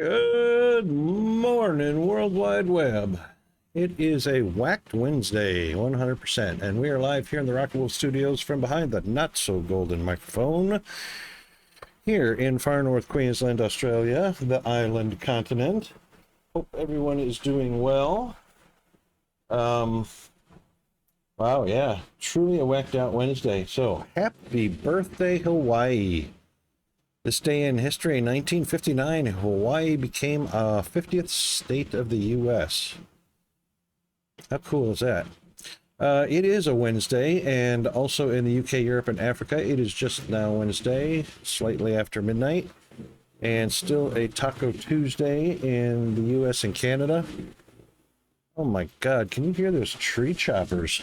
Good morning, World Wide Web. It is a whacked Wednesday, 100%, and we are live here in the Rockwool Studios from behind the not-so-golden microphone here in far north Queensland, Australia, the island continent. Hope everyone is doing well. Wow, yeah, truly a whacked-out Wednesday. So, happy birthday, Hawaii. This day in history, in 1959, Hawaii became a 50th state of the U.S. How cool is that? It is a Wednesday, and also in the UK, Europe, and Africa, it is just now Wednesday, slightly after midnight, and still a Taco Tuesday in the US and Canada. Oh my God, can you hear those tree choppers?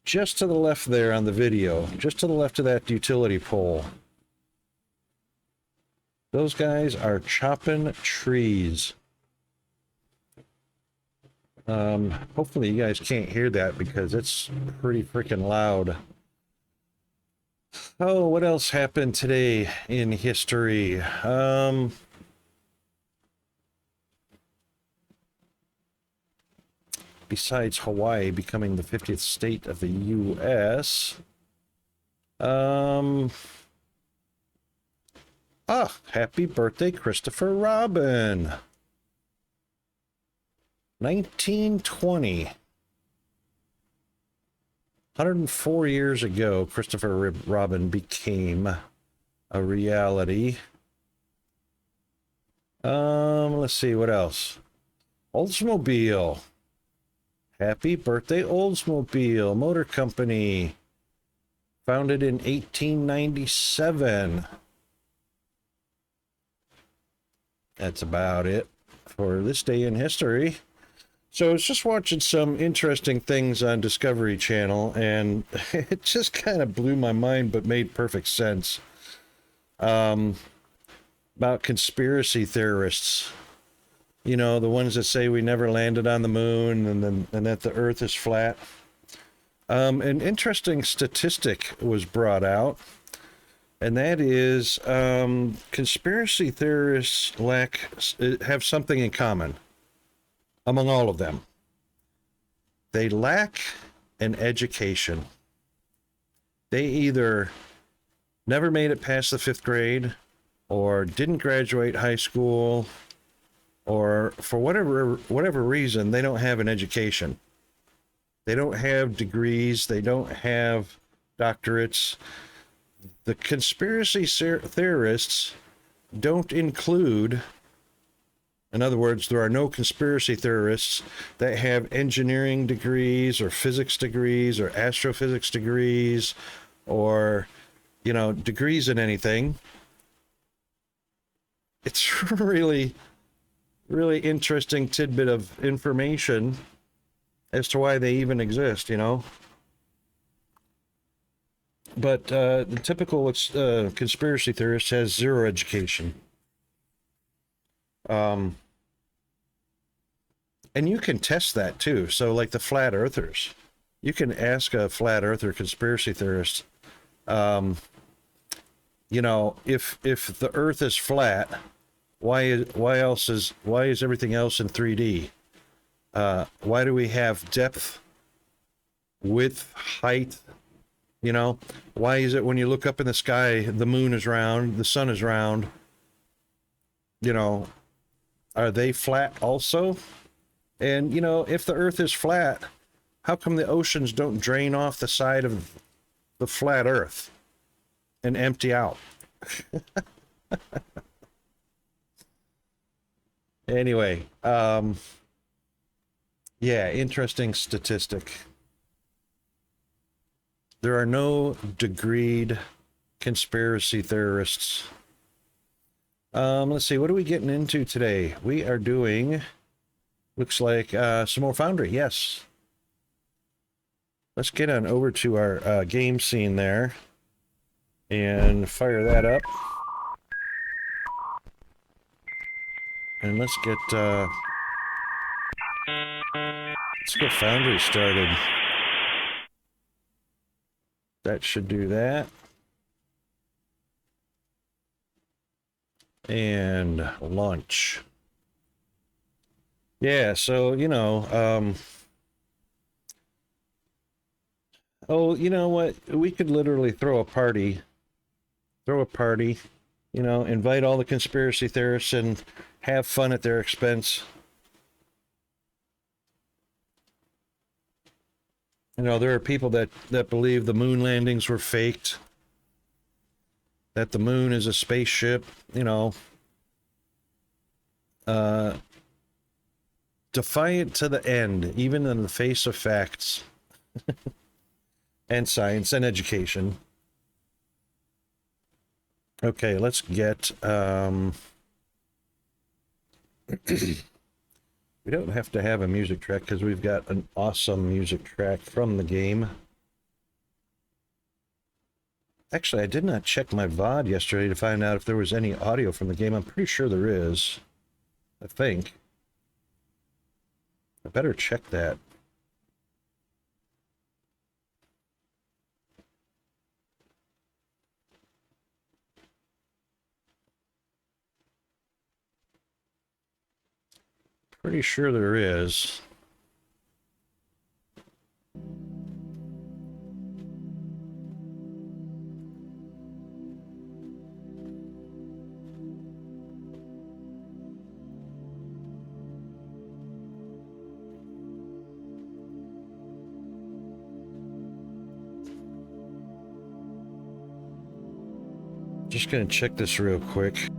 Just to the left there on the video, just to the left of that utility pole. Those guys are chopping trees. Hopefully you guys can't hear that because it's pretty freaking loud. Oh, what else happened today in history? Besides Hawaii becoming the 50th state of the U.S., happy birthday, Christopher Robin. 1920. 104 years ago, Christopher Robin became a reality. Let's see, what else? Oldsmobile. Happy birthday, Oldsmobile Motor Company. Founded in 1897. That's about it for this day in history. So I was just watching some interesting things on Discovery Channel, and it just kind of blew my mind, but made perfect sense. About conspiracy theorists. You know, the ones that say we never landed on the moon and that the Earth is flat. An interesting statistic was brought out, and that is conspiracy theorists have something in common among all of them. They lack an education. They either never made it past the 5th grade, or didn't graduate high school, or for whatever reason, they don't have an education. They don't have degrees. They don't have doctorates. The conspiracy theorists don't include, in other words, there are no conspiracy theorists that have engineering degrees or physics degrees or astrophysics degrees or, you know, degrees in anything. It's really interesting tidbit of information as to why they even exist, you know. But the typical conspiracy theorist has zero education. And you can test that too. So like the flat earthers, you can ask a flat earther conspiracy theorist, you know, if the earth is flat, why is everything else in 3D? Why do we have depth, width, height? You know, why is it when you look up in the sky, the moon is round, the sun is round? You know, are they flat also? And, you know, if the earth is flat, how come the oceans don't drain off the side of the flat earth and empty out? Anyway, yeah, interesting statistic. There are no degreed conspiracy theorists. Let's see, what are we getting into today? We are doing, looks like some more Foundry, yes. Let's get on over to our game scene there and fire that up. And let's get Foundry started. That should do that. And launch. Yeah, so, oh, you know what? We could literally throw a party, invite all the conspiracy theorists and have fun at their expense. There are people that believe the moon landings were faked, that the moon is a spaceship, defiant to the end, even in the face of facts and science and education. Okay, let's get we don't have to have a music track because we've got an awesome music track from the game. Actually, I did not check my VOD yesterday to find out if there was any audio from the game. I'm pretty sure there is. I think. I better check that. Pretty sure there is. Just gonna check this real quick.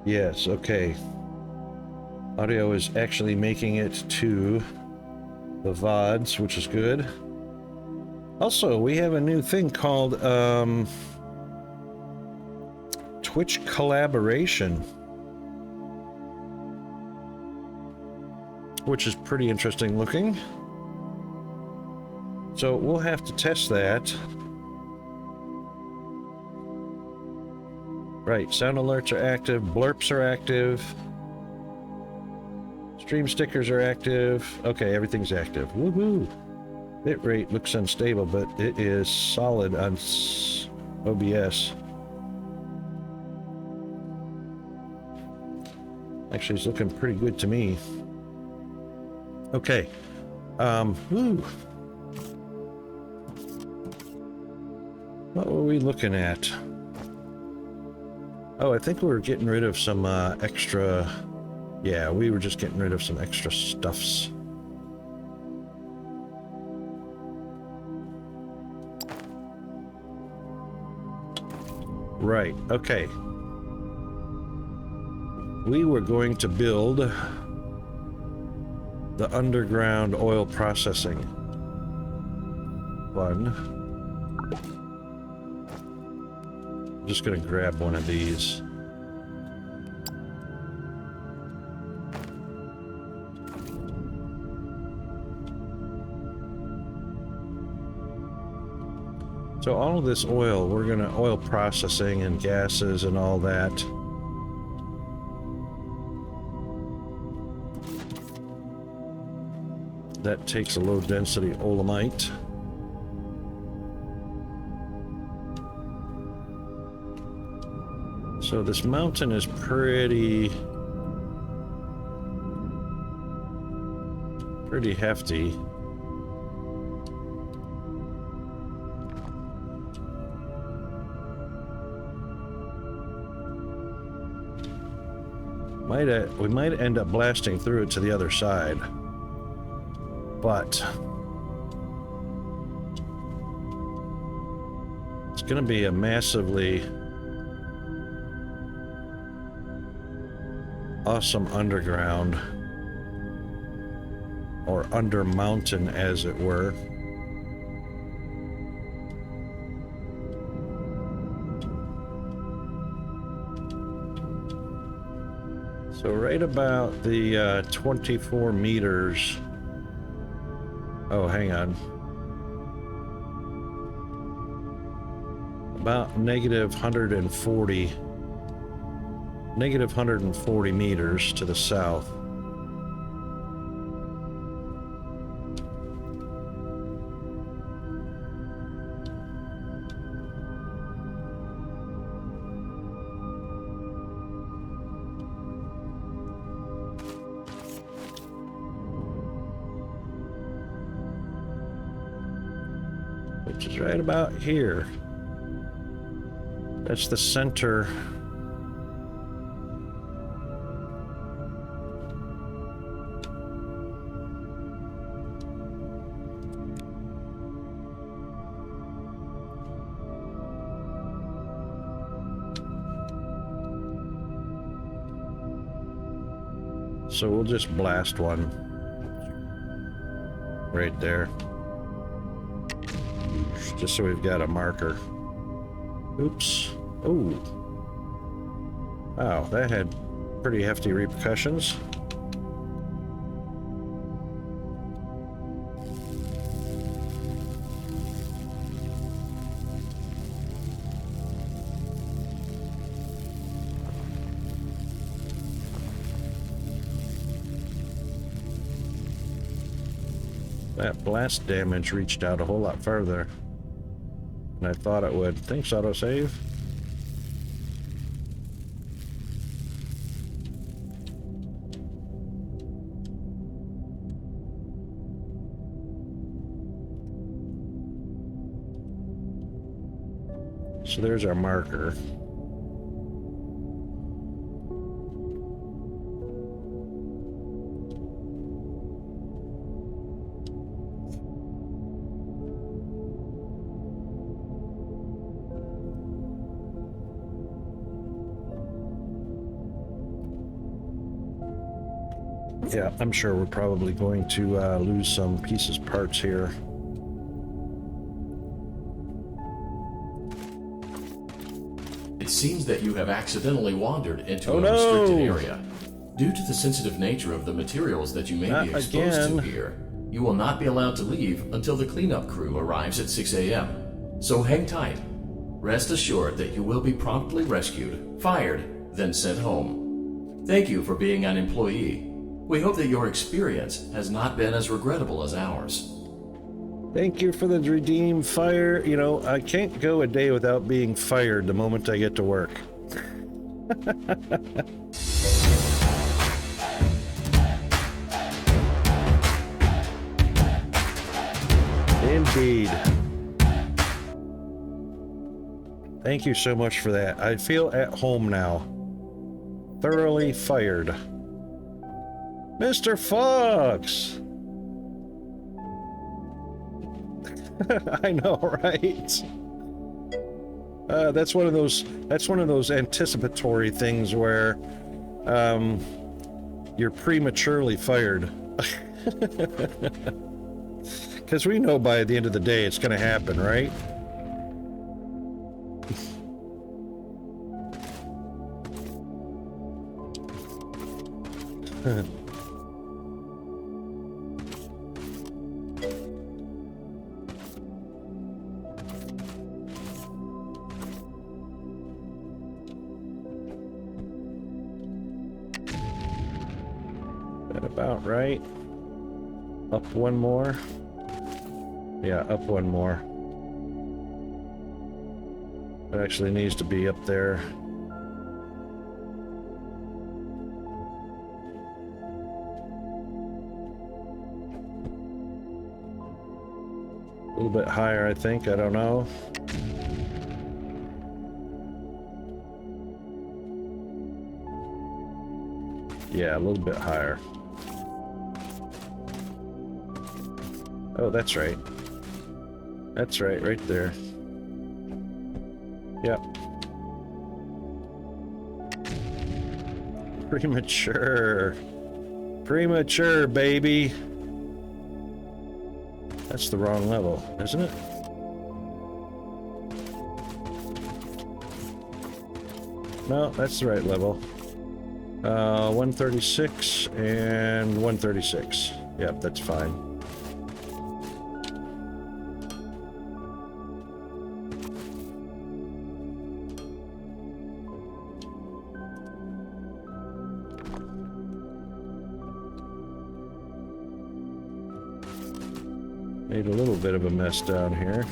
Yes, okay. Audio is actually making it to the VODs, which is good. Also, we have a new thing called Twitch collaboration, which is pretty interesting looking. So we'll have to test that. Right, sound alerts are active, blerps are active, stream stickers are active. Okay, everything's active. Woohoo! Bitrate looks unstable, but it is solid on OBS. Actually, it's looking pretty good to me. Okay. What were we looking at? Oh, I think we were getting rid of some extra... Yeah, we were just getting rid of some extra stuffs. Right, okay. We were going to build the underground oil processing. Fun. I'm just gonna grab one of these. So all of this oil, we're gonna oil processing and gases and all that. That takes a low density olamite. So this mountain is pretty hefty. We might end up blasting through it to the other side, but it's going to be a massively awesome underground, or under mountain as it were. So right about the 24 meters. Oh, hang on. About negative 140 negative 140 meters to the south. Which is right about here. That's the center. So we'll just blast one right there. Just so we've got a marker. Oops. Oh. Wow, that had pretty hefty repercussions. That blast damage reached out a whole lot further than I thought it would. Thanks, autosave. So there's our marker. Yeah, I'm sure we're probably going to lose some pieces, parts here. It seems that you have accidentally wandered into a restricted area. Due to the sensitive nature of the materials that you may be exposed to here, you will not be allowed to leave until the cleanup crew arrives at 6 a.m. So hang tight. Rest assured that you will be promptly rescued, fired, then sent home. Thank you for being an employee. We hope that your experience has not been as regrettable as ours. Thank you for the redeem fire. You know, I can't go a day without being fired the moment I get to work. Indeed. Thank you so much for that. I feel at home now. Thoroughly fired. Mr. Fox! I know, right? That's one of those anticipatory things where you're prematurely fired. Because we know by the end of the day it's going to happen, right? That about right? Up one more? Yeah, up one more. It actually needs to be up there. A little bit higher, I think. I don't know. Yeah, a little bit higher. Oh, that's right. That's right, right there. Yep. Premature. Premature, baby. That's the wrong level, isn't it? No, that's the right level. 136 and 136. Yep, that's fine. Made a little bit of a mess down here.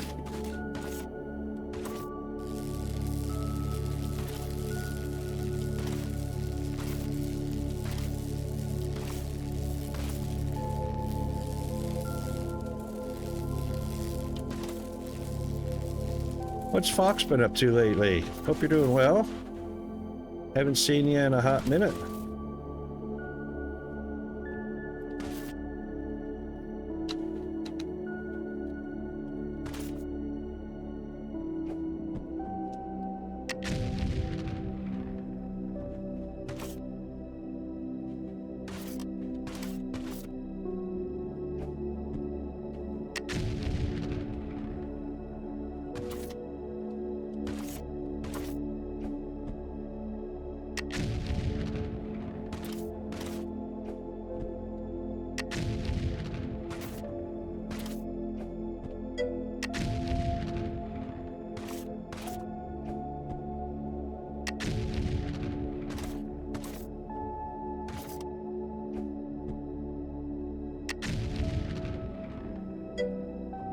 What's Fox been up to lately? Hope you're doing well. Haven't seen you in a hot minute.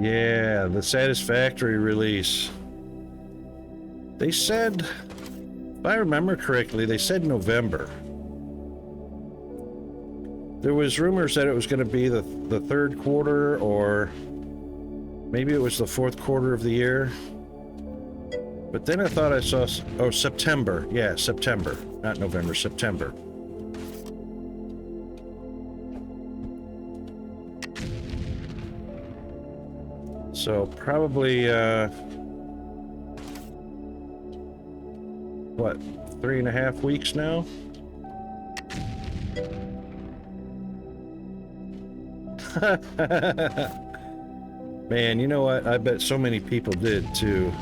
Yeah, the Satisfactory release. They said, if I remember correctly, they said November. There was rumors that it was going to be the third quarter, or maybe it was the fourth quarter of the year. But then I thought I saw, oh, September. Yeah, September. Not November, September. So probably, what, 3.5 weeks now? Man, you know what? I bet so many people did too.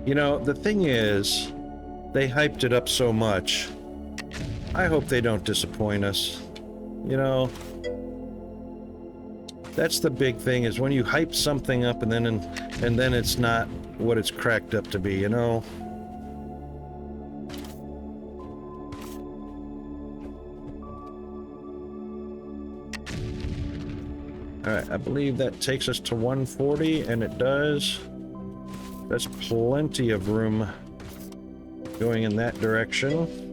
You know, the thing is, they hyped it up so much. I hope they don't disappoint us. You know, that's the big thing, is when you hype something up and then it's not what it's cracked up to be, you know? Alright, I believe that takes us to 140, and it does. That's plenty of room going in that direction.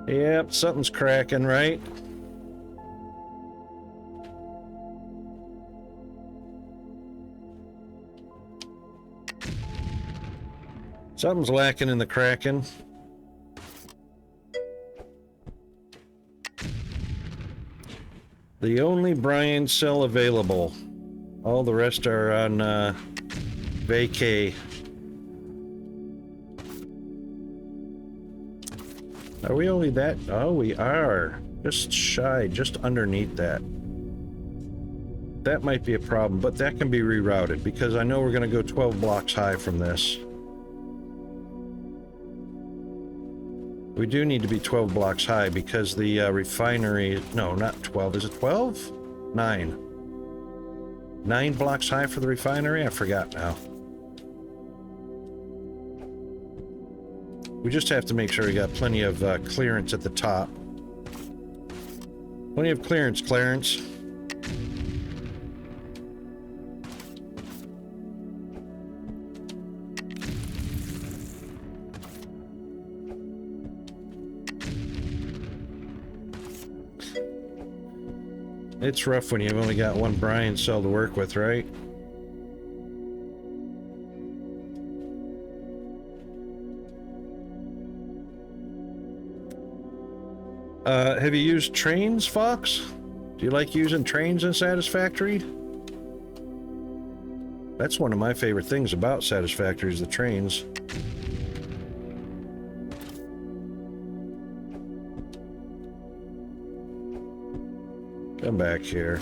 Yep, something's cracking, right? Something's lacking in the cracking. The only Brian cell available. All the rest are on vacay. Are we only that? Oh, we are. Just shy, just underneath that. That might be a problem, but that can be rerouted, because I know we're going to go 12 blocks high from this. We do need to be 12 blocks high, because the refinery... No, not 12. Is it 12? 9. 9 blocks high for the refinery? I forgot now. We just have to make sure we got plenty of clearance at the top. Plenty of clearance, Clarence. It's rough when you've only got one Brian cell to work with, right? Have you used trains, Fox? Do you like using trains in Satisfactory? That's one of my favorite things about Satisfactory, is the trains. Come back here.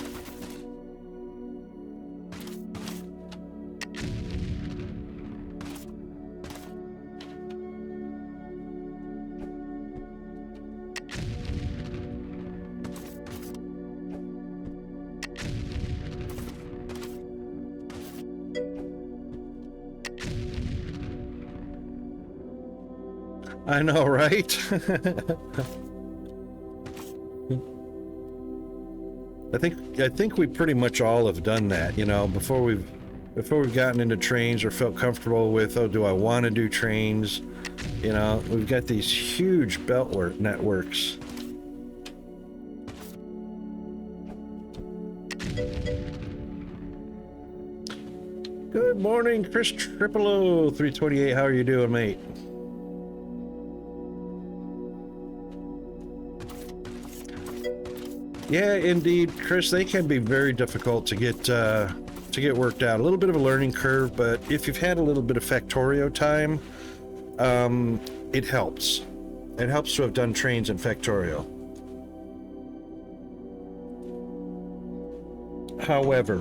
I know, right? I think we pretty much all have done that, you know, before we've gotten into trains or felt comfortable with, oh, do I want to do trains? You know, we've got these huge belt networks. Good morning, Chris 328. How are you doing, mate? Yeah, indeed, Chris. They can be very difficult to get worked out. A little bit of a learning curve, but if you've had a little bit of Factorio time, it helps. It helps to have done trains in Factorio. However,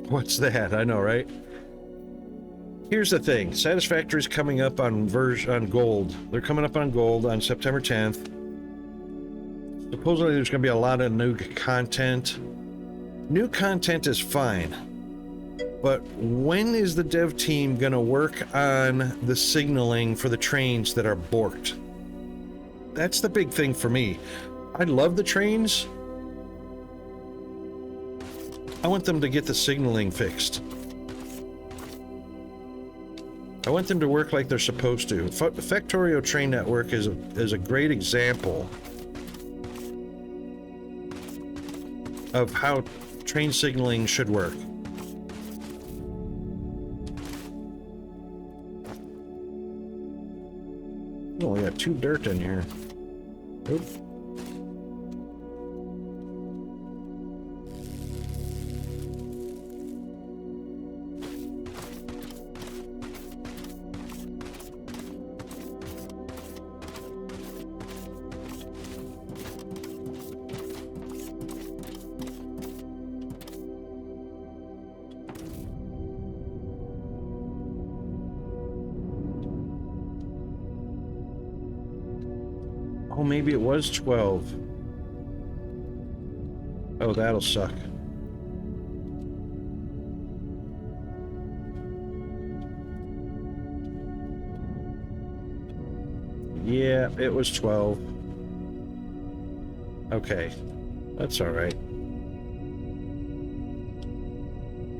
what's that? I know, right? Here's the thing. Satisfactory's coming up on Gold. They're coming up on Gold on September 10th. Supposedly there's going to be a lot of new content. New content is fine. But when is the dev team going to work on the signaling for the trains that are borked? That's the big thing for me. I love the trains. I want them to get the signaling fixed. I want them to work like they're supposed to. Factorio train network is a great example of how train signaling should work. Oh, we got 2 dirt in here. Oops. Oh, maybe it was 12. Oh, that'll suck. Yeah, it was 12. Okay, that's all right.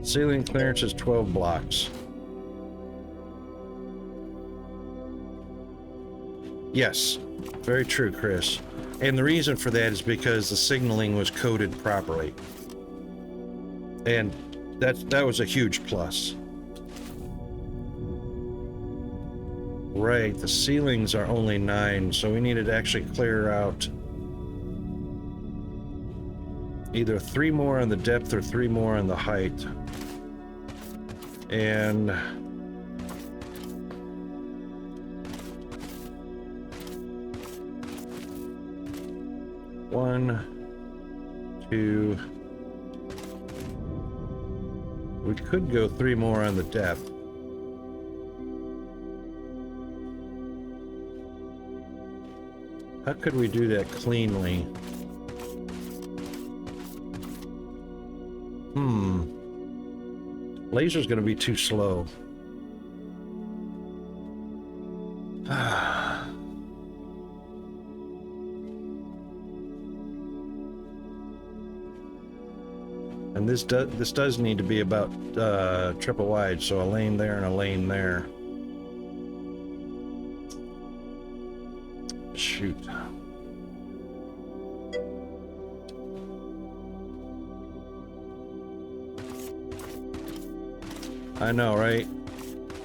Ceiling clearance is 12 blocks. Yes, very true, Chris. And the reason for that is because the signaling was coded properly. And that was a huge plus. Right, the ceilings are only 9, so we needed to actually clear out either 3 more on the depth or 3 more on the height. And one, 2. We could go 3 more on the depth. How could we do that cleanly? Laser's gonna be too slow. And this does need to be about triple wide, so a lane there and a lane there. Shoot. I know, right?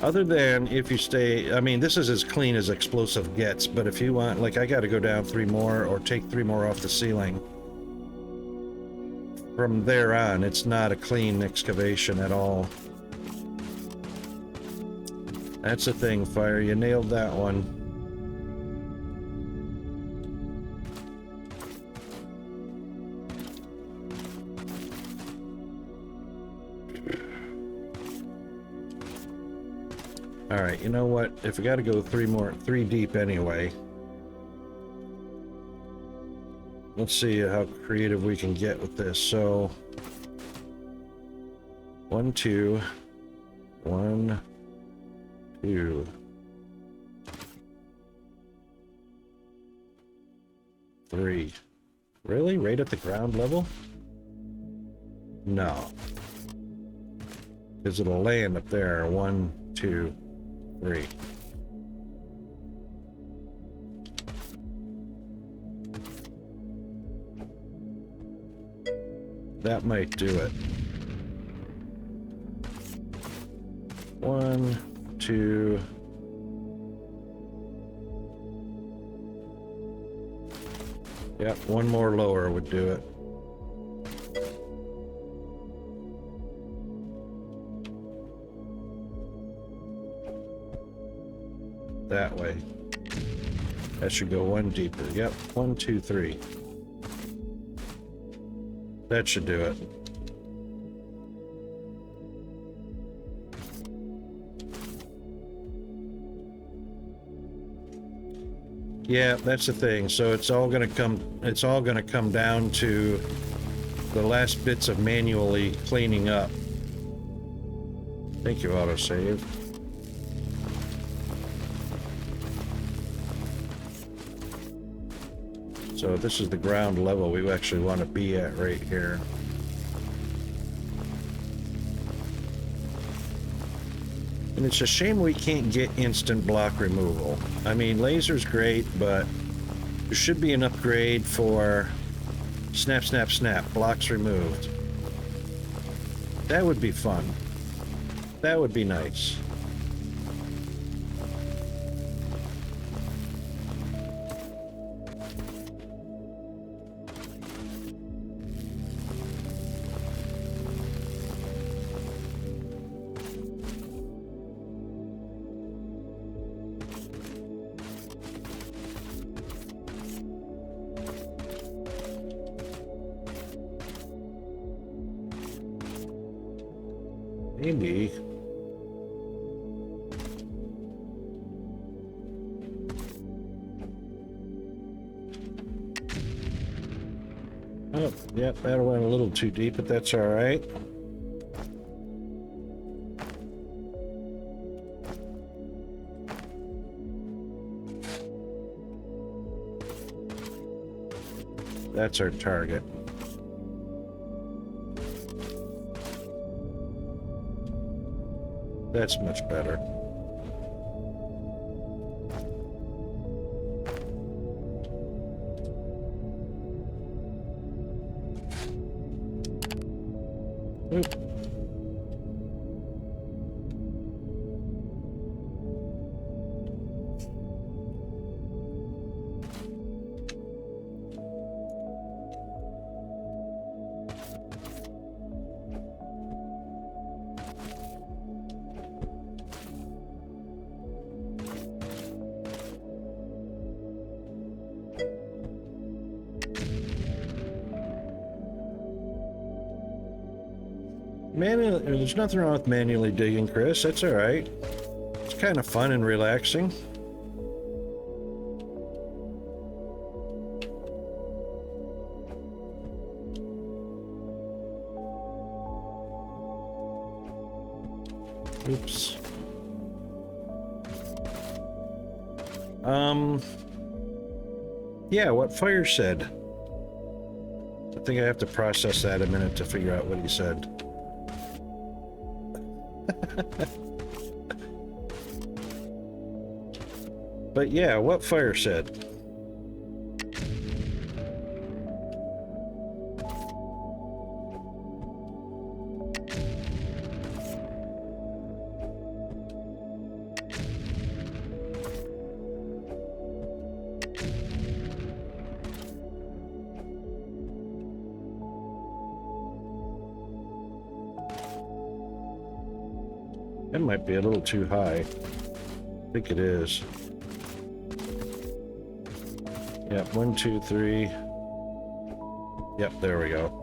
Other than if you stay, I mean, this is as clean as explosive gets, but if you want, like, I got to go down 3 more or take 3 more off the ceiling. From there on, it's not a clean excavation at all. That's the thing, Fire. You nailed that one. Alright, you know what? If we gotta go 3 deep anyway. Let's see how creative we can get with this. So 1, 2, 1, 2, 3. Really? Right at the ground level? No. Because it'll land up there. 1, 2, 3. That might do it. 1, 2. Yep, one more lower would do it. That way. That should go one deeper. Yep, 1, 2, 3. That should do it. Yeah, that's the thing. So it's all gonna come down to the last bits of manually cleaning up. Thank you, autosave. So this is the ground level we actually want to be at right here. And it's a shame we can't get instant block removal. I mean, laser's great, but there should be an upgrade for snap, snap, snap, blocks removed. That would be fun. That would be nice. Maybe. Oh, yep, that went a little too deep, but that's all right. That's our target. That's much better. Oop. There's nothing wrong with manually digging, Chris. That's all right. It's kind of fun and relaxing. Oops. Yeah, what Fire said. I think I have to process that a minute to figure out what he said. But yeah, what Fire said. That might be a little too high. I think it is. Yep, 1, 2, 3. Yep, there we go.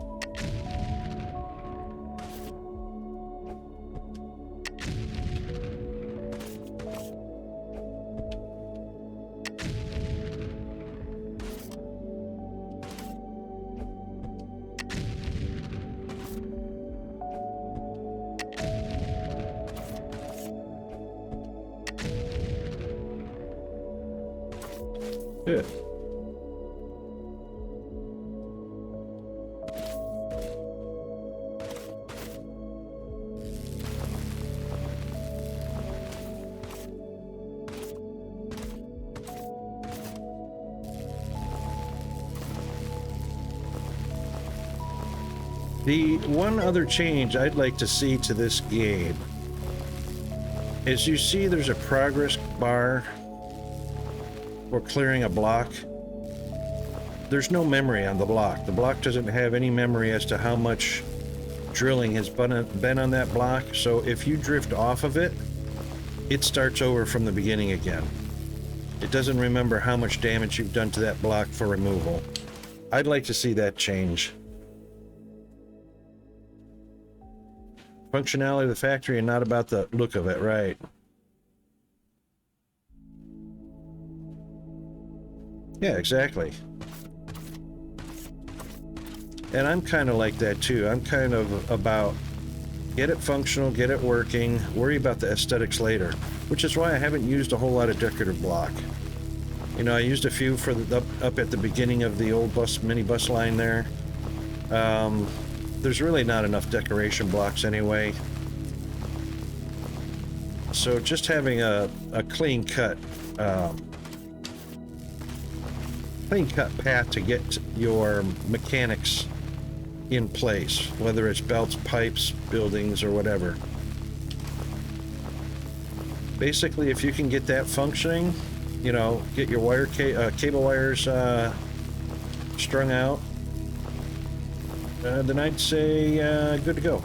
Good. The one other change I'd like to see to this game is you see there's a progress bar for clearing a block. There's no memory on the block. The block doesn't have any memory as to how much drilling has been on that block. So if you drift off of it, it starts over from the beginning again. It doesn't remember how much damage you've done to that block for removal. I'd like to see that change. Functionality of the factory and not about the look of it, right? Yeah, exactly. And I'm kind of like that too. I'm kind of about get it functional, get it working, worry about the aesthetics later, which is why I haven't used a whole lot of decorative block. You know, I used a few for the up at the beginning of the old mini bus line there. There's really not enough decoration blocks anyway. So just having a clean cut path to get your mechanics in place, whether it's belts, pipes, buildings, or whatever. Basically, if you can get that functioning, you know, get your cable wires strung out, then I'd say good to go.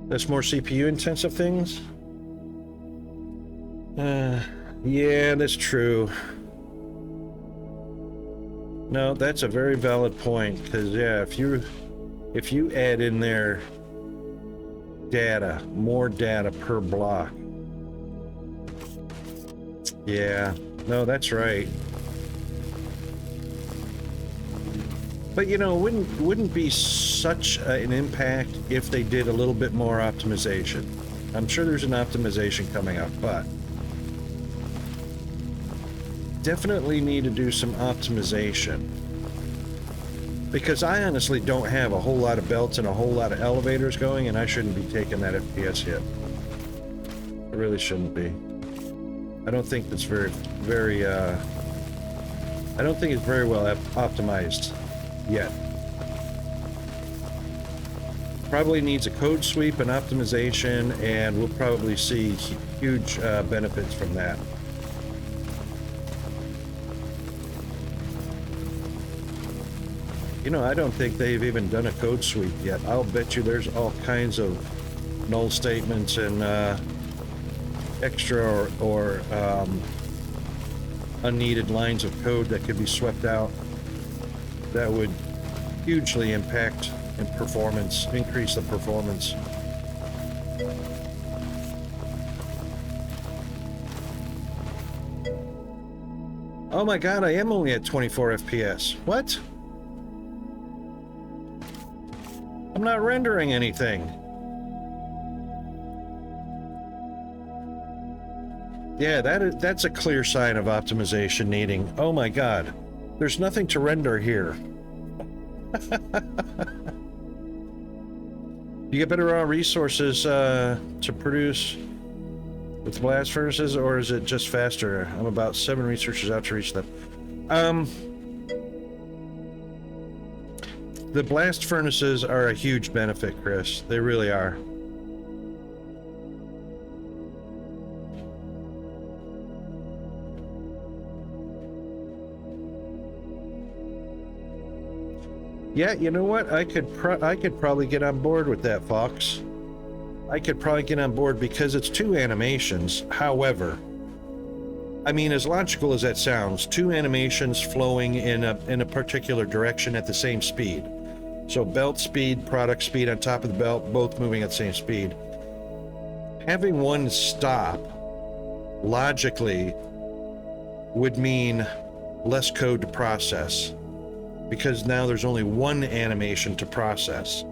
That's more CPU intensive things? Yeah, that's true. No, that's a very valid point, because yeah, if you add in there more data per block. Yeah, no, that's right. But you know, wouldn't be such an impact if they did a little bit more optimization. I'm sure there's an optimization coming up, but definitely need to do some optimization. Because I honestly don't have a whole lot of belts and a whole lot of elevators going, and I shouldn't be taking that FPS hit. I really shouldn't be. I don't think that's I don't think it's very well optimized yet. Probably needs a code sweep and optimization, and we'll probably see huge benefits from that. You know, I don't think they've even done a code sweep yet. I'll bet you there's all kinds of null statements and extra or unneeded lines of code that could be swept out that would hugely impact and increase the performance. Oh my god, I am only at 24 FPS. What? I'm not rendering anything. Yeah, that's a clear sign of optimization needing. Oh my god. There's nothing to render here. You get better raw resources to produce with blast furnaces, or is it just faster? I'm about 7 researchers out to reach them. The blast furnaces are a huge benefit, Chris. They really are. Yeah, you know what? I could probably get on board with that, Fox. I could probably get on board because it's 2 animations. However, I mean, as logical as that sounds, 2 animations flowing in a particular direction at the same speed. So belt speed, product speed on top of the belt, both moving at the same speed. Having one stop logically would mean less code to process, because now there's only one animation to process.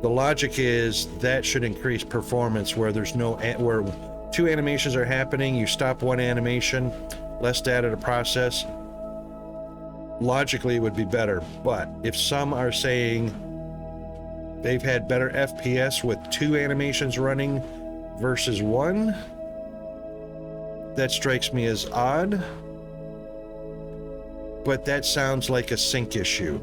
The logic is that should increase performance where there's no, where two animations are happening, you stop one animation, less data to process. Logically it would be better, but if some are saying they've had better FPS with two animations running versus one, that strikes me as odd, but that sounds like a sync issue.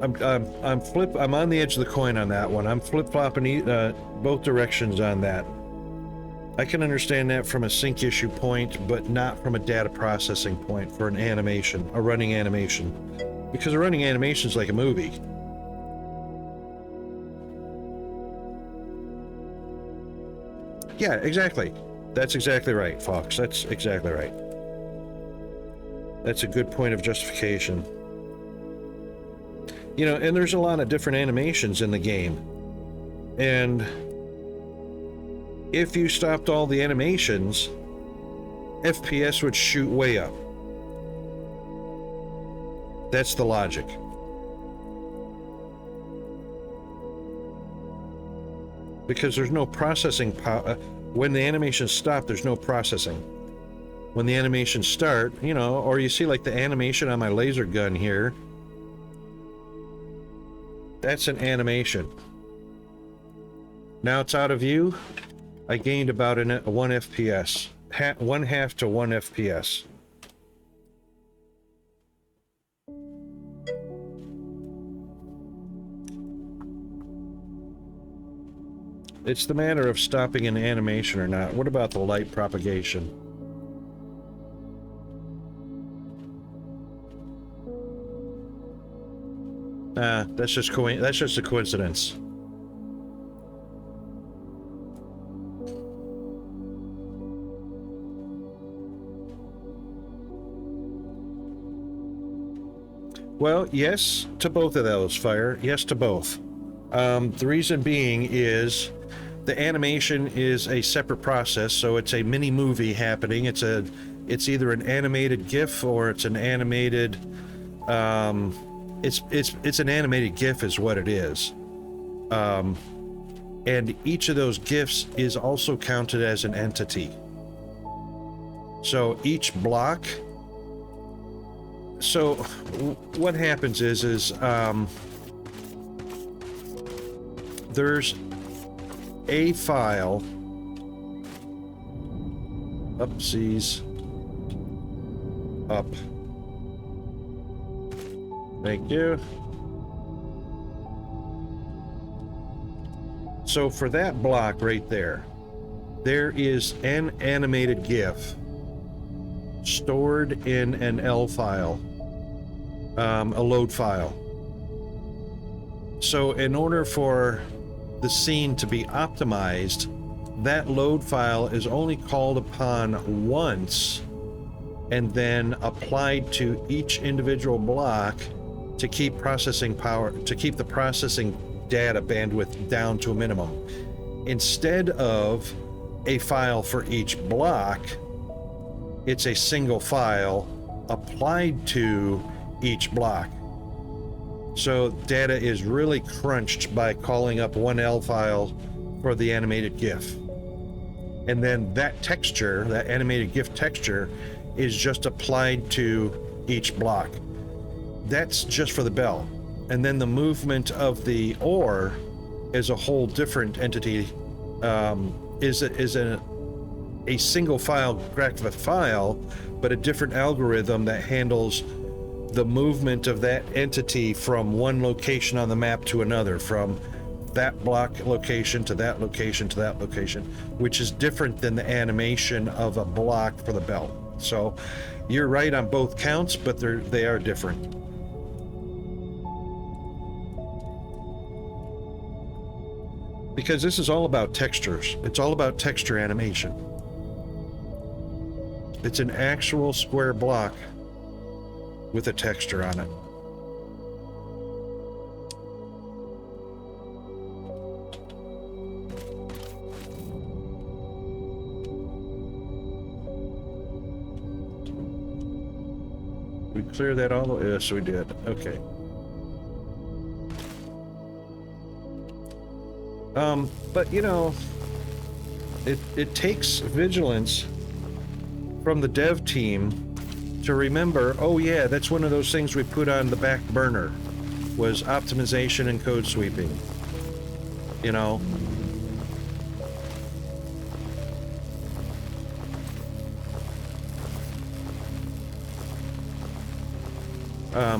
I'm on the edge of the coin on that one. I'm flip-flopping both directions on that. I can understand that from a sync issue point, but not from a data processing point for an animation, a running animation. Because a running animation is like a movie. Yeah, exactly. That's exactly right, Fox. That's exactly right. That's a good point of justification. You know, and there's a lot of different animations in the game. And if you stopped all the animations, FPS would shoot way up. That's the logic. Because there's no processing power. When the animations stop, there's no processing. When the animations start, you know, or you see like the animation on my laser gun here, that's an animation. Now it's out of view. I gained about 1 FPS. 1/2 to 1 FPS. It's the matter of stopping an animation or not. What about the light propagation? That's just a coincidence. Well, yes to both of those, Fire. Yes to both. The reason being is the animation is a separate process, so it's a mini movie happening. It's either an animated GIF or it's an animated. It's an animated GIF is what it is. And each of those GIFs is also counted as an entity. So each block. So what happens is there's a file. Upsies. Up. Thank you. So for that block right there, there is an animated GIF stored in an L file, a load file. So in order for the scene to be optimized, that load file is only called upon once and then applied to each individual block to keep processing power, to keep the processing data bandwidth down to a minimum. Instead of a file for each block, it's a single file applied to each block. So data is really crunched by calling up one L file for the animated GIF. And then that texture, that animated GIF texture, is just applied to each block. That's just for the bell. And then the movement of the ore is a whole different entity, is a single file graphic file, but a different algorithm that handles the movement of that entity from one location on the map to another, from that block location to that location to that location, which is different than the animation of a block for the belt. So you're right on both counts, but they are different. Because this is all about textures. It's all about texture animation. It's an actual square block with a texture on it. We clear that all the way? Yes, we did. Okay. But you know, it takes vigilance from the dev team to remember, oh yeah, that's one of those things we put on the back burner, was optimization and code sweeping. You know?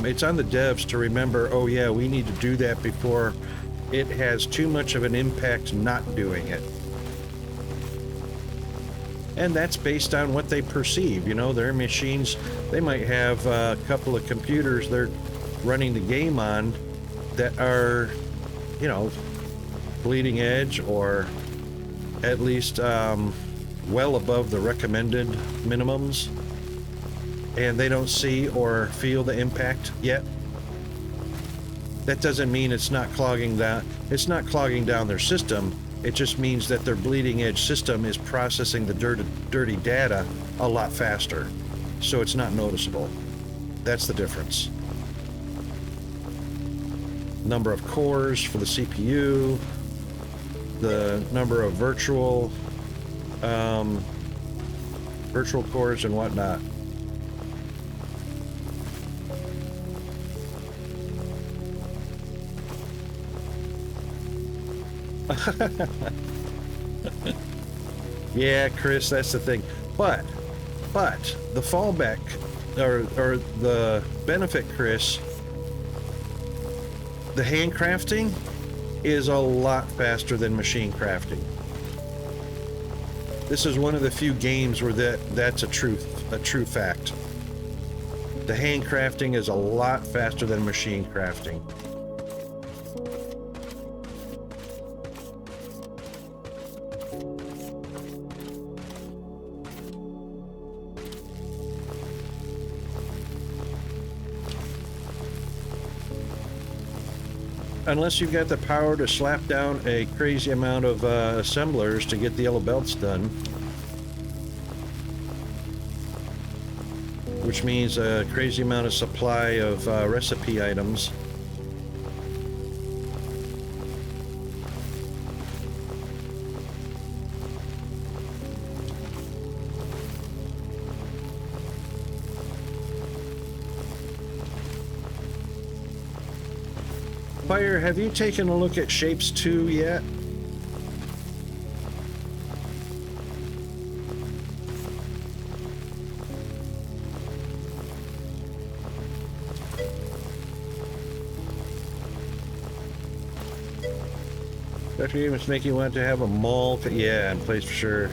It's on the devs to remember, oh yeah, we need to do that before it has too much of an impact not doing it. And that's based on what they perceive. You know, their machines, they might have a couple of computers they're running the game on that are, you know, bleeding edge or at least well above the recommended minimums, and they don't see or feel the impact yet. That doesn't mean it's not clogging down. It's not clogging down their system. It just means that their bleeding edge system is processing the dirty data a lot faster, so it's not noticeable. That's the difference. Number of cores for the CPU, the number of virtual cores and whatnot. Yeah, Chris, that's the thing. But the fallback or the benefit, Chris, the handcrafting is a lot faster than machine crafting. This is one of the few games where that's a true fact. The handcrafting is a lot faster than machine crafting. Unless you've got the power to slap down a crazy amount of assemblers to get the yellow belts done. Which means a crazy amount of supply of recipe items. Fire, have you taken a look at Shapes 2 yet? That game is making you want to have a mall. Yeah, in place for sure.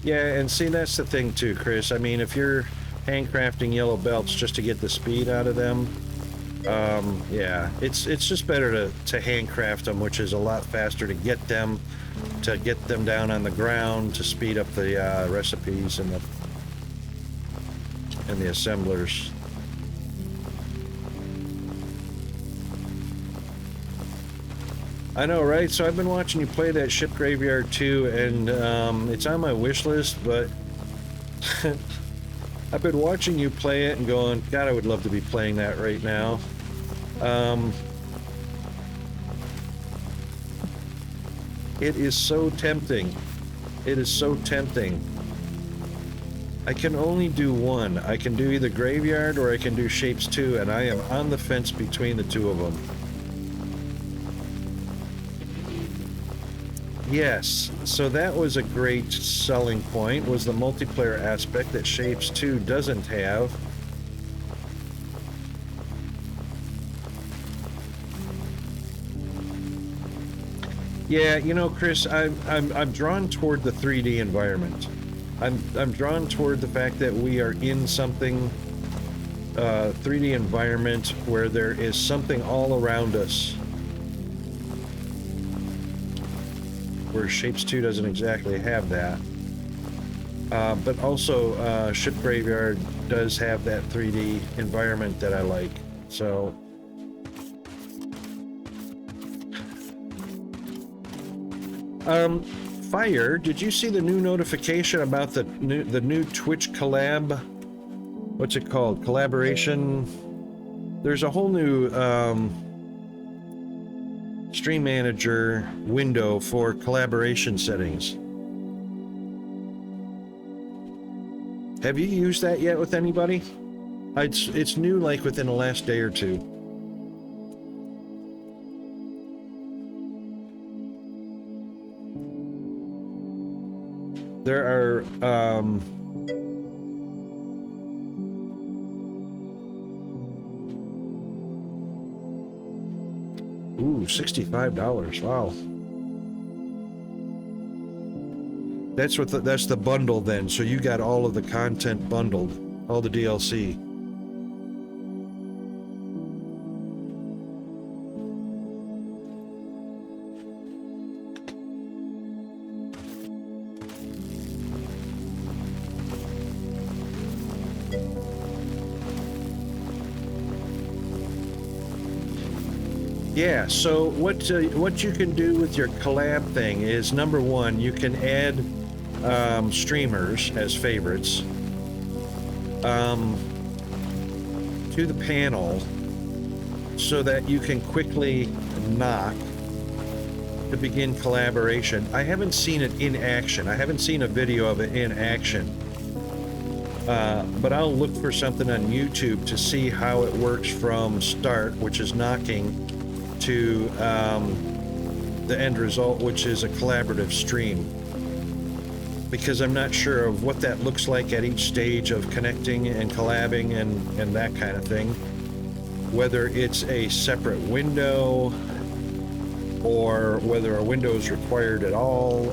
Yeah, and see, that's the thing too, Chris. I mean, if you're handcrafting yellow belts just to get the speed out of them, yeah, it's just better to handcraft them, which is a lot faster to get them down on the ground to speed up the recipes and the assemblers. I know, right? So I've been watching you play that Ship Graveyard 2, and it's on my wish list, but I've been watching you play it and going, God, I would love to be playing that right now. It is so tempting. It is so tempting. I can only do one. I can do either Graveyard or I can do Shapes 2, and I am on the fence between the two of them. Yes, so that was a great selling point, was the multiplayer aspect that Shapes 2 doesn't have. Yeah, you know, Chris, I'm drawn toward the 3D environment. I'm drawn toward the fact that we are in something 3D environment where there is something all around us. Where Shapes 2 doesn't exactly have that. But also, Ship Graveyard does have that 3D environment that I like. So, Fire, did you see the new notification about the new Twitch collab? What's it called? Collaboration. There's a whole new Stream Manager window for collaboration settings. Have you used that yet with anybody? It's new, like within the last day or two. There are ooh, $65. Wow. That's the bundle then. So you got all of the content bundled, all the DLC. Yeah, so what you can do with your collab thing is, number one, you can add streamers as favorites to the panel so that you can quickly knock to begin collaboration. I haven't seen it in action. I haven't seen a video of it in action. But I'll look for something on YouTube to see how it works from start, which is knocking, to the end result, which is a collaborative stream, because I'm not sure of what that looks like at each stage of connecting and collabing and that kind of thing, whether it's a separate window or whether a window is required at all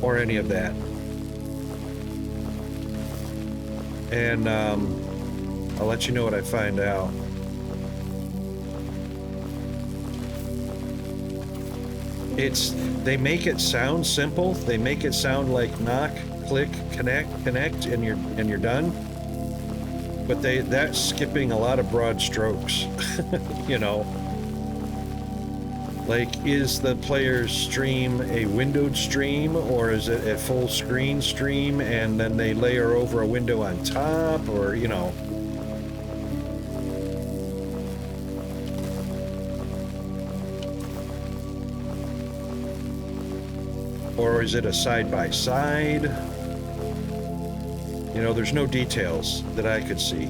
or any of that. And I'll let you know what I find out. They make it sound simple. They make it sound like knock, click, connect, and you're done. But that's skipping a lot of broad strokes. You know, like, is the player's stream a windowed stream, or is it a full screen stream and then they layer over a window on top, or, you know. Or is it a side-by-side? You know, there's no details that I could see.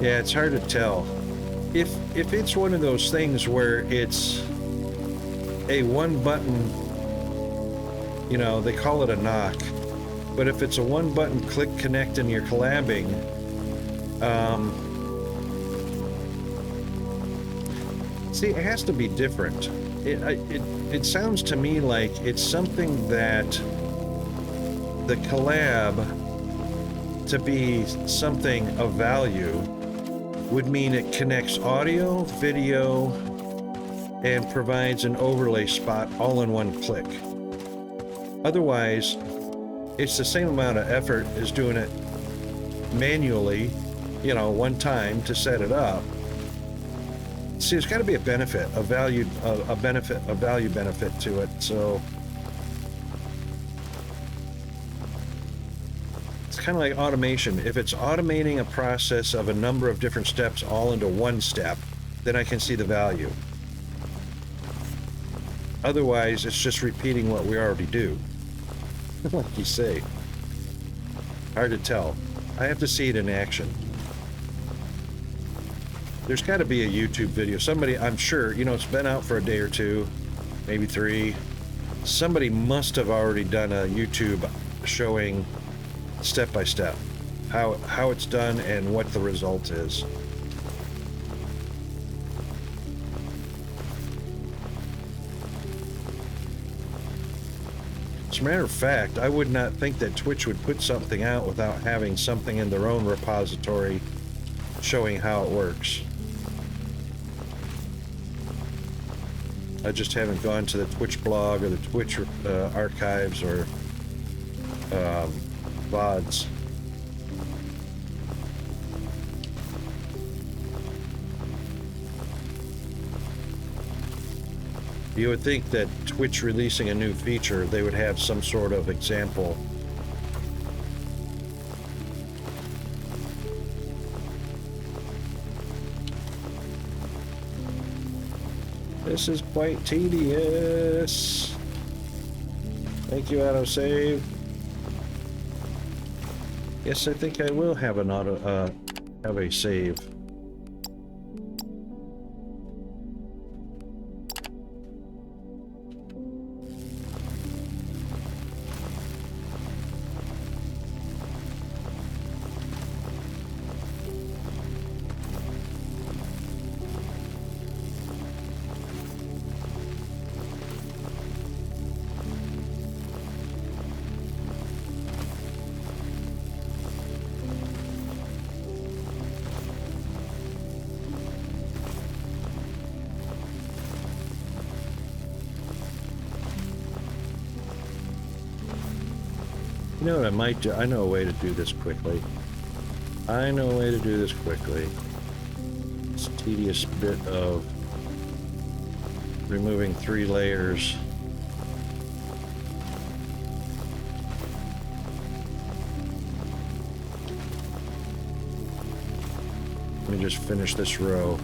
Yeah, it's hard to tell. If it's one of those things where it's a one button, you know, they call it a knock, but if it's a one button click connect and you're collabing, see, it has to be different. It sounds to me like it's something that the collab, to be something of value, would mean it connects audio, video, and provides an overlay spot all in one click. Otherwise, it's the same amount of effort as doing it manually, you know, one time to set it up. See, there's got to be a benefit, a value benefit to it. So kind of like automation. If it's automating a process of a number of different steps all into one step, then I can see the value. Otherwise, it's just repeating what we already do. Like you say. Hard to tell. I have to see it in action. There's got to be a YouTube video. Somebody, I'm sure, you know, it's been out for a day or two, maybe 3. Somebody must have already done a YouTube showing step by step how it's done and what the result is. As a matter of fact, I would not think that Twitch would put something out without having something in their own repository showing how it works. I just haven't gone to the Twitch blog or the Twitch archives or VODs. You would think that Twitch releasing a new feature, they would have some sort of example. This is quite tedious. Thank you, autosave. Yes, I think I will have an have a save. You know what I might do? I know a way to do this quickly. I know a way to do this quickly. It's a tedious bit of removing 3 layers. Let me just finish this row.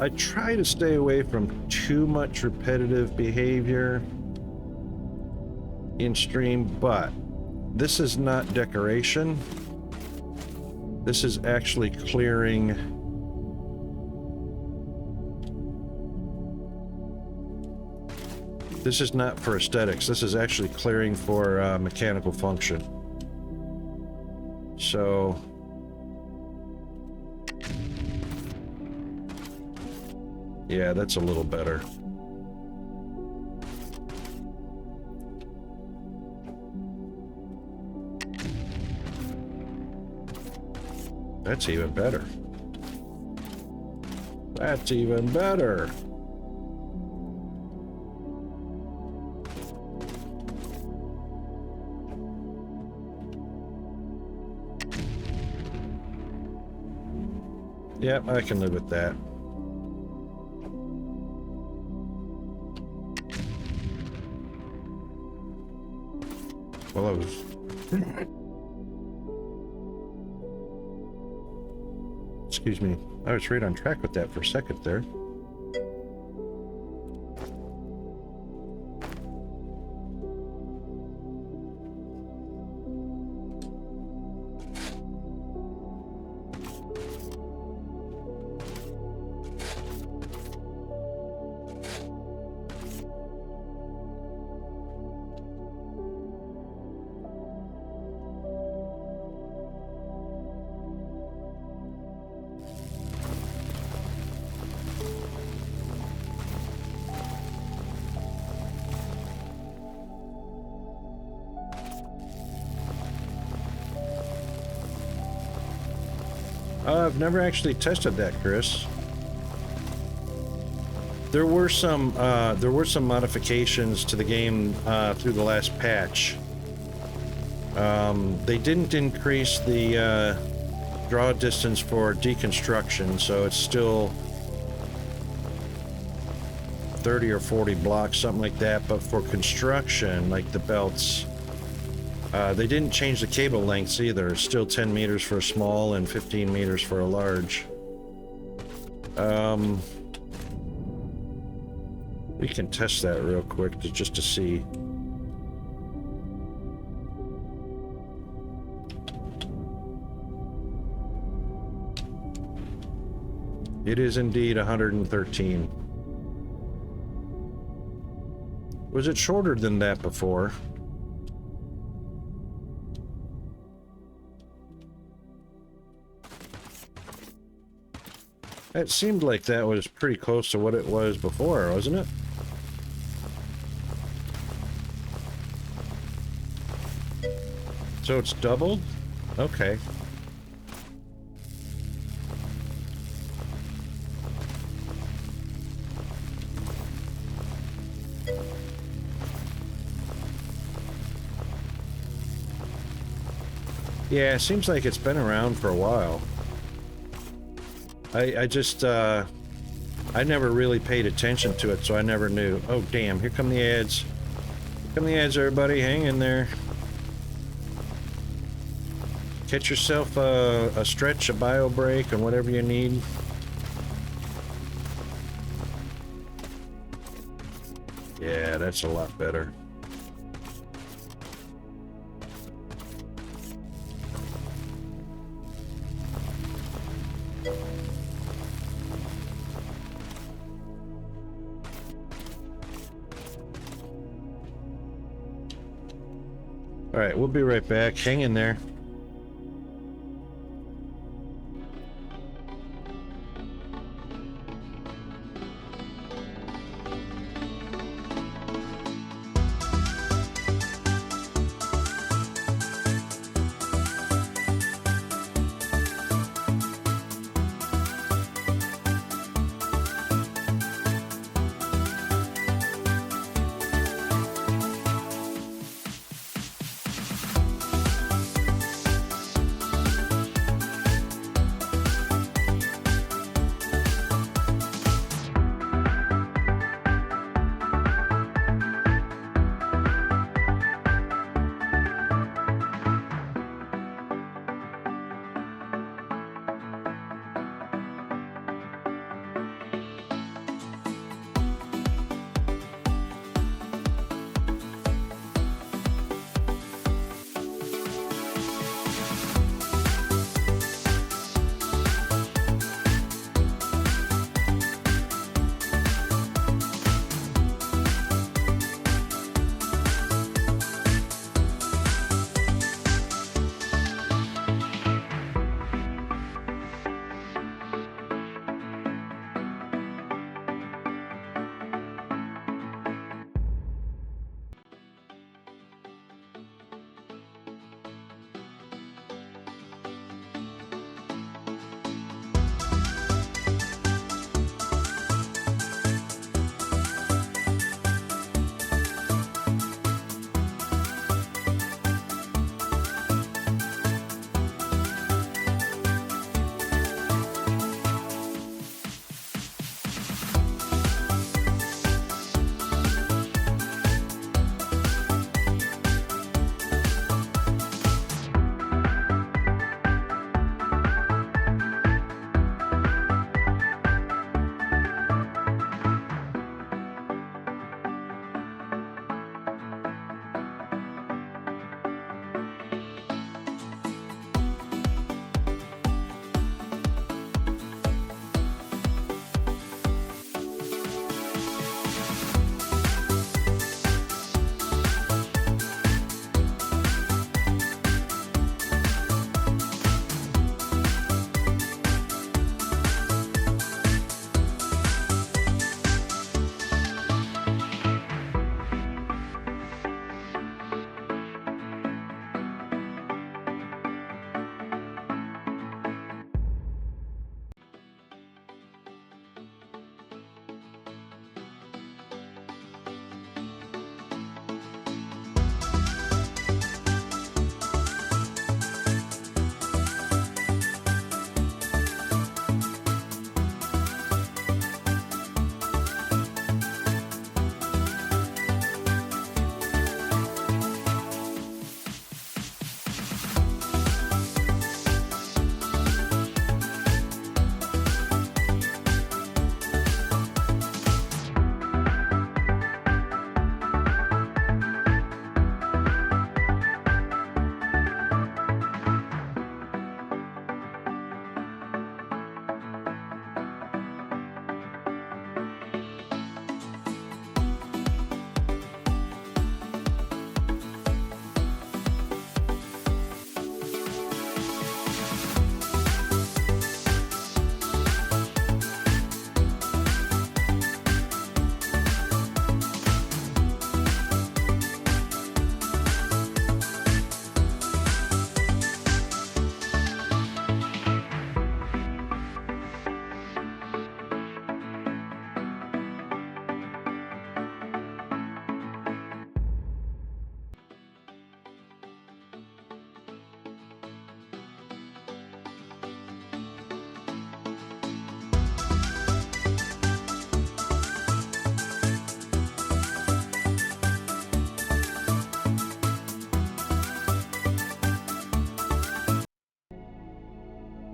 I try to stay away from too much repetitive behavior in stream, but this is not decoration. This is actually clearing. This is not for aesthetics. This is actually clearing for mechanical function. So yeah, that's a little better. That's even better. That's even better. Yep, I can live with that. Well, I was... Excuse me. I was right on track with that for a second there. I've never actually tested that, Chris. There were some modifications to the game through the last patch. They didn't increase the draw distance for deconstruction, so it's still 30 or 40 blocks, something like that. But for construction, like the belts, they didn't change the cable lengths either. It's still 10 meters for a small and 15 meters for a large. We can test that real quick just to see. It is indeed 113. Was it shorter than that before? It seemed like that was pretty close to what it was before, wasn't it? So it's doubled? Okay. Yeah, it seems like it's been around for a while. I just, I never really paid attention to it, so I never knew. Oh, damn, here come the ads. Here come the ads, everybody. Hang in there. Get yourself a stretch, a bio break, and whatever you need. Yeah, that's a lot better. All right, we'll be right back. Hang in there.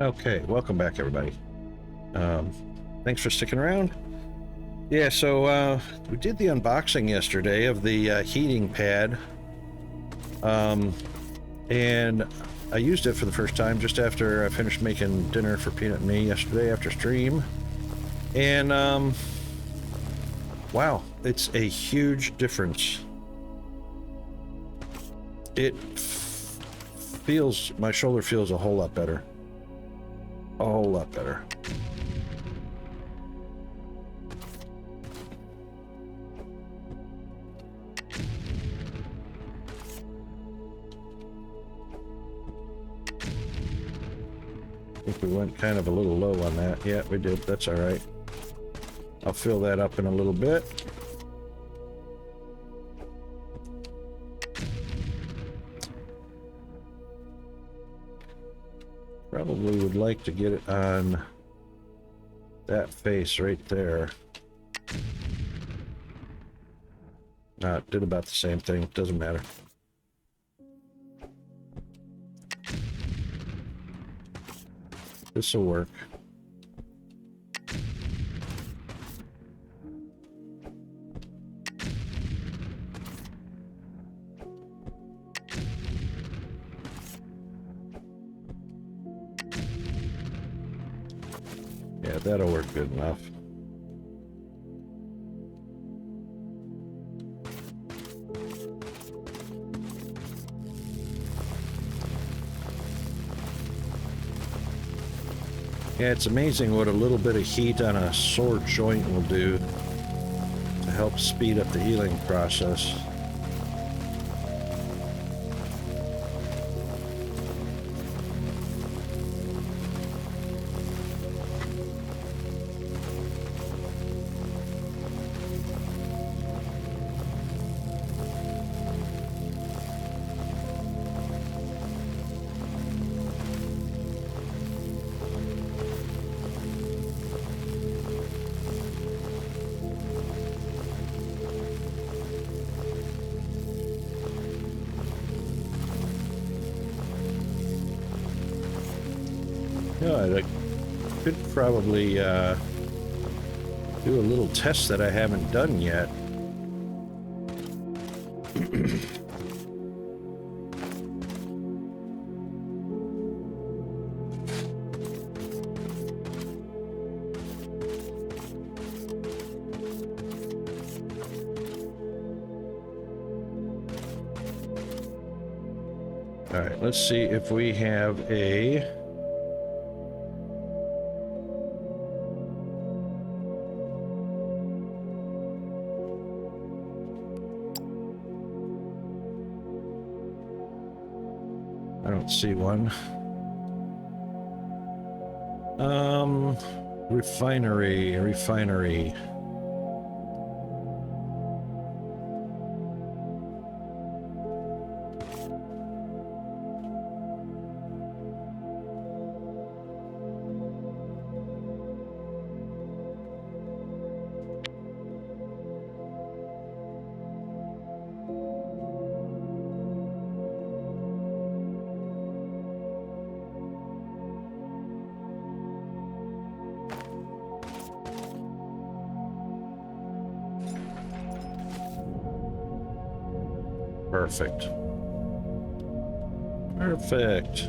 Okay, welcome back, everybody. Thanks for sticking around. Yeah, so we did the unboxing yesterday of the heating pad. And I used it for the first time just after I finished making dinner for Peanut and me yesterday after stream. And, wow, it's a huge difference. It feels, my shoulder feels a whole lot better. A whole lot better. I think we went kind of a little low on that. Yeah, we did. That's all right. I'll fill that up in a little bit. Probably would like to get it on that face right there. It did about the same thing. Doesn't matter. This will work. Yeah, that'll work good enough. Yeah, it's amazing what a little bit of heat on a sore joint will do to help speed up the healing process. I could probably do a little test that I haven't done yet. All right, let's see if we have a... I don't see one. Refinery. Perfect. Perfect.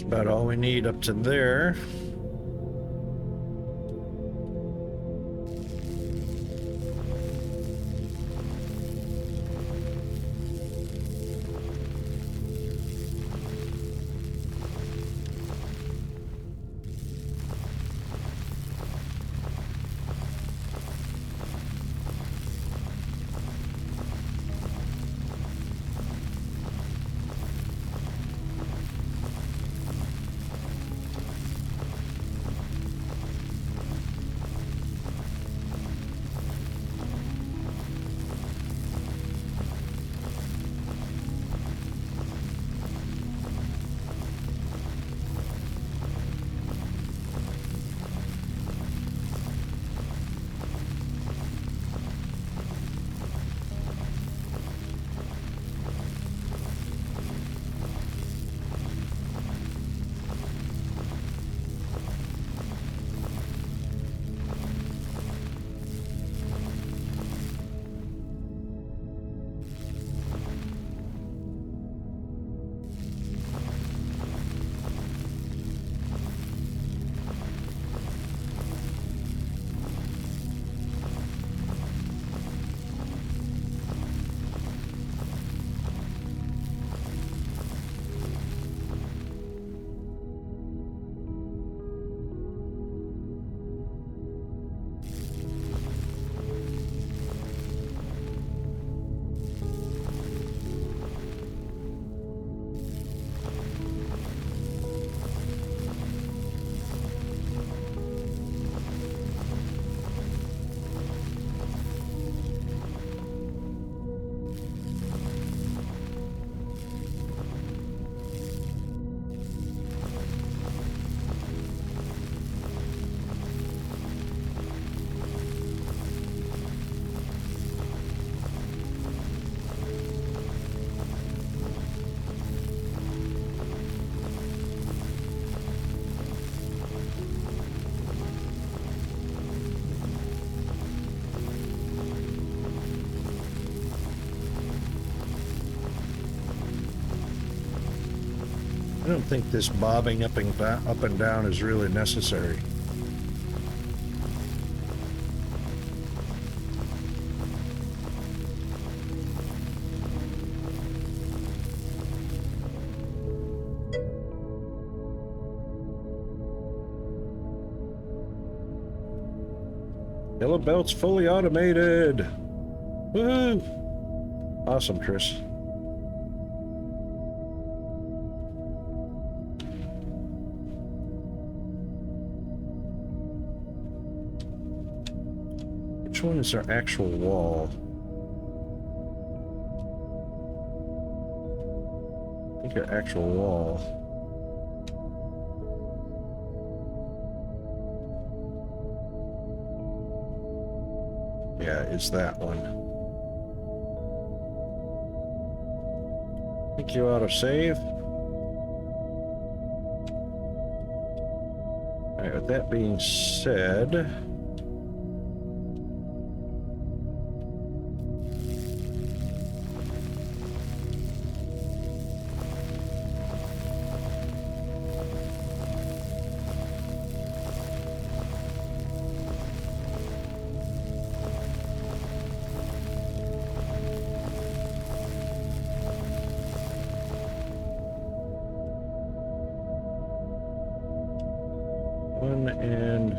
About all we need up to there. I don't think this bobbing up and down is really necessary. Yellow belt's fully automated. Woohoo! Awesome, Chris. Which one is our actual wall? I think our actual wall. Yeah, it's that one. I think you ought to save. Alright, with that being said... and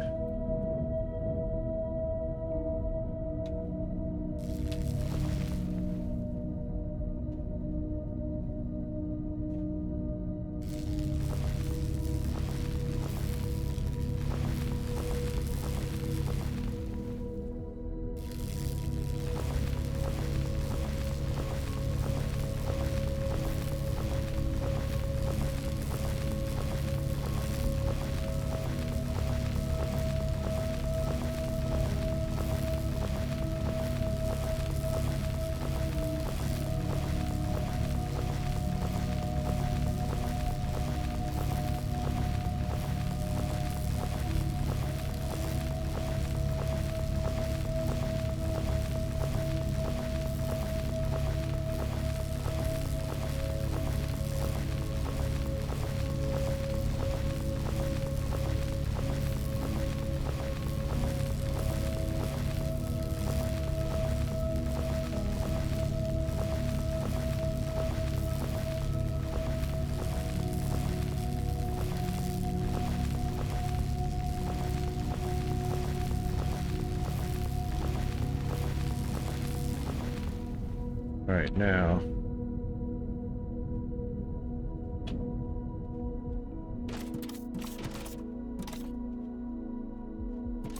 All right, now.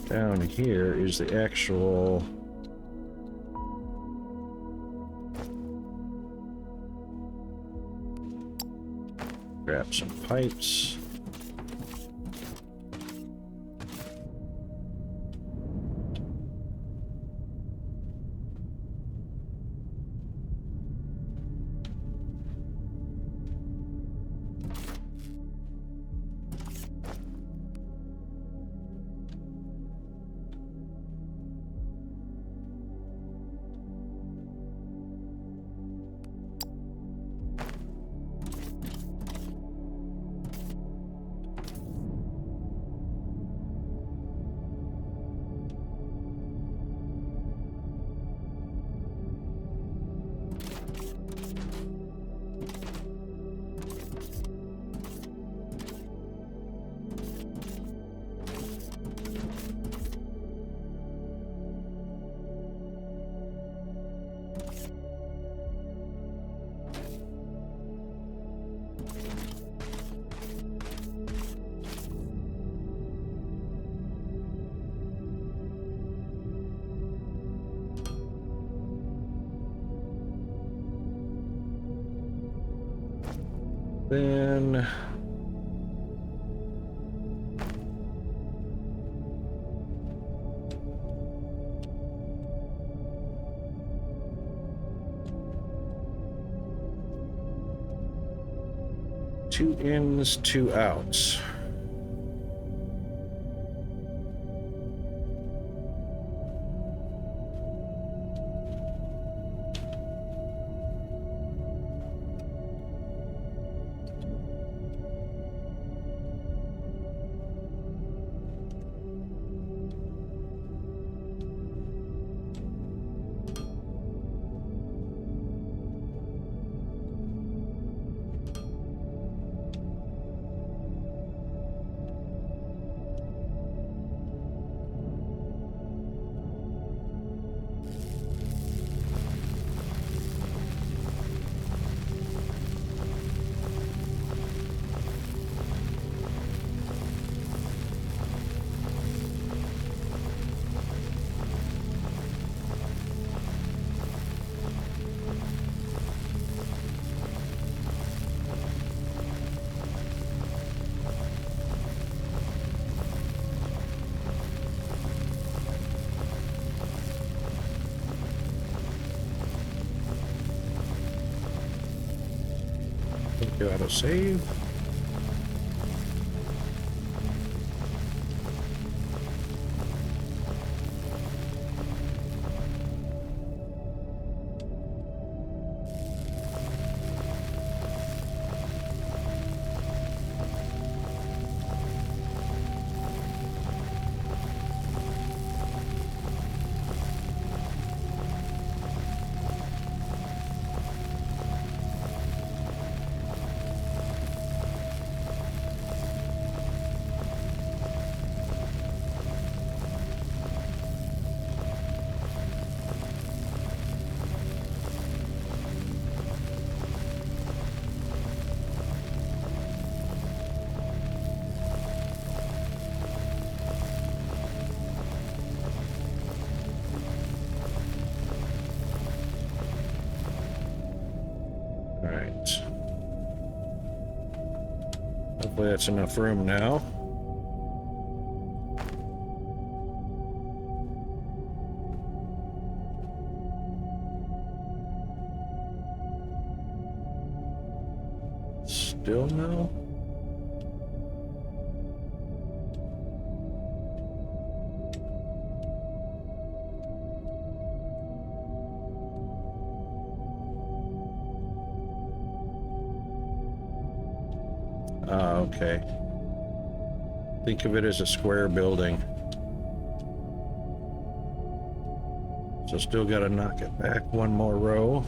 Down here is the actual... Grab some pipes. Then... two ins, two outs. Go auto save. Hopefully that's enough room now. Still no? Okay. Think of it as a square building. So still got to knock it back one more row.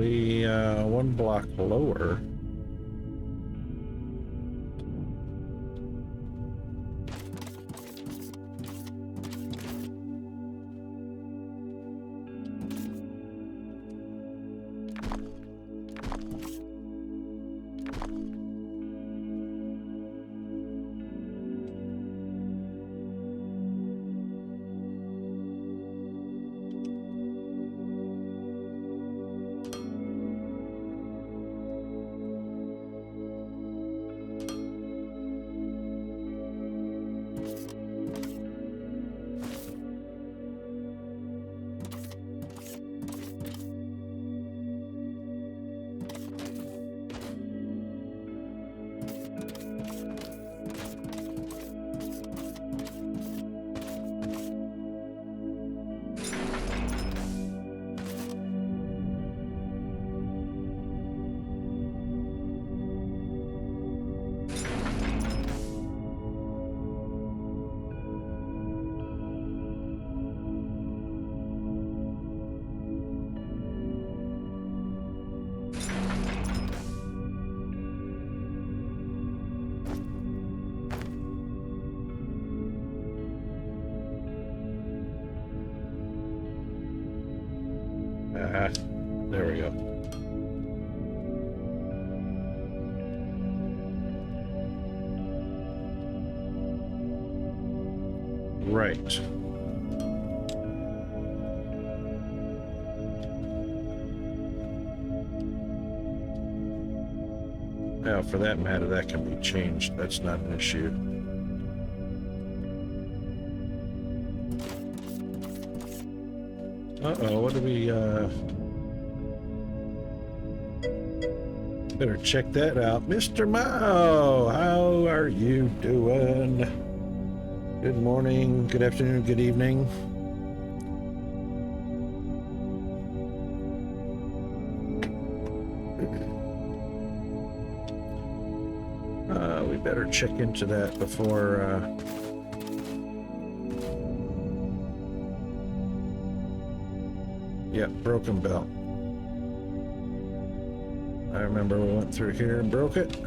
be one block lower. There we go. Right. Now, for that matter, that can be changed. That's not an issue. Uh-oh, what do we, better check that out. Mr. Mao, how are you doing? Good morning, good afternoon, good evening. We better check into that before, yeah, broken bell. I remember we went through here and broke it.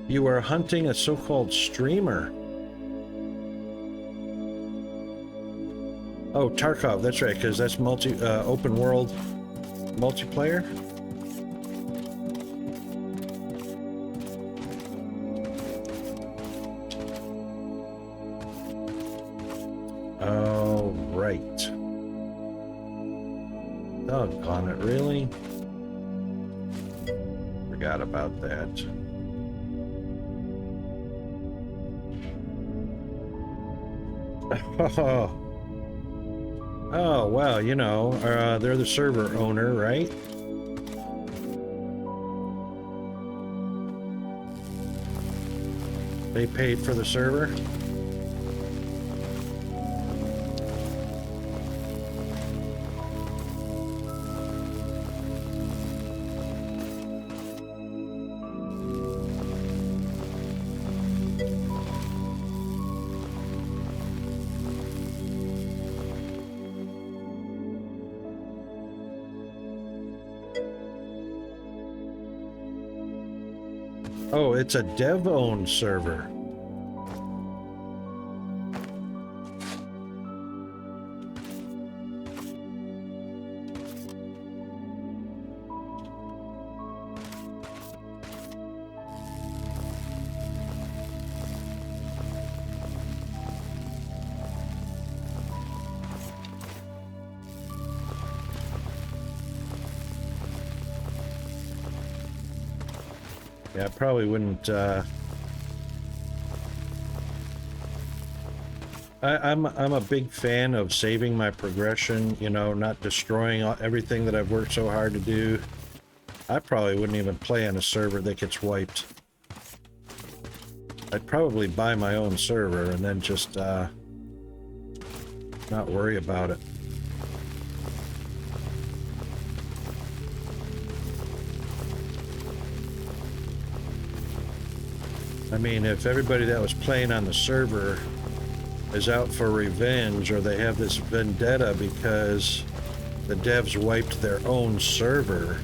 You are hunting a so-called streamer. Oh, Tarkov, that's right, because that's open world multiplayer. Oh, right. Doggone it, really? Forgot about that. Oh, well, you know, they're the server owner, right? They paid for the server. Oh, it's a dev-owned server. Yeah, I probably wouldn't I'm a big fan of saving my progression, you know, not destroying everything that I've worked so hard to do. I probably wouldn't even play on a server that gets wiped. I'd probably buy my own server and then just not worry about it. I mean, if everybody that was playing on the server is out for revenge, or they have this vendetta because the devs wiped their own server,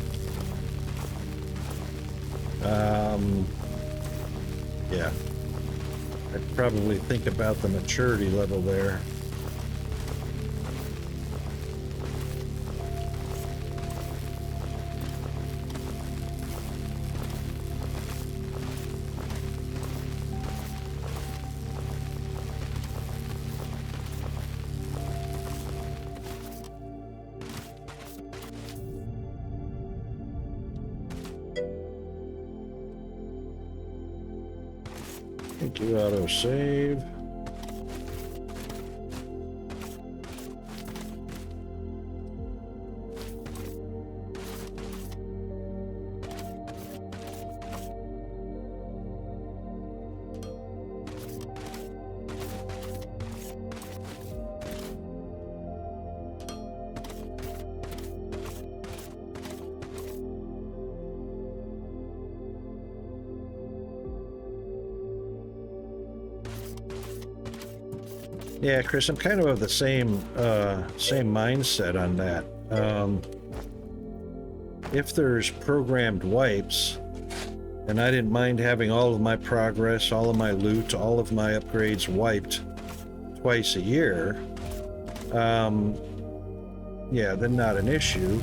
yeah, I'd probably think about the maturity level there. Do auto save. Yeah, Chris, I'm kind of the same mindset on that. If there's programmed wipes, and I didn't mind having all of my progress, all of my loot, all of my upgrades wiped twice a year, yeah, then not an issue.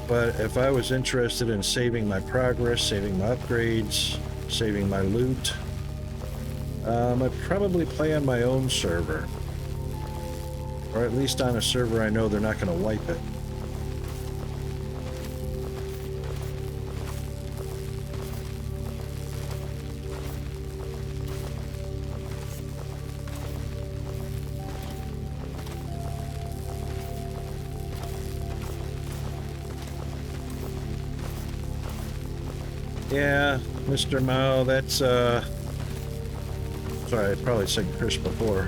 But if I was interested in saving my progress, saving my upgrades, saving my loot, I'd probably play on my own server. Or at least on a server I know they're not going to wipe it. Yeah, Mr. Mao, that's, sorry, I probably said Chris before.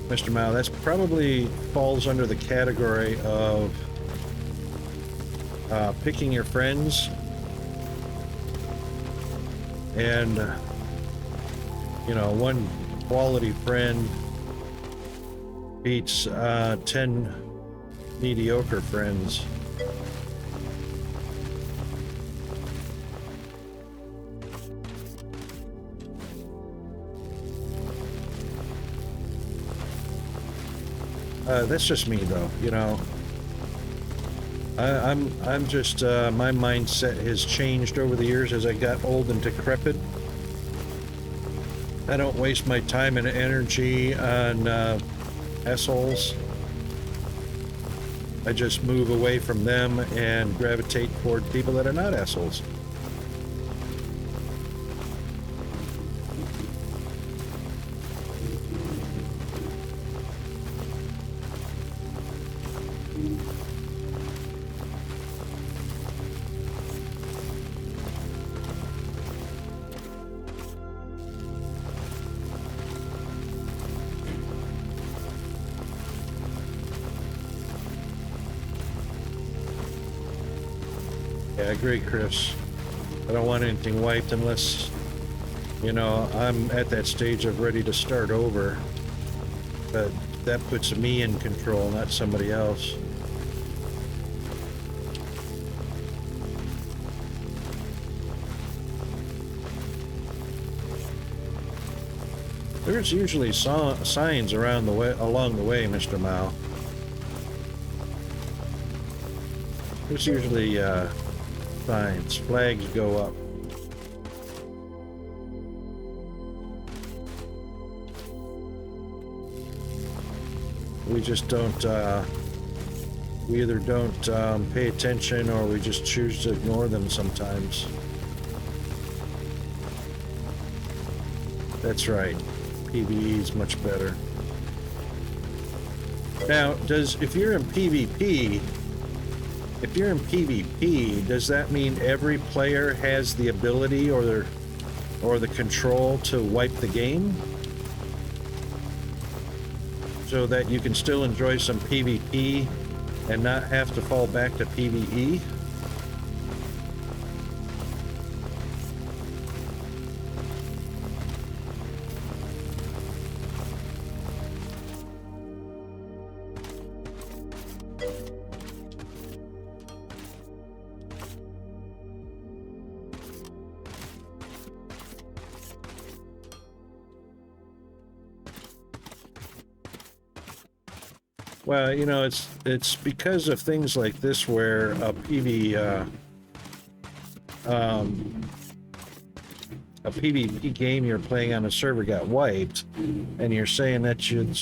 Mr. Mao, that's probably falls under the category of picking your friends. And, you know, one quality friend beats 10 mediocre friends. That's just me, though. You know, I'm just my mindset has changed over the years as I got old and decrepit. I don't waste my time and energy on assholes. I just move away from them and gravitate toward people that are not assholes. Yeah, I agree, Chris. I don't want anything wiped unless, you know, I'm at that stage of ready to start over. But that puts me in control, not somebody else. There's usually signs around the way, along the way, Mr. Mao. There's usually signs, flags go up. We just don't, we either don't pay attention or we just choose to ignore them sometimes. That's right. PvE is much better. Now, if you're in PvP, does that mean every player has the ability or the control to wipe the game? So that you can still enjoy some PvP and not have to fall back to PvE? Well, you know, it's because of things like this where a PvP game you're playing on a server got wiped, and you're saying that you'd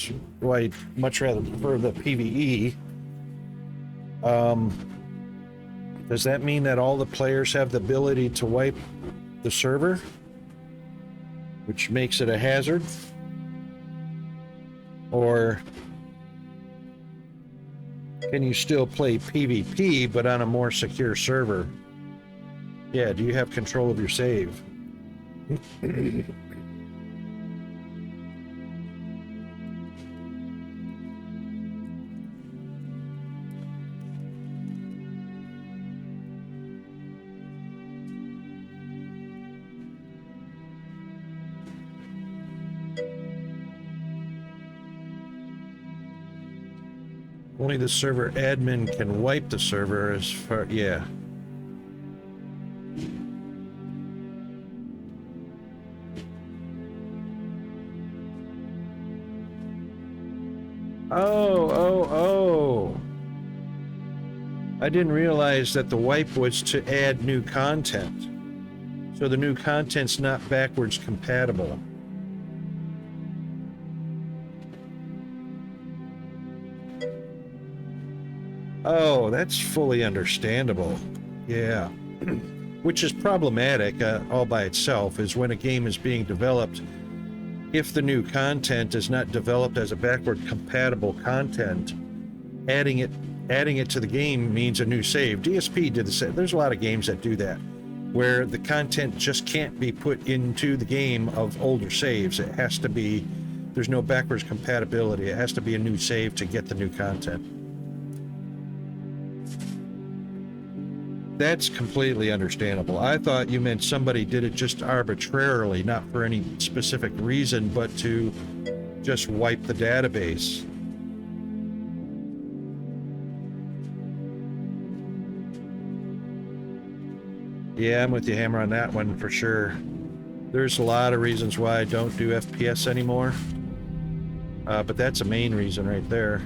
much rather prefer the PvE. Does that mean that all the players have the ability to wipe the server, which makes it a hazard? Or can you still play PvP but on a more secure server? Yeah, do you have control of your save? Only the server admin can wipe the server as far, yeah. Oh. I didn't realize that the wipe was to add new content. So the new content's not backwards compatible. Oh, that's fully understandable. Yeah. Which is problematic all by itself, is when a game is being developed, if the new content is not developed as a backward compatible content, adding it to the game means a new save. DSP did the same. There's a lot of games that do that, where the content just can't be put into the game of older saves. It has to be, there's no backwards compatibility. It has to be a new save to get the new content. That's completely understandable. I thought you meant somebody did it just arbitrarily, not for any specific reason, but to just wipe the database. Yeah, I'm with you, Hammer, on that one for sure. There's a lot of reasons why I don't do FPS anymore, but that's a main reason right there.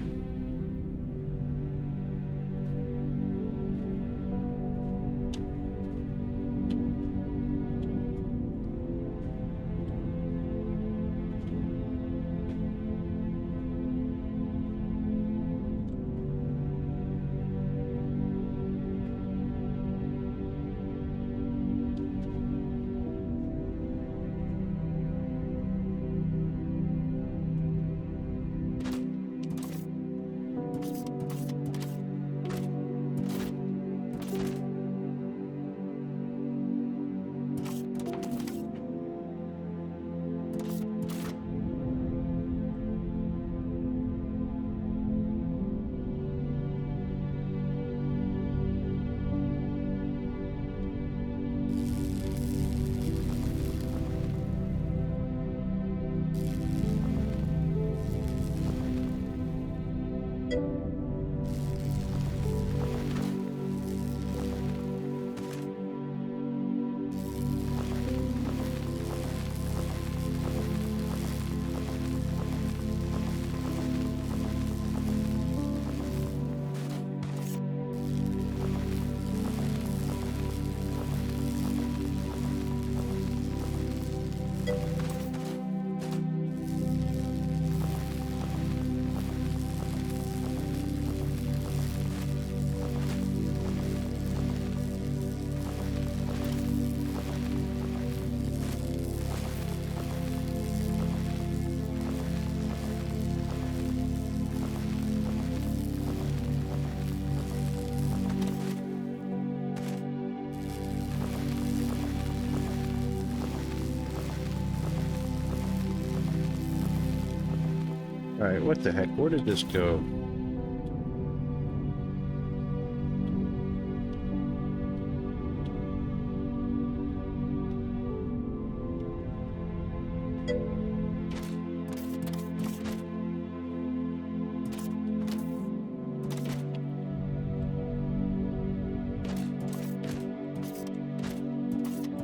Alright, what the heck? Where did this go?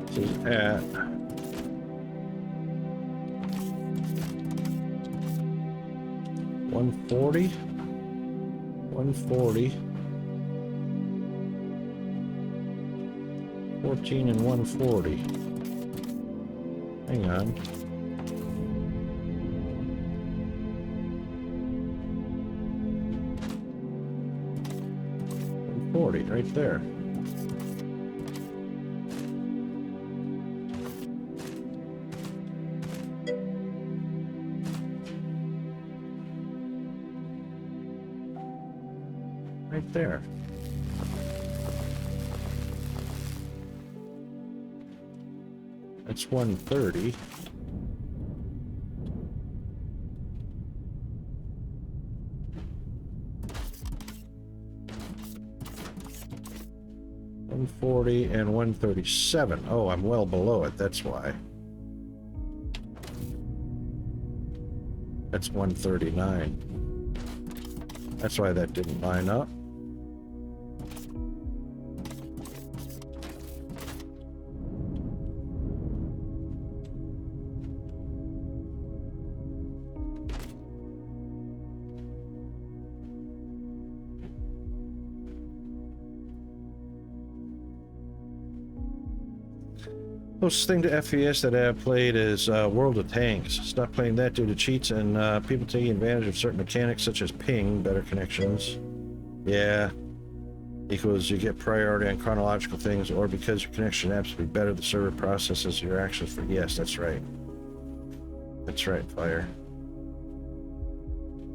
This is at 140, 140, 14 and 140. Hang on. 140, right there. Right there. That's 130. $140 and $137. Oh, I'm well below it, that's why. That's 139. That's why that didn't line up. Closest thing to FPS that I have played is World of Tanks. Stopped playing that due to cheats and people taking advantage of certain mechanics such as ping, better connections. Yeah. Equals you get priority on chronological things, or because your connection happens to be better, the server processes your actions for... Yes, that's right. That's right, Fire.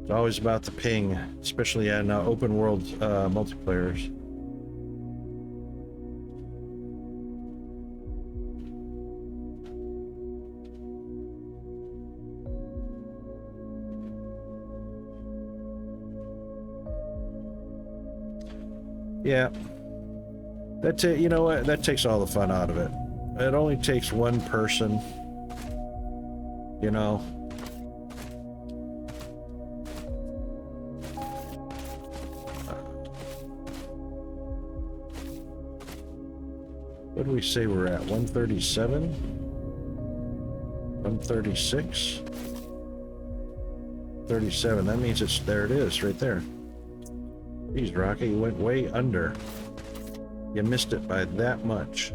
It's always about the ping, especially in open world multiplayers. Yeah, that's it. You know what? That takes all the fun out of it. It only takes one person, you know. What do we say we're at? 137? 136? 37. That means it's there. It is right there. Jeez, Rocky, you went way under. You missed it by that much.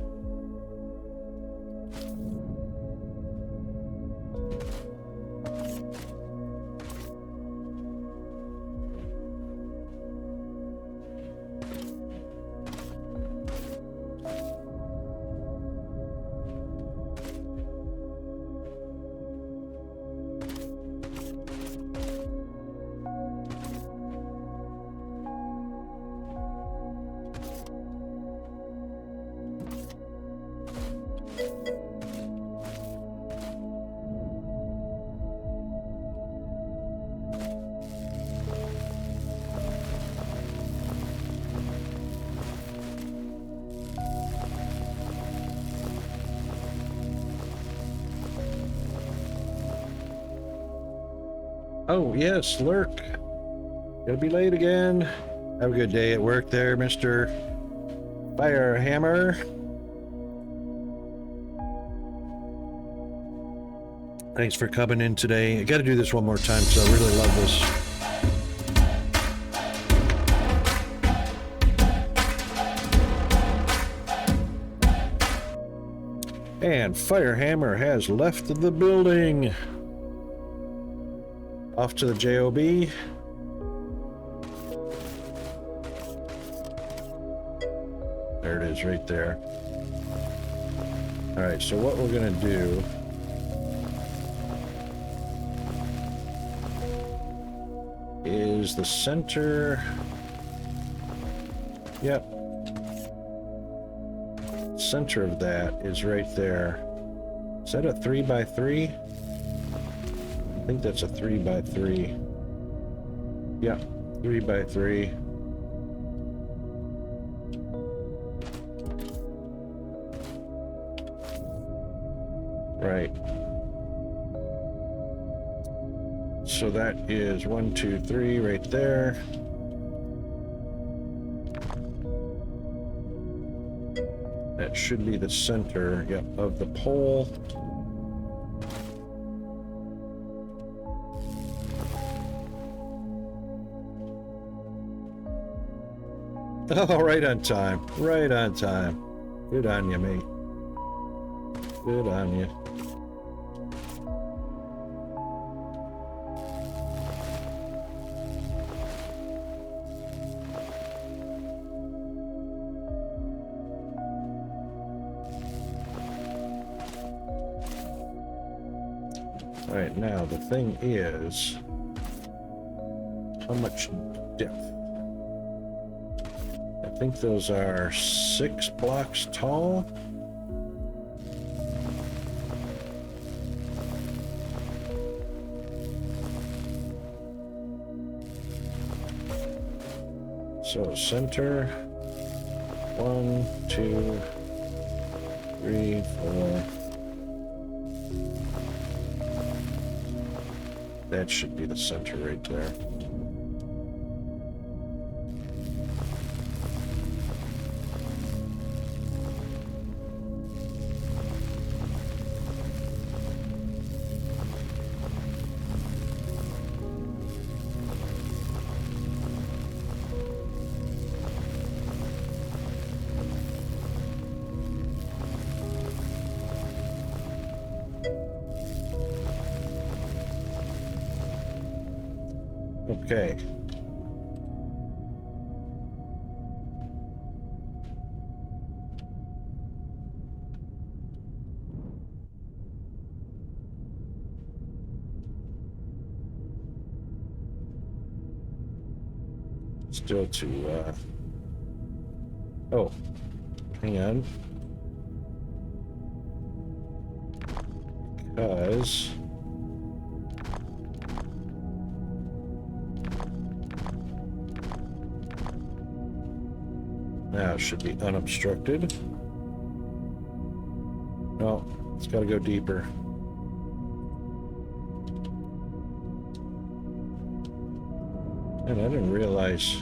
Oh, yes, Lurk. Gonna be late again. Have a good day at work there, Mr. Firehammer. Thanks for coming in today. I gotta do this one more time because I really love this. And Firehammer has left the building. Off to the JOB. There it is, right there. All right, so what we're gonna do is the center. Yep. Center of that is right there. Is that a 3x3? I think that's a 3x3. Yeah, 3 by 3. Right. So that is 1, 2, 3 right there. That should be the center, yep, of the pole. Oh, right on time. Right on time. Good on you, mate. Good on you. All right, now the thing is, how much depth? I think those are 6 blocks tall. So center, 1, 2, 3, 4. That should be the center right there. Okay. Still to, oh, hang on. Because now it should be unobstructed. No, it's got to go deeper. And I didn't realize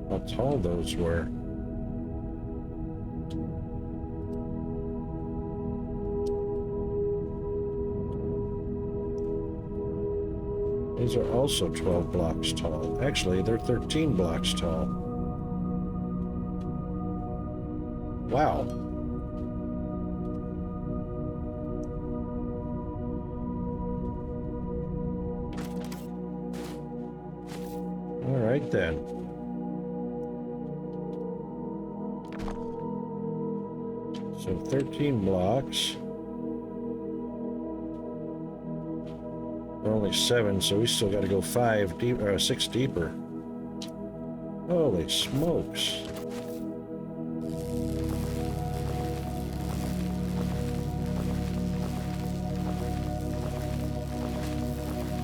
how tall those were. These are also 12 blocks tall. Actually, they're 13 blocks tall. Wow. All right then. So 13 blocks. We're only 7, so we still got to go 5 deep, 6 deeper. Holy smokes.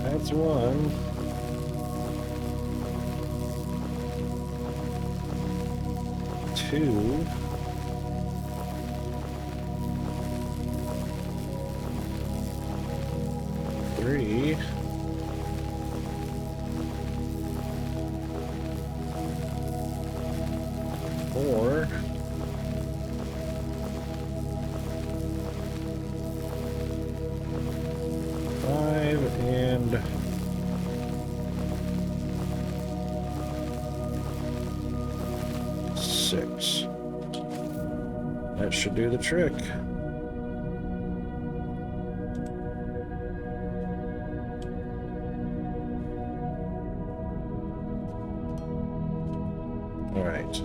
That's one. Two. Three. Four. Five and six. That should do the trick. All right.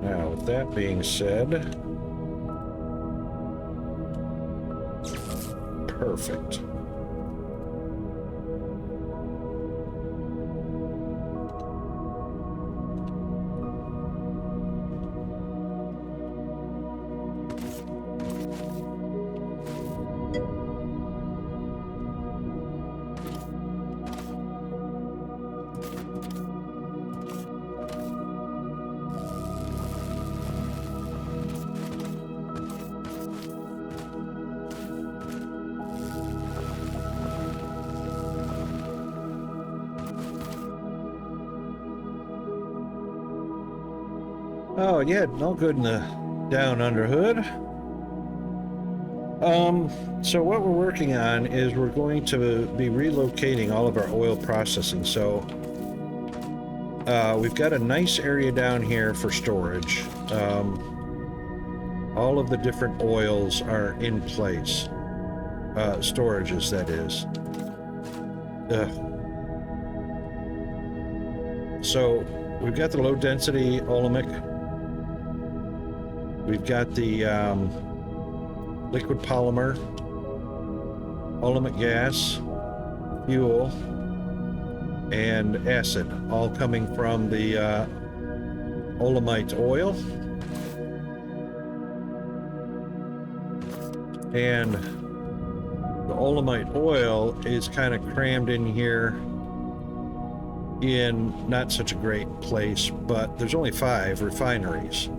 Now, with that being said, perfect. Oh, yeah, all good in the down under hood. So what we're working on is we're going to be relocating all of our oil processing. So we've got a nice area down here for storage. All of the different oils are in place. Storages, that is. So we've got the low density Olemic. We've got the liquid polymer, Olemic gas, fuel, and acid, all coming from the Olemite oil. And the Olemite oil is kind of crammed in here in not such a great place, but there's only 5 refineries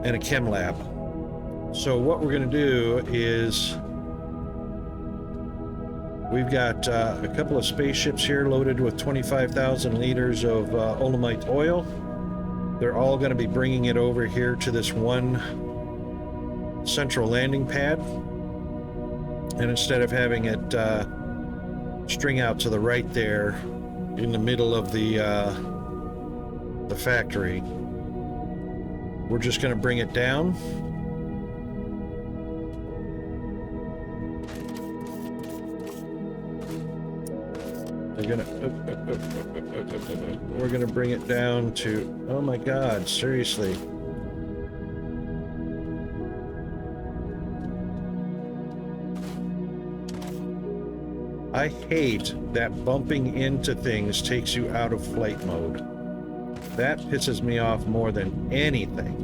and a chem lab. So what we're going to do is we've got a couple of spaceships here loaded with 25,000 liters of Olemite oil. They're all going to be bringing it over here to this one central landing pad. And instead of having it string out to the right there in the middle of the factory, we're just going to bring it down. We're gonna bring it down to, oh my God, seriously. I hate that bumping into things takes you out of flight mode. That pisses me off more than anything.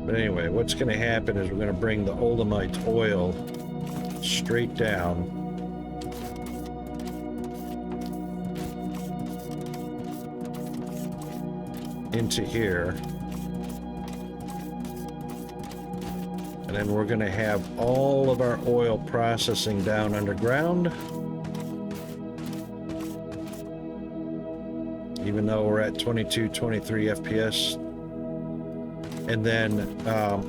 But anyway, what's going to happen is we're going to bring the Olemite oil straight down. Into here. And then we're going to have all of our oil processing down underground. Even though we're at 22, 23 FPS. And then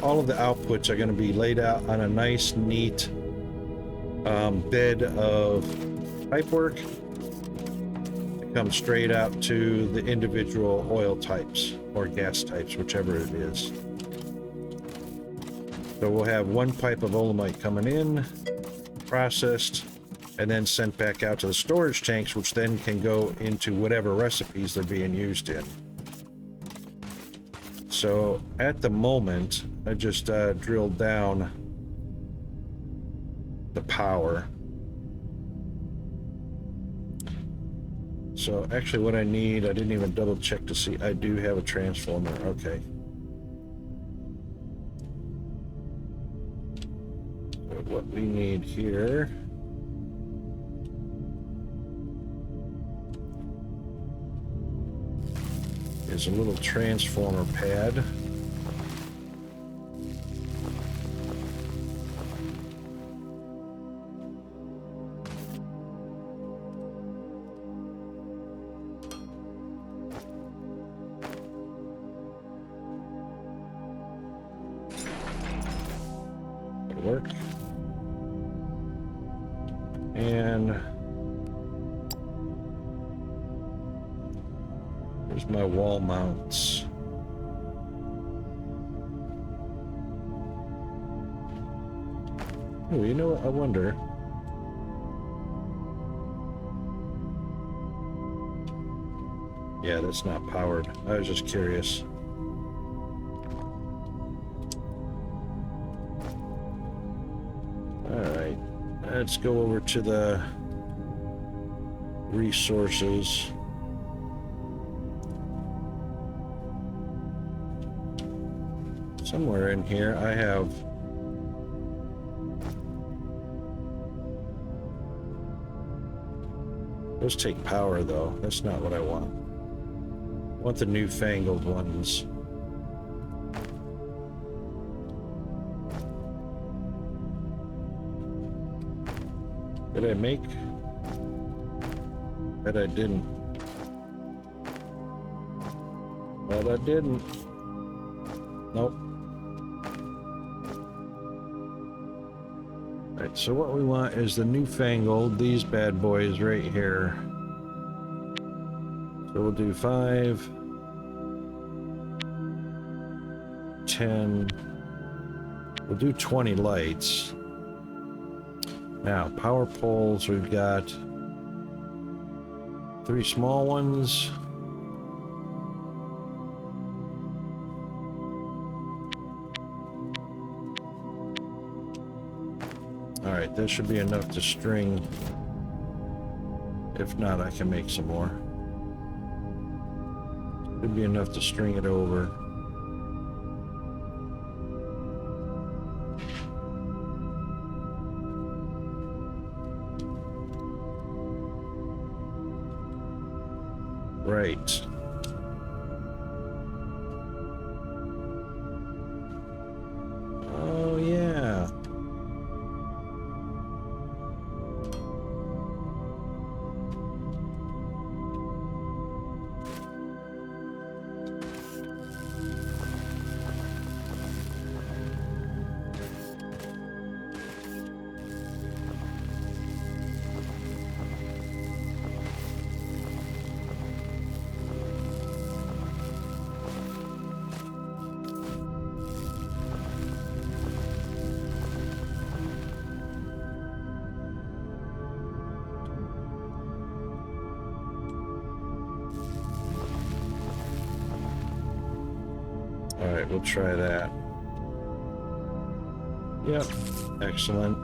all of the outputs are going to be laid out on a nice, neat bed of pipework that comes straight out to the individual oil types or gas types, whichever it is. So we'll have one pipe of Olemite coming in, processed, and then sent back out to the storage tanks, which then can go into whatever recipes they're being used in. So at the moment, I just drilled down the power. So actually what I need, I didn't even double check to see, I do have a transformer, okay. So what we need here is a little transformer pad. That'll work. And here's my wall mounts. Oh, you know what? I wonder. Yeah, that's not powered. I was just curious. Alright, let's go over to the resources. Somewhere in here I have Those take power, though. That's not what I want. I want the newfangled ones. Did I make? Bet I didn't. Bet I didn't. Nope. Right, so what we want is the newfangled, these bad boys right here. So we'll do 5, 10, we'll do 20 lights. Now, power poles, we've got 3 small ones. All right, that should be enough to string. If not, I can make some more. Should be enough to string it over. Right. Oh, yeah. All right, we'll try that. Yep, excellent.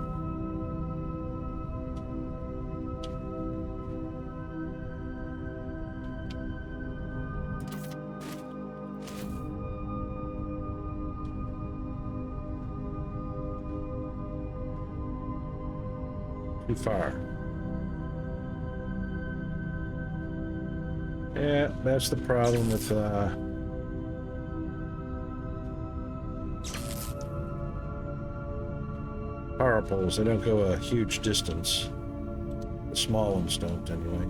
Too far. Yeah, that's the problem with power poles. They don't go a huge distance. The small ones don't, anyway.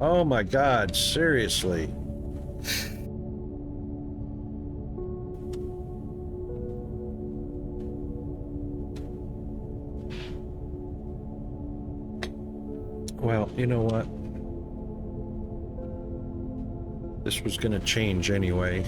Oh my God, seriously. Well, you know what? This was gonna change anyway.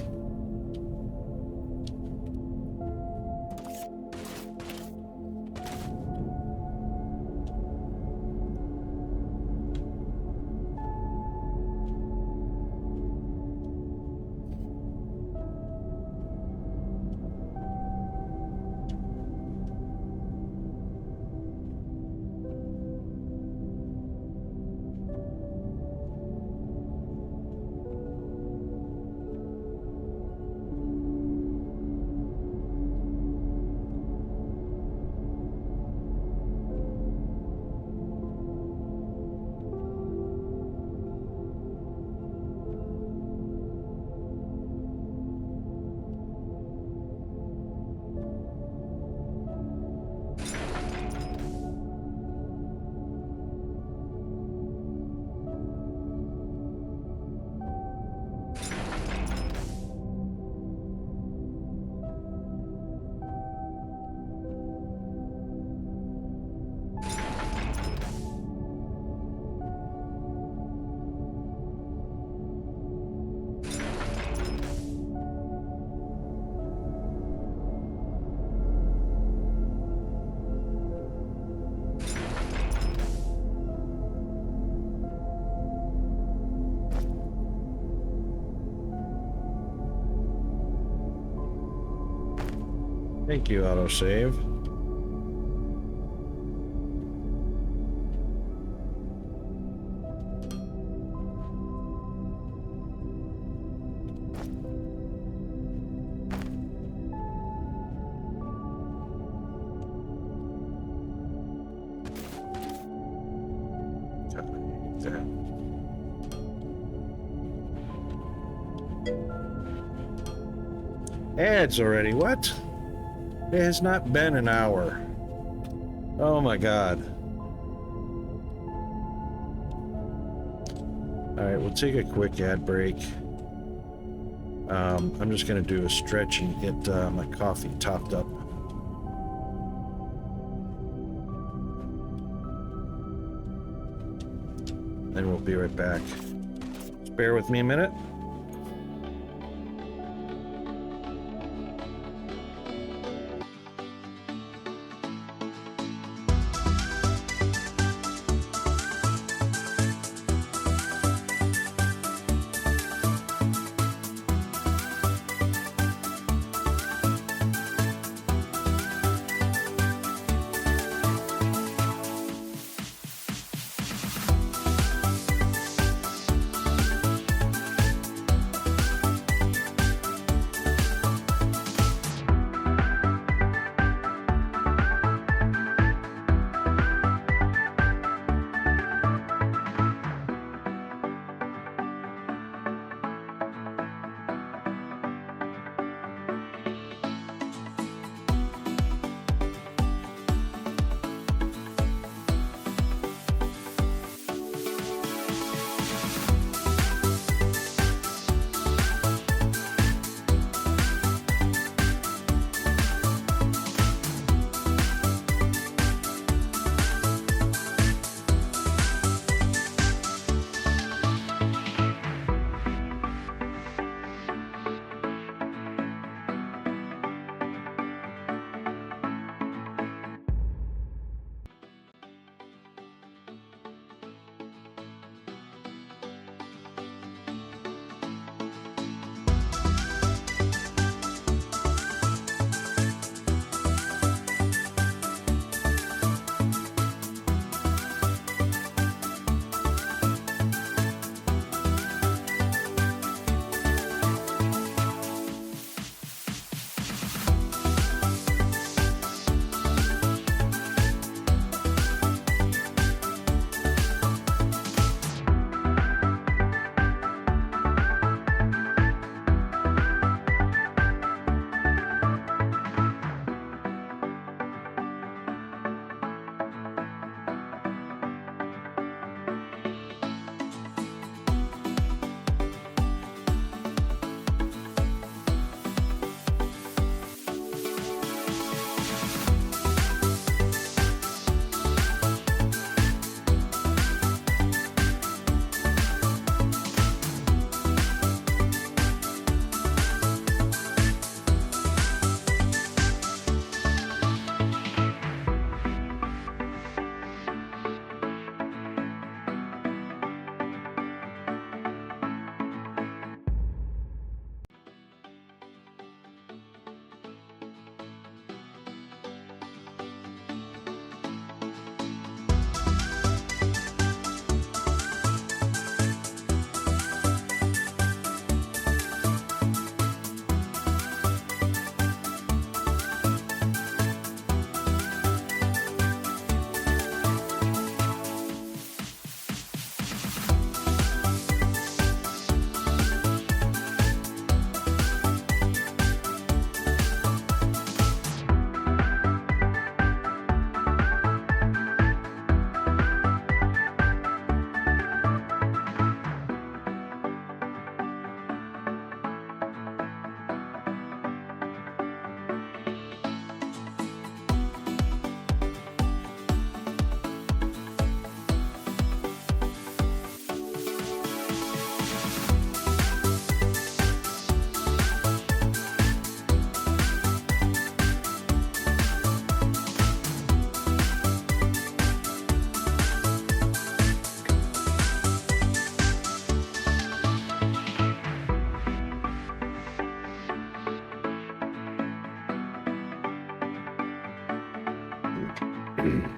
Thank you, autosave. Ads already, what? It has not been an hour. Oh my god. Alright, we'll take a quick ad break. I'm just gonna do a stretch and get my coffee topped up. Then we'll be right back. Just bear with me a minute.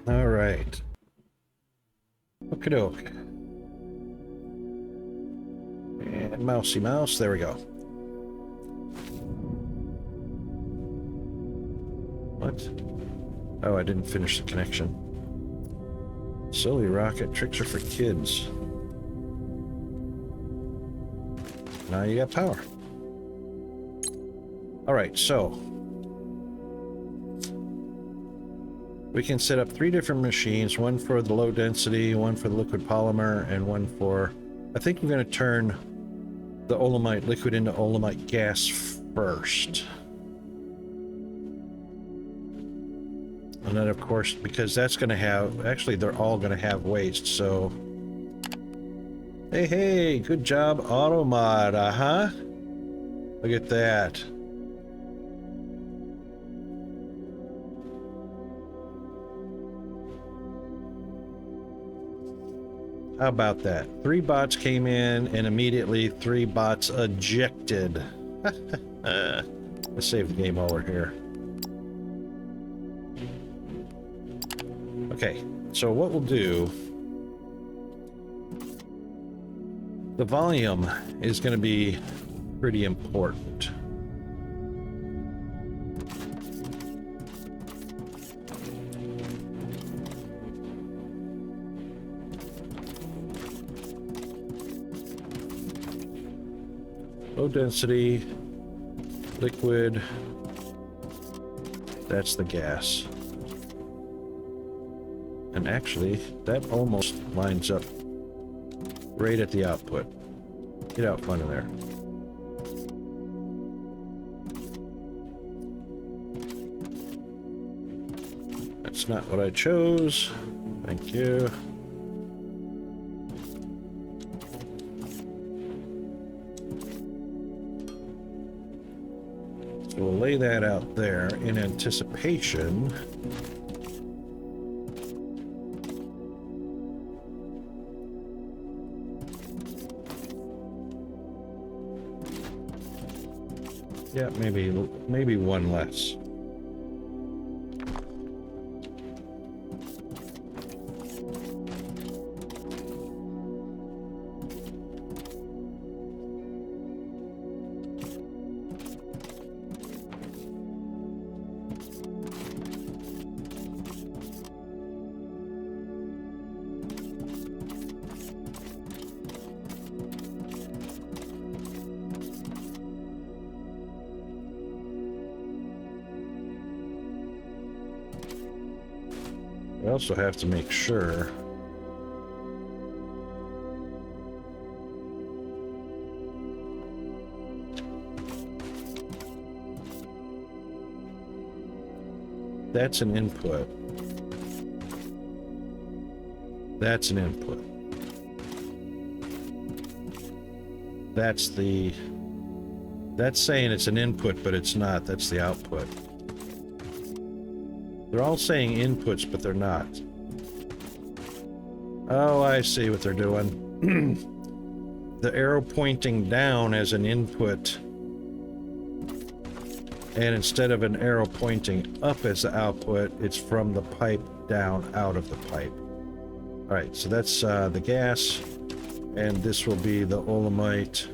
All right. Okie doke. And mousey mouse. There we go. What? Oh, I didn't finish the connection. Silly rocket. Tricks are for kids. Now you got power. All right, so we can set up 3 different machines, one for the low density, one for the liquid polymer, and one for, I think I'm going to turn the olemite liquid into olemite gas first. And then of course, because that's going to have, actually they're all going to have waste, so. Hey, good job, Automod, Look at that. How about that? 3 bots came in and immediately 3 bots ejected. Let's save the game over here. Okay, so what we'll do, the volume is going to be pretty important. Low density, liquid, that's the gas. And actually, that almost lines up right at the output. Get out front of there. That's not what I chose. Thank you. So we'll lay that out there in anticipation. Yeah, maybe one less. We also have to make sure that's an input. That's an input. That's saying it's an input, but it's not. That's the output. They're all saying inputs, but they're not. Oh, I see what they're doing. The arrow pointing down as an input, and instead of an arrow pointing up as the output, it's from the pipe down out of the pipe. All right, so that's the gas, and this will be the olemite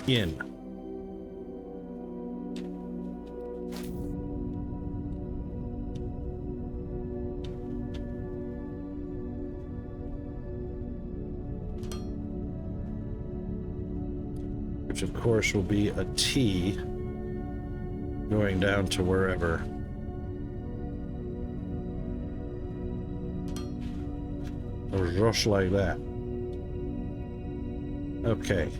in. Which of course will be a T going down to wherever. Or just like that. Okay.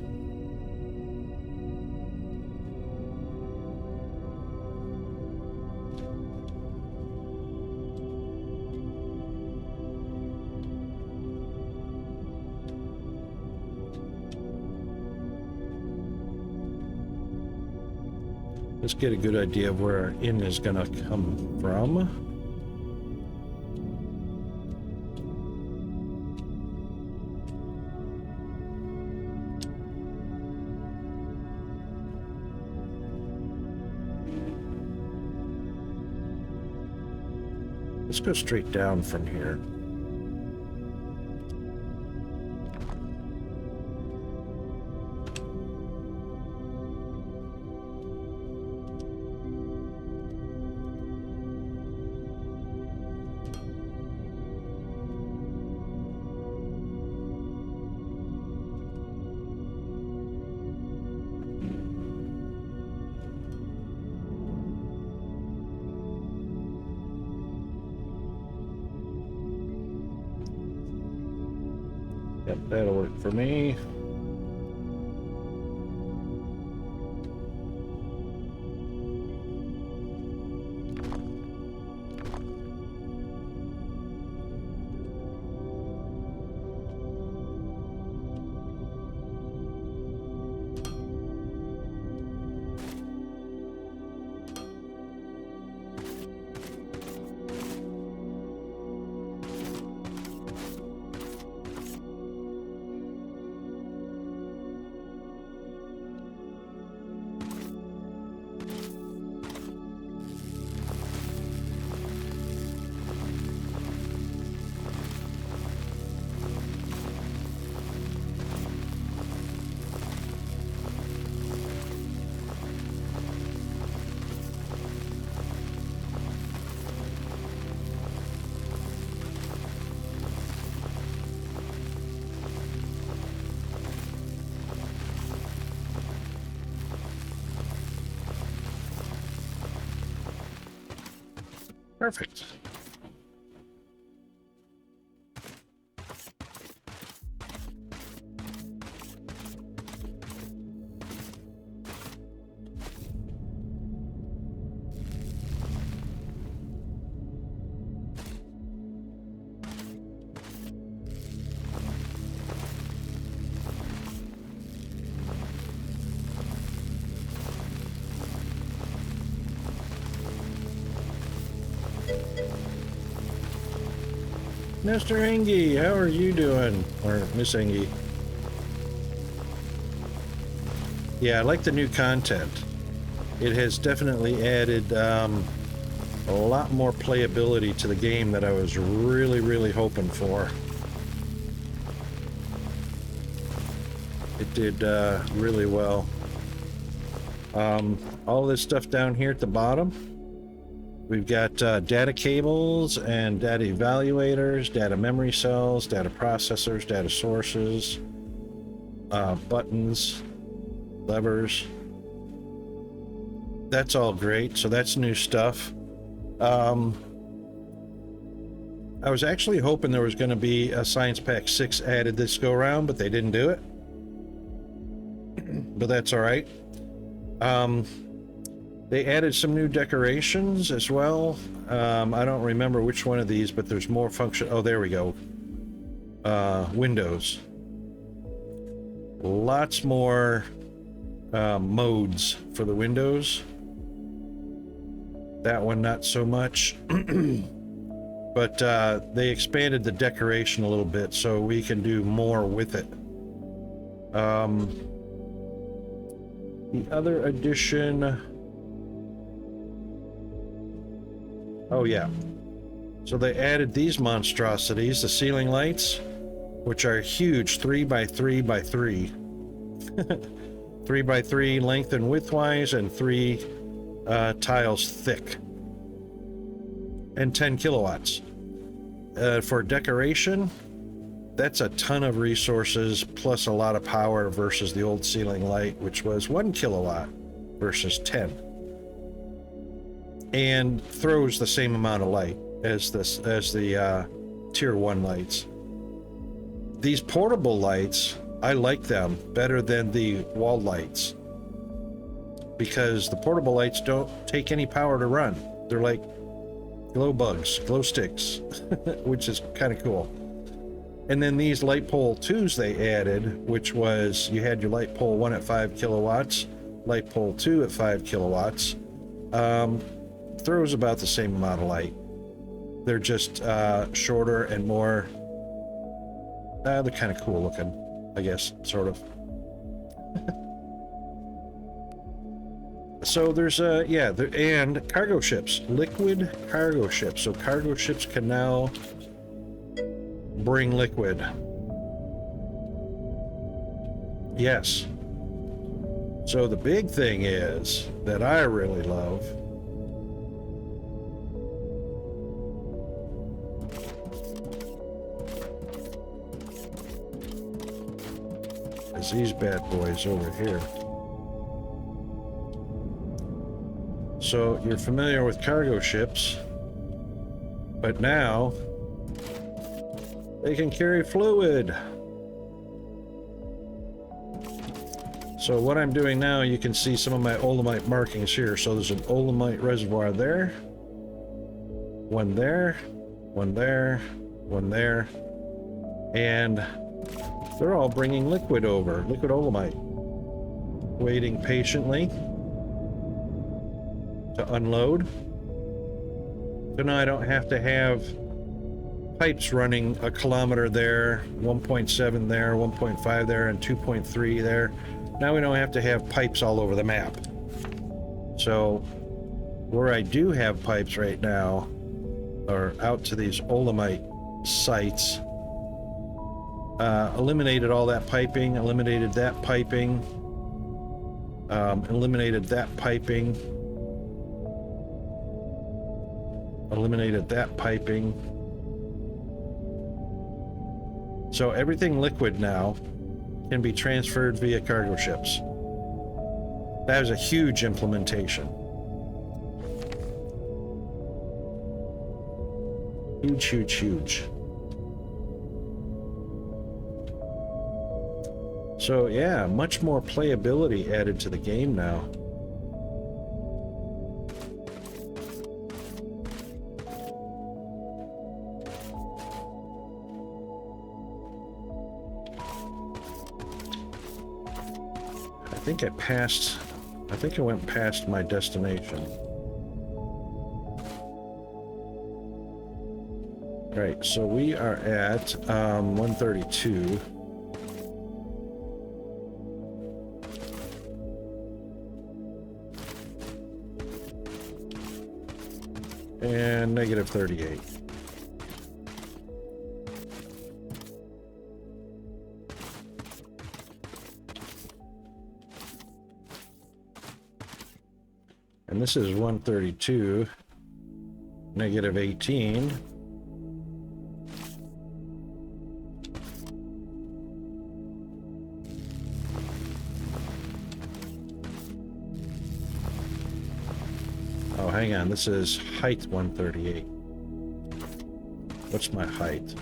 Let's get a good idea of where our in is going to come from. Let's go straight down from here. Yep, that'll work for me. Perfect. Mr. Engie, how are you doing? Or Miss Engie? Yeah, I like the new content. It has definitely added a lot more playability to the game that I was really hoping for. It did really well. All this stuff down here at the bottom. We've got data cables and data evaluators, data memory cells, data processors, data sources, buttons, levers. That's all great. So that's new stuff. I was actually hoping there was going to be a Science Pack 6 added this go around, but they didn't do it. But that's all right. They added some new decorations as well. I don't remember which one of these, but there's more function. Oh, there we go. Windows. Lots more modes for the windows. That one, not so much. But they expanded the decoration a little bit so we can do more with it. The other addition... Oh yeah, so they added these monstrosities, the ceiling lights, which are huge, 3 by 3 by 3, 3 by 3 length and width-wise, and 3 tiles thick, and 10 kilowatts. For decoration, that's a ton of resources plus a lot of power versus the old ceiling light, which was 1 kilowatt versus 10. And throws the same amount of light as the tier 1 lights. These portable lights, I like them better than the wall lights because the portable lights don't take any power to run. They're like glow bugs, glow sticks, which is kind of cool. And then these light pole 2s they added, which was you had your light pole 1 at 5 kilowatts, light pole 2 at 5 kilowatts. Throws about the same amount of light. They're just shorter and more they're kind of cool looking, I guess, sort of. So there's yeah, and cargo ships, liquid cargo ships. So cargo ships can now bring liquid. Yes. So the big thing is that I really love is these bad boys over here. So you're familiar with cargo ships, but now they can carry fluid. So what I'm doing now, you can see some of my olemite markings here. So there's an olemite reservoir there, one there, one there, one there, and they're all bringing liquid over, liquid olemite, waiting patiently to unload. So now I don't have to have pipes running a kilometer there, 1.7 there, 1.5 there, and 2.3 there. Now we don't have to have pipes all over the map. So where I do have pipes right now are out to these olemite sites. Eliminated all that piping, eliminated that piping, eliminated that piping, eliminated that piping. So everything liquid now can be transferred via cargo ships. That is a huge implementation. Huge, huge, huge. So yeah, much more playability added to the game now. I think I went past my destination. Right, so we are at 132. And negative 38. And this is 132, negative 18. Oh, hang on, this is height 138. What's my height?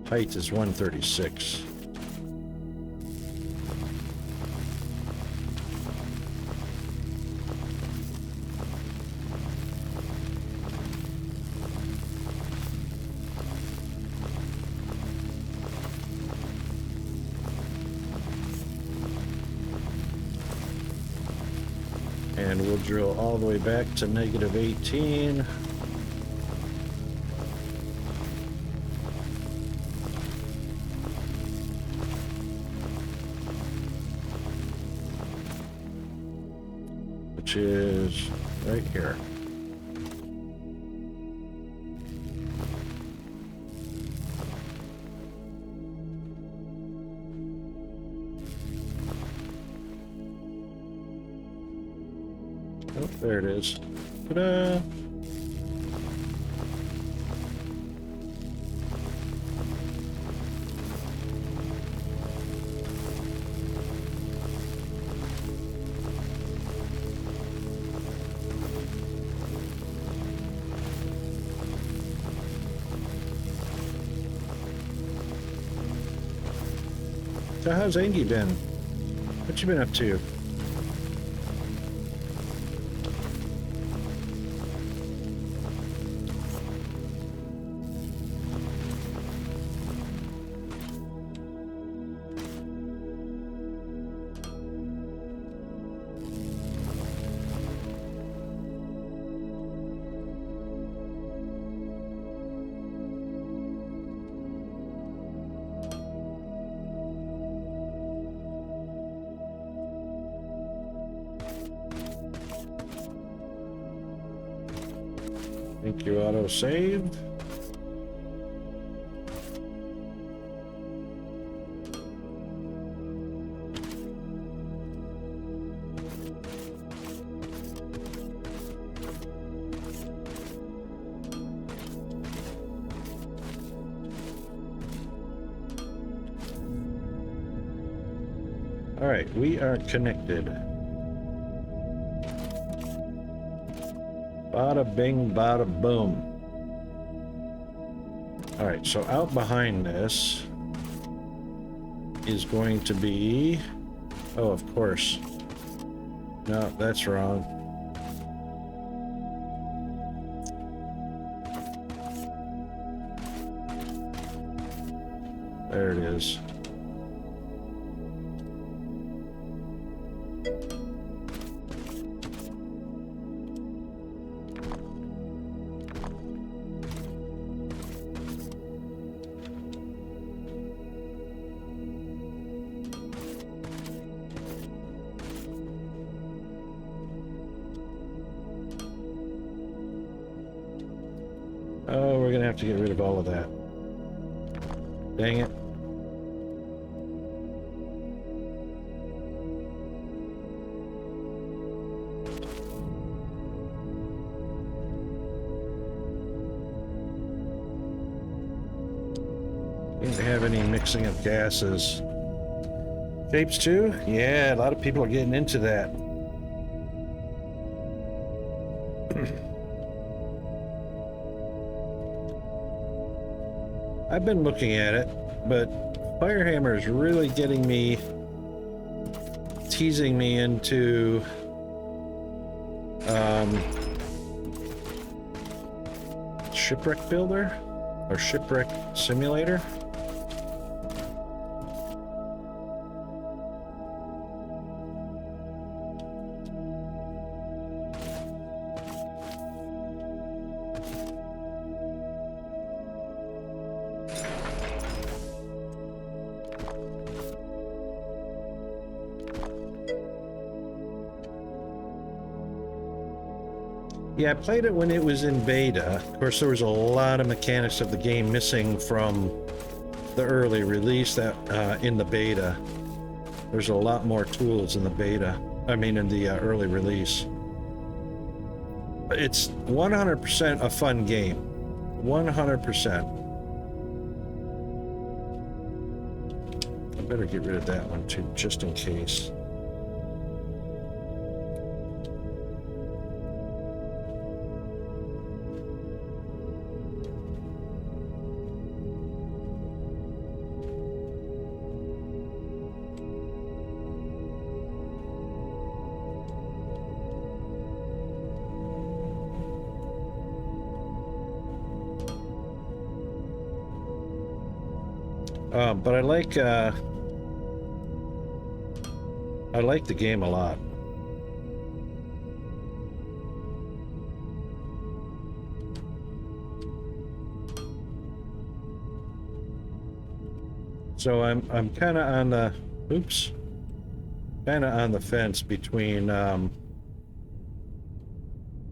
Height is 136. And we'll drill all the way back to negative 18. Which is right here. Oh, there it is. Ta-da! So how's Angie been? What you been up to? Think you auto-saved? All right, we are connected. Bada bing, bada boom. All right, so out behind this is going to be... Oh, of course. No, that's wrong. There it is. Oh, we're gonna have to get rid of all of that. Dang it. Can't have any mixing of gases. Shapes too? Yeah, a lot of people are getting into that. I've been looking at it, but Firehammer is really getting me, teasing me into Shipwreck Builder or Shipwreck Simulator. Yeah, I played it when it was in beta. Of course, there was a lot of mechanics of the game missing from the early release that in the beta. There's a lot more tools in the beta. I mean, in the early release. It's 100% a fun game. 100%. I better get rid of that one too, just in case. But I like the game a lot. So I'm kind of on the fence between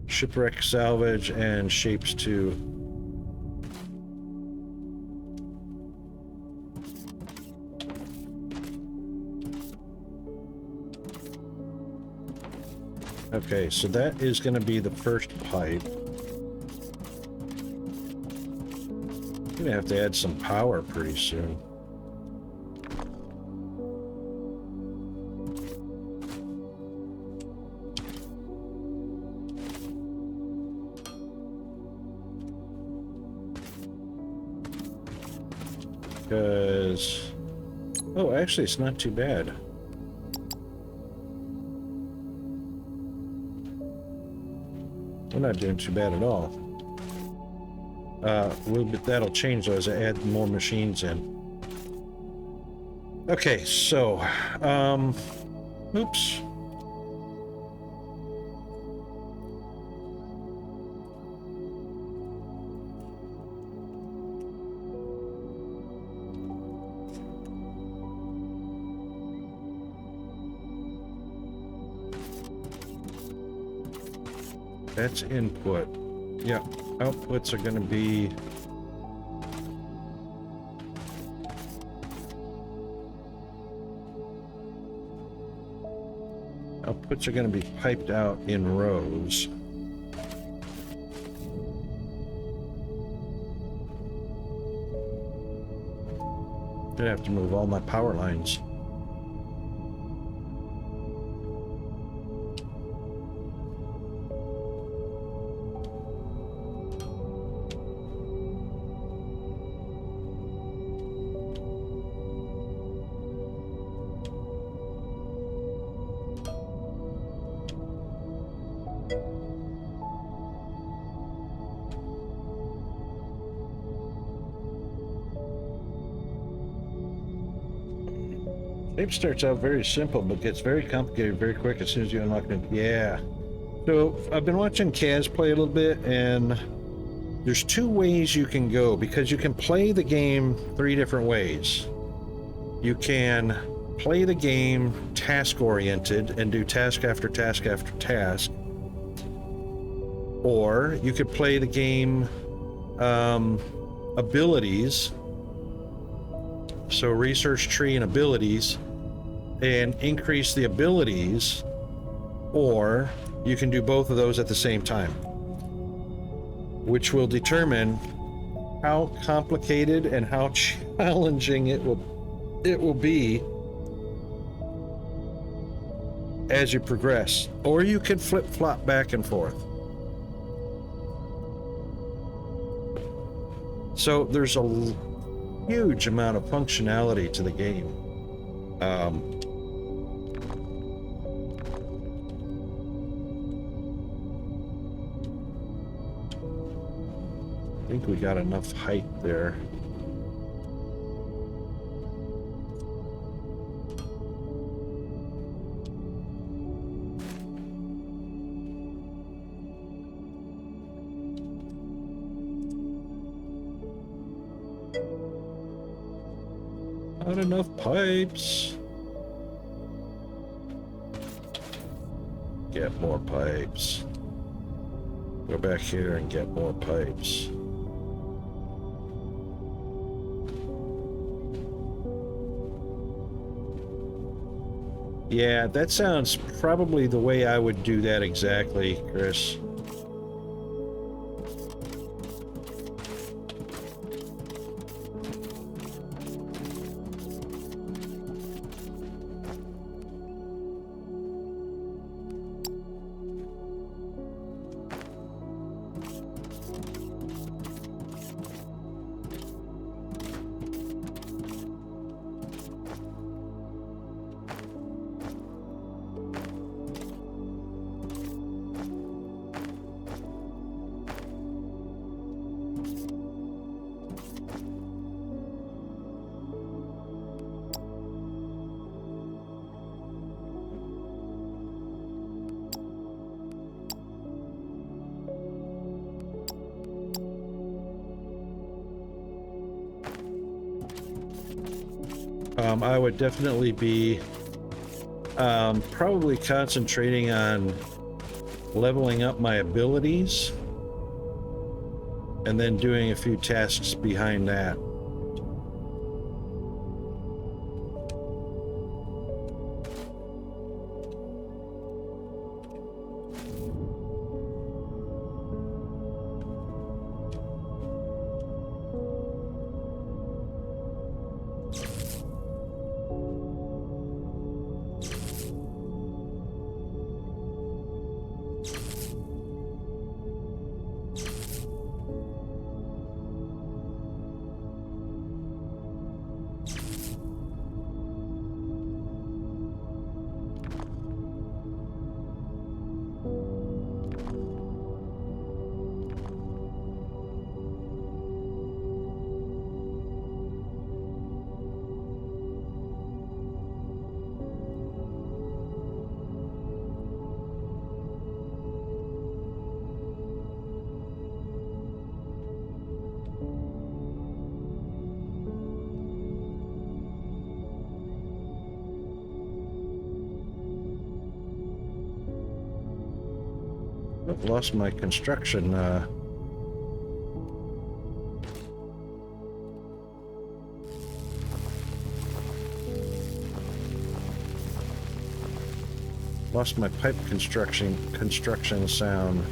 Shipwreck Salvage and Shapes 2. Okay, so that is going to be the first pipe. I'm going to have to add some power pretty soon. Because... Oh, actually, it's not too bad. We're not doing too bad at all. That'll change though as I add more machines in. Okay, so, oops. That's input. Yeah. outputs are going to be piped out in rows. Gonna have to move all my power lines. Shape starts out very simple, but gets very complicated very quick as soon as you unlock it. Yeah. So I've been watching Kaz play a little bit, and there's two ways you can go, because you can play the game three different ways. You can play the game task-oriented and do task after task after task, or you could play the game abilities, so research tree and abilities, and increase the abilities, or you can do both of those at the same time, which will determine how complicated and how challenging it will be as you progress. Or you can flip-flop back and forth. So there's a huge amount of functionality to the game. I think we got enough height there. Not enough pipes. Get more pipes. Go back here and get more pipes. Yeah, that sounds probably the way I would do that exactly, Chris. I would definitely be probably concentrating on leveling up my abilities and then doing a few tasks behind that. I've lost my construction Lost my pipe construction sound.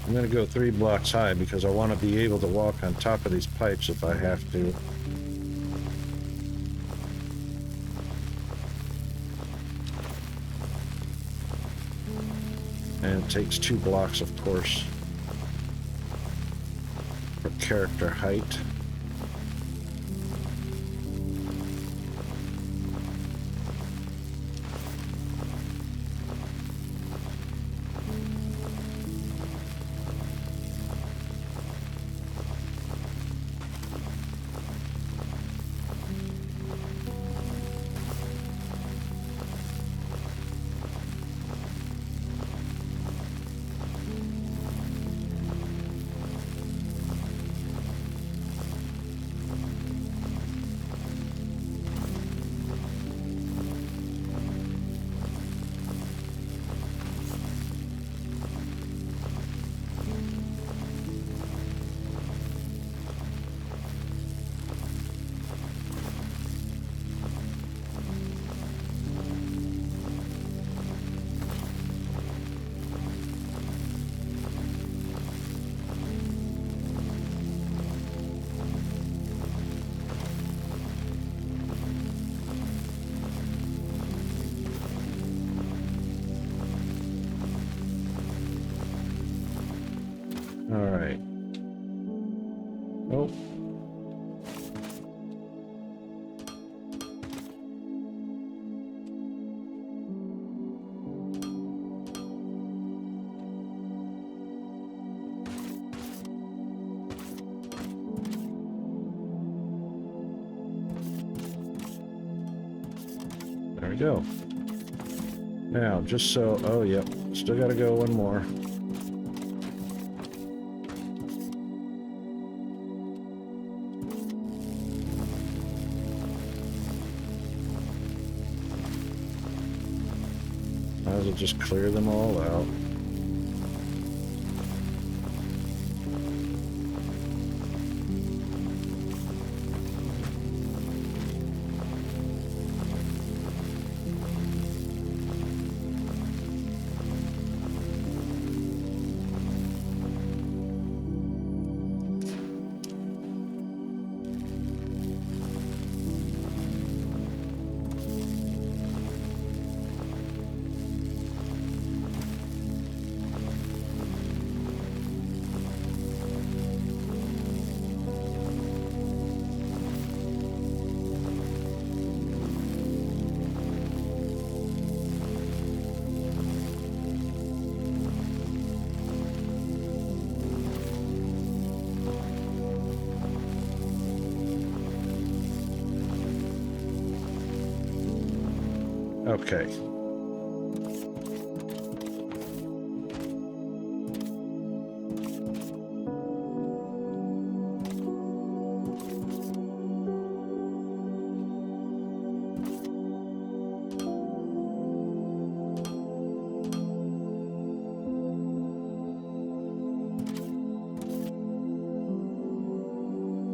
I'm going to go 3 blocks high because I want to be able to walk on top of these pipes if I have to. And it takes 2 blocks, of course, for character height. All right. Oh. There we go. Now, just so... Oh, yep. Still got to go one more. Might as well just clear them all out. Okay.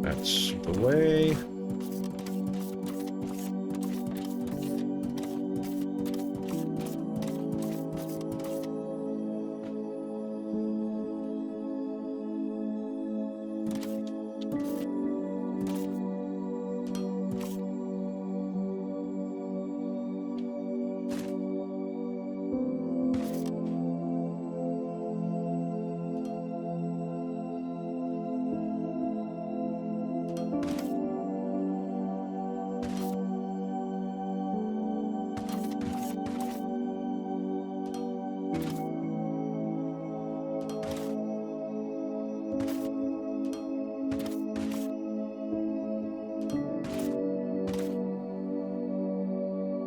That's the way.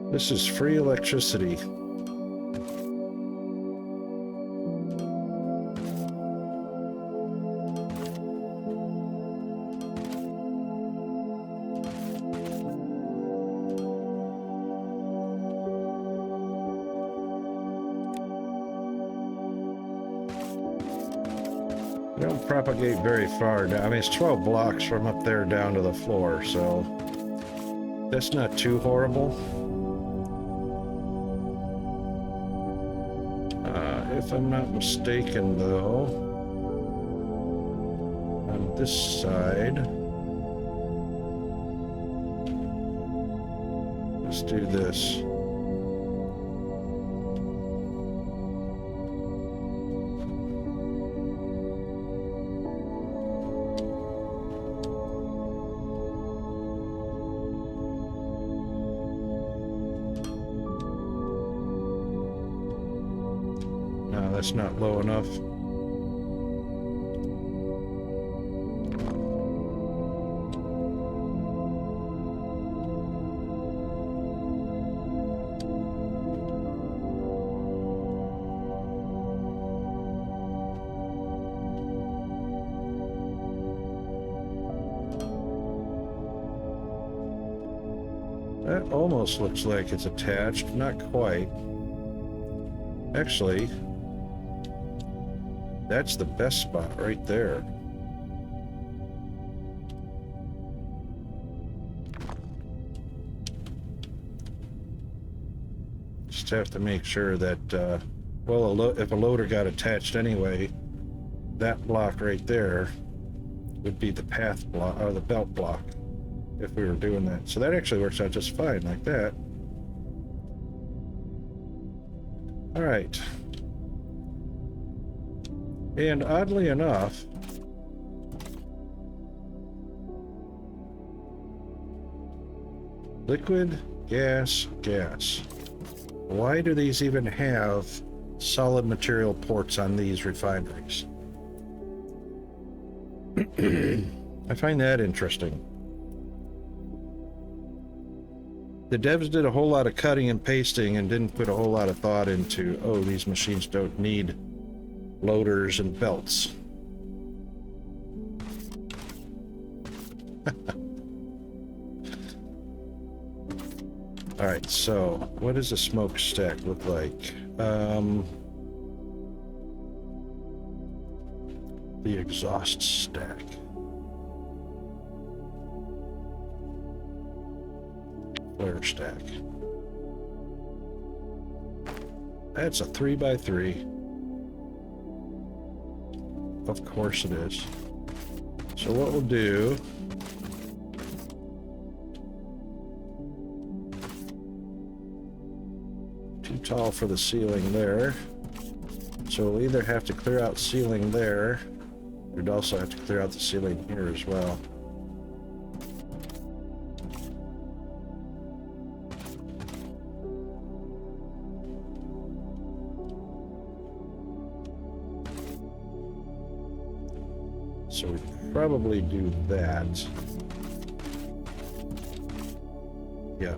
This is free electricity. They don't propagate very far down. I mean, it's 12 blocks from up there down to the floor, so that's not too horrible. If I'm not mistaken, though, on this side, let's do this. That's not low enough. That almost looks like it's attached, not quite. Actually, that's the best spot right there. Just have to make sure that, well, if a loader got attached anyway, that block right there would be the path block, or the belt block, if we were doing that. So that actually works out just fine, like that. All right. And oddly enough, liquid, gas, gas. Why do these even have solid material ports on these refineries? I find that interesting. The devs did a whole lot of cutting and pasting and didn't put a whole lot of thought into, oh, these machines don't need loaders and belts. All right, so what does a smokestack look like? The exhaust stack. Flare stack. That's a 3x3. Of course it is. So what we'll do, too tall for the ceiling there, so we'll either have to clear out ceiling there, we'd also have to clear out the ceiling here as well. So we probably do that. Yeah.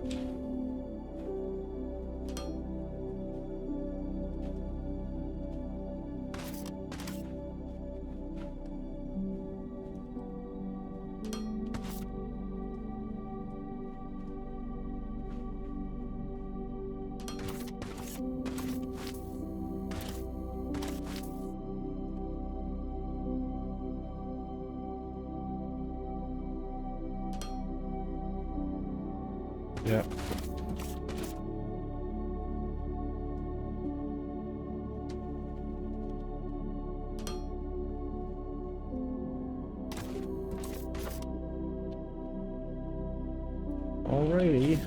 Yeah. Alrighty.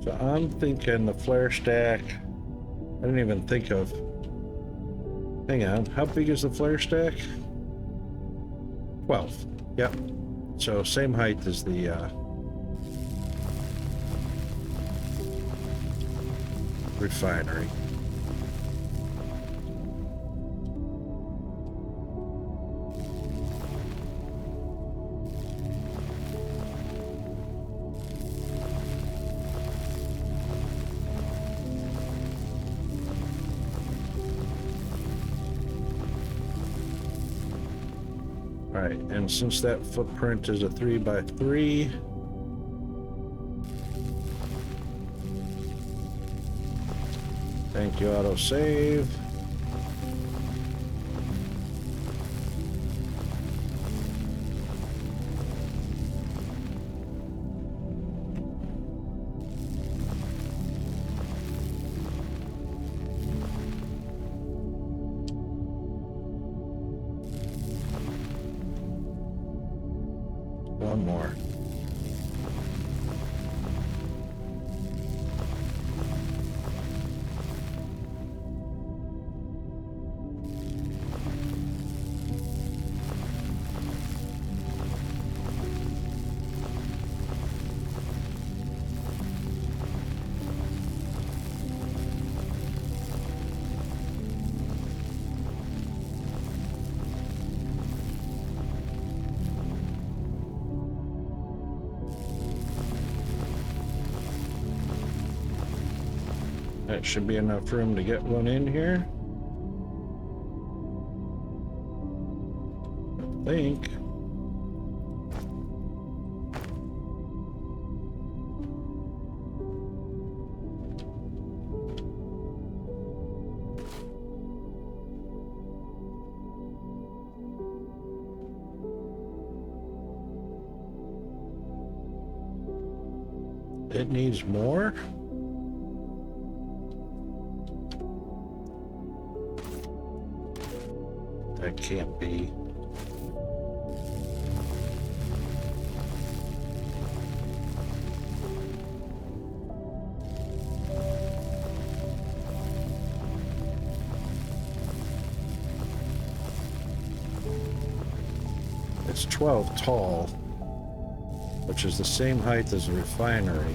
So I'm thinking the flare stack. I didn't even think of. Hang on. How big is the flare stack? 12. Yep. So same height as the refinery. All right, and since that footprint is a 3x3, thank you, autosave. one more. That should be enough room to get one in here. I think. It needs more? That can't be. It's 12 tall, which is the same height as a refinery.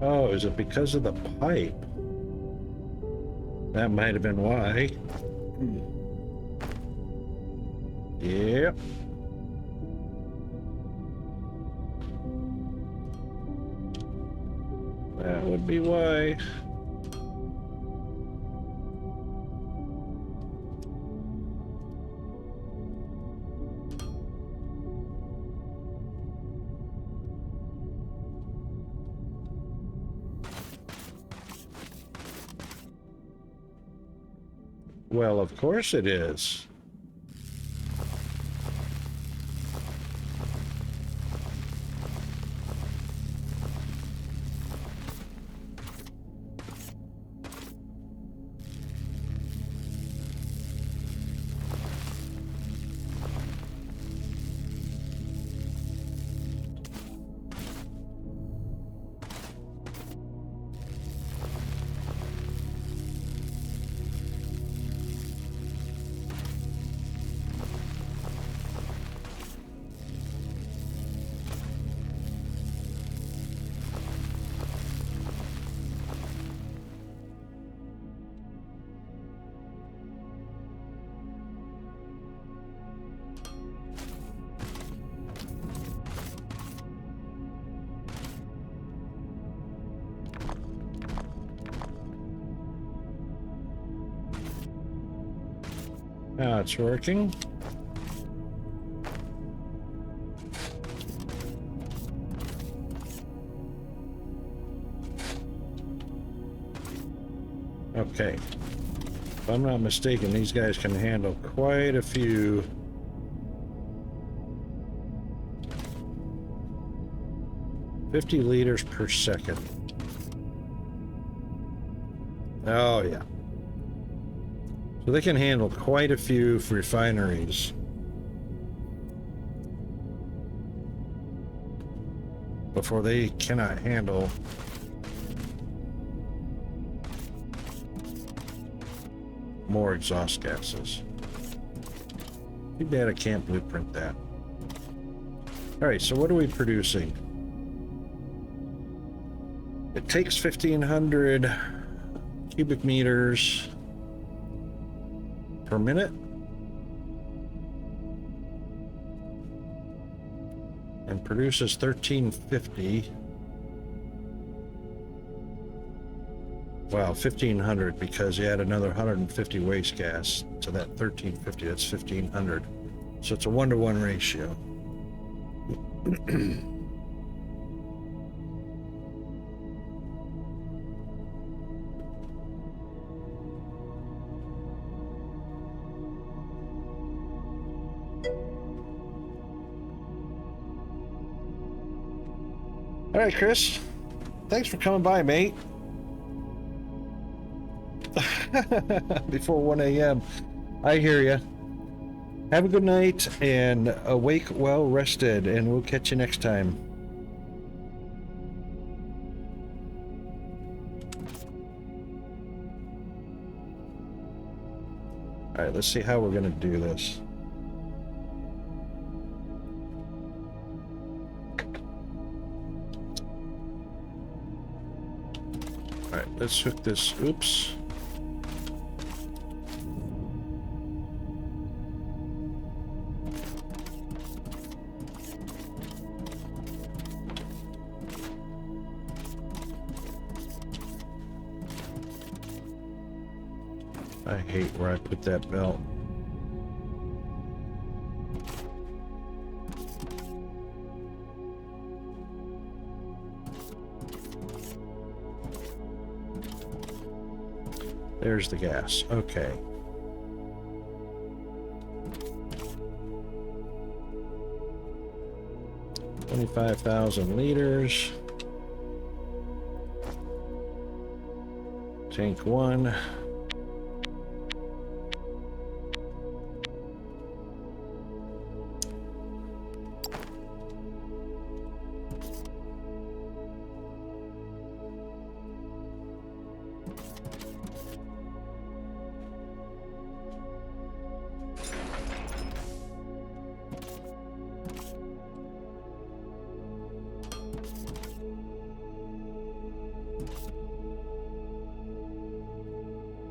Oh, is it because of the pipe? That might have been why. Yep. That would be why. Well, of course it is. Now it's working. Okay. If I'm not mistaken, these guys can handle quite a few. $50 liters per second. Oh, yeah. So they can handle quite a few refineries. Before they cannot handle more exhaust gases. Too bad I can't blueprint that. Alright, so what are we producing? It takes 1,500 cubic meters per minute. And produces 1,350. Wow, 1,500 because you add another 150 waste gas to that 1,350. That's 1,500. So it's a 1-to-1 ratio. All right, Chris. Thanks for coming by, mate. Before 1 a.m. I hear you. Have a good night and awake well rested, and we'll catch you next time. All right, let's see how we're going to do this. All right, let's hook this. Oops. I hate where I put that belt. There's the gas. Okay. $25,000 liters. Tank 1.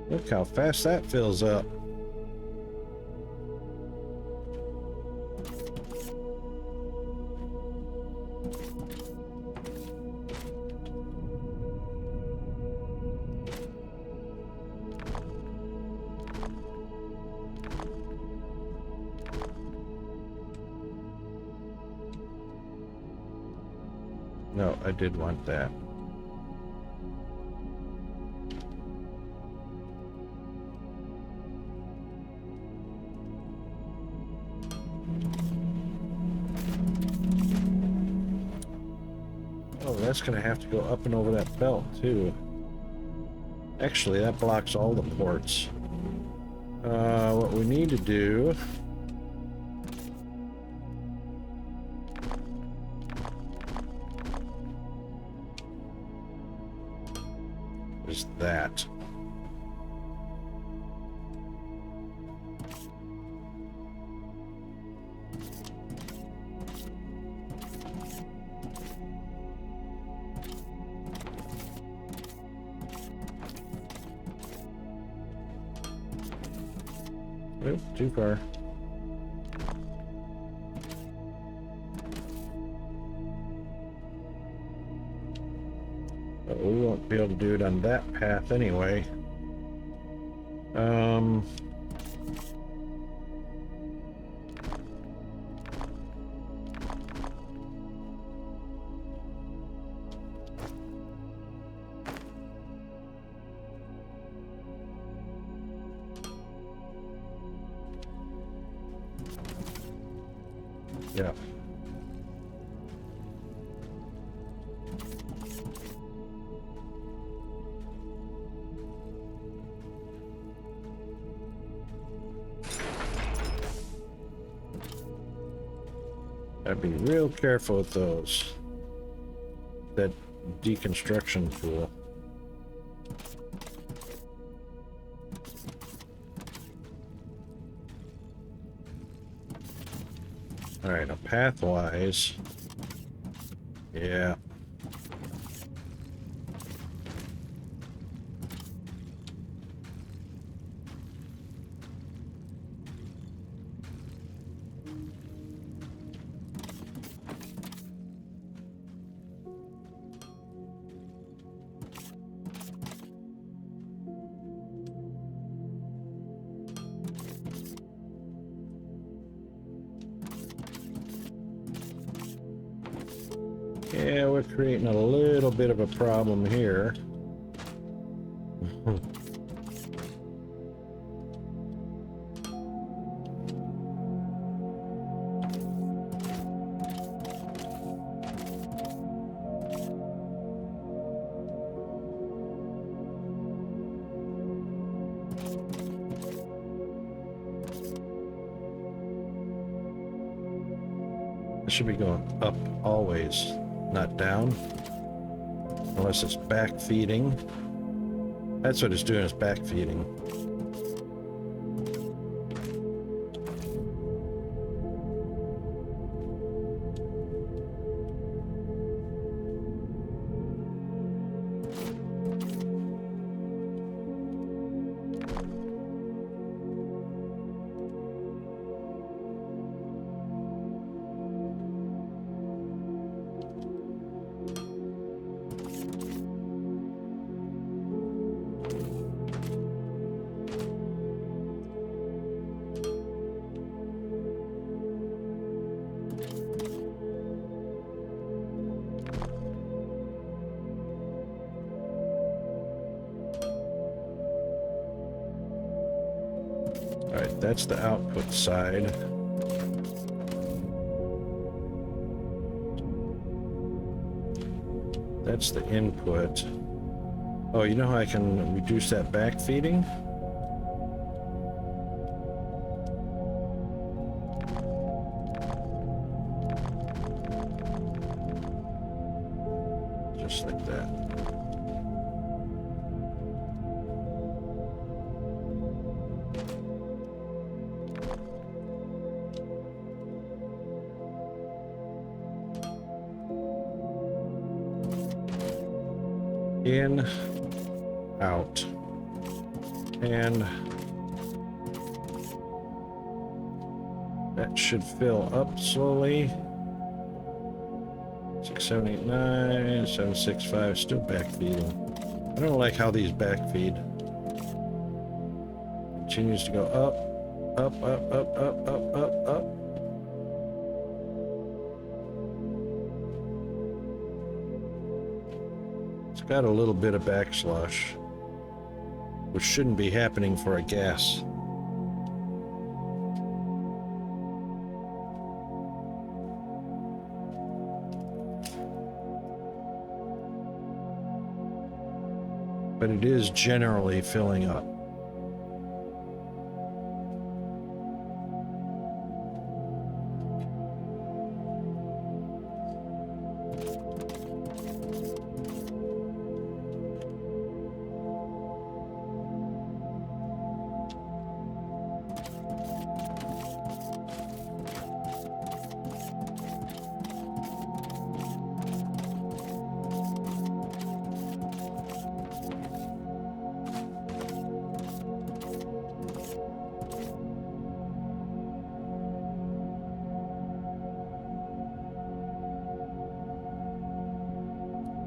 Look how fast that fills up. No, I did want that. Oh, that's gonna have to go up and over that belt too. Actually, that blocks all the ports. What we need to do is that. Oop, too far. But we won't be able to do it on that path anyway. Yeah. I'd be real careful with those. That deconstruction tool. All right, now pathwise. Yeah. Yeah, we're creating a little bit of a problem here. It should be going up always, not down. Unless it's back feeding. That's what it's doing, is back feeding. Alright, that's the output side. That's the input. Oh, you know how I can reduce that back feeding? Just like that. In, out, and that should fill up slowly. 6, 7, 8, 9, 7, 6, 5, still backfeeding. I don't like how these backfeed. Continues to go up, up, up, up, up, up, up, up. Got a little bit of backslush, which shouldn't be happening for a gas. But it is generally filling up.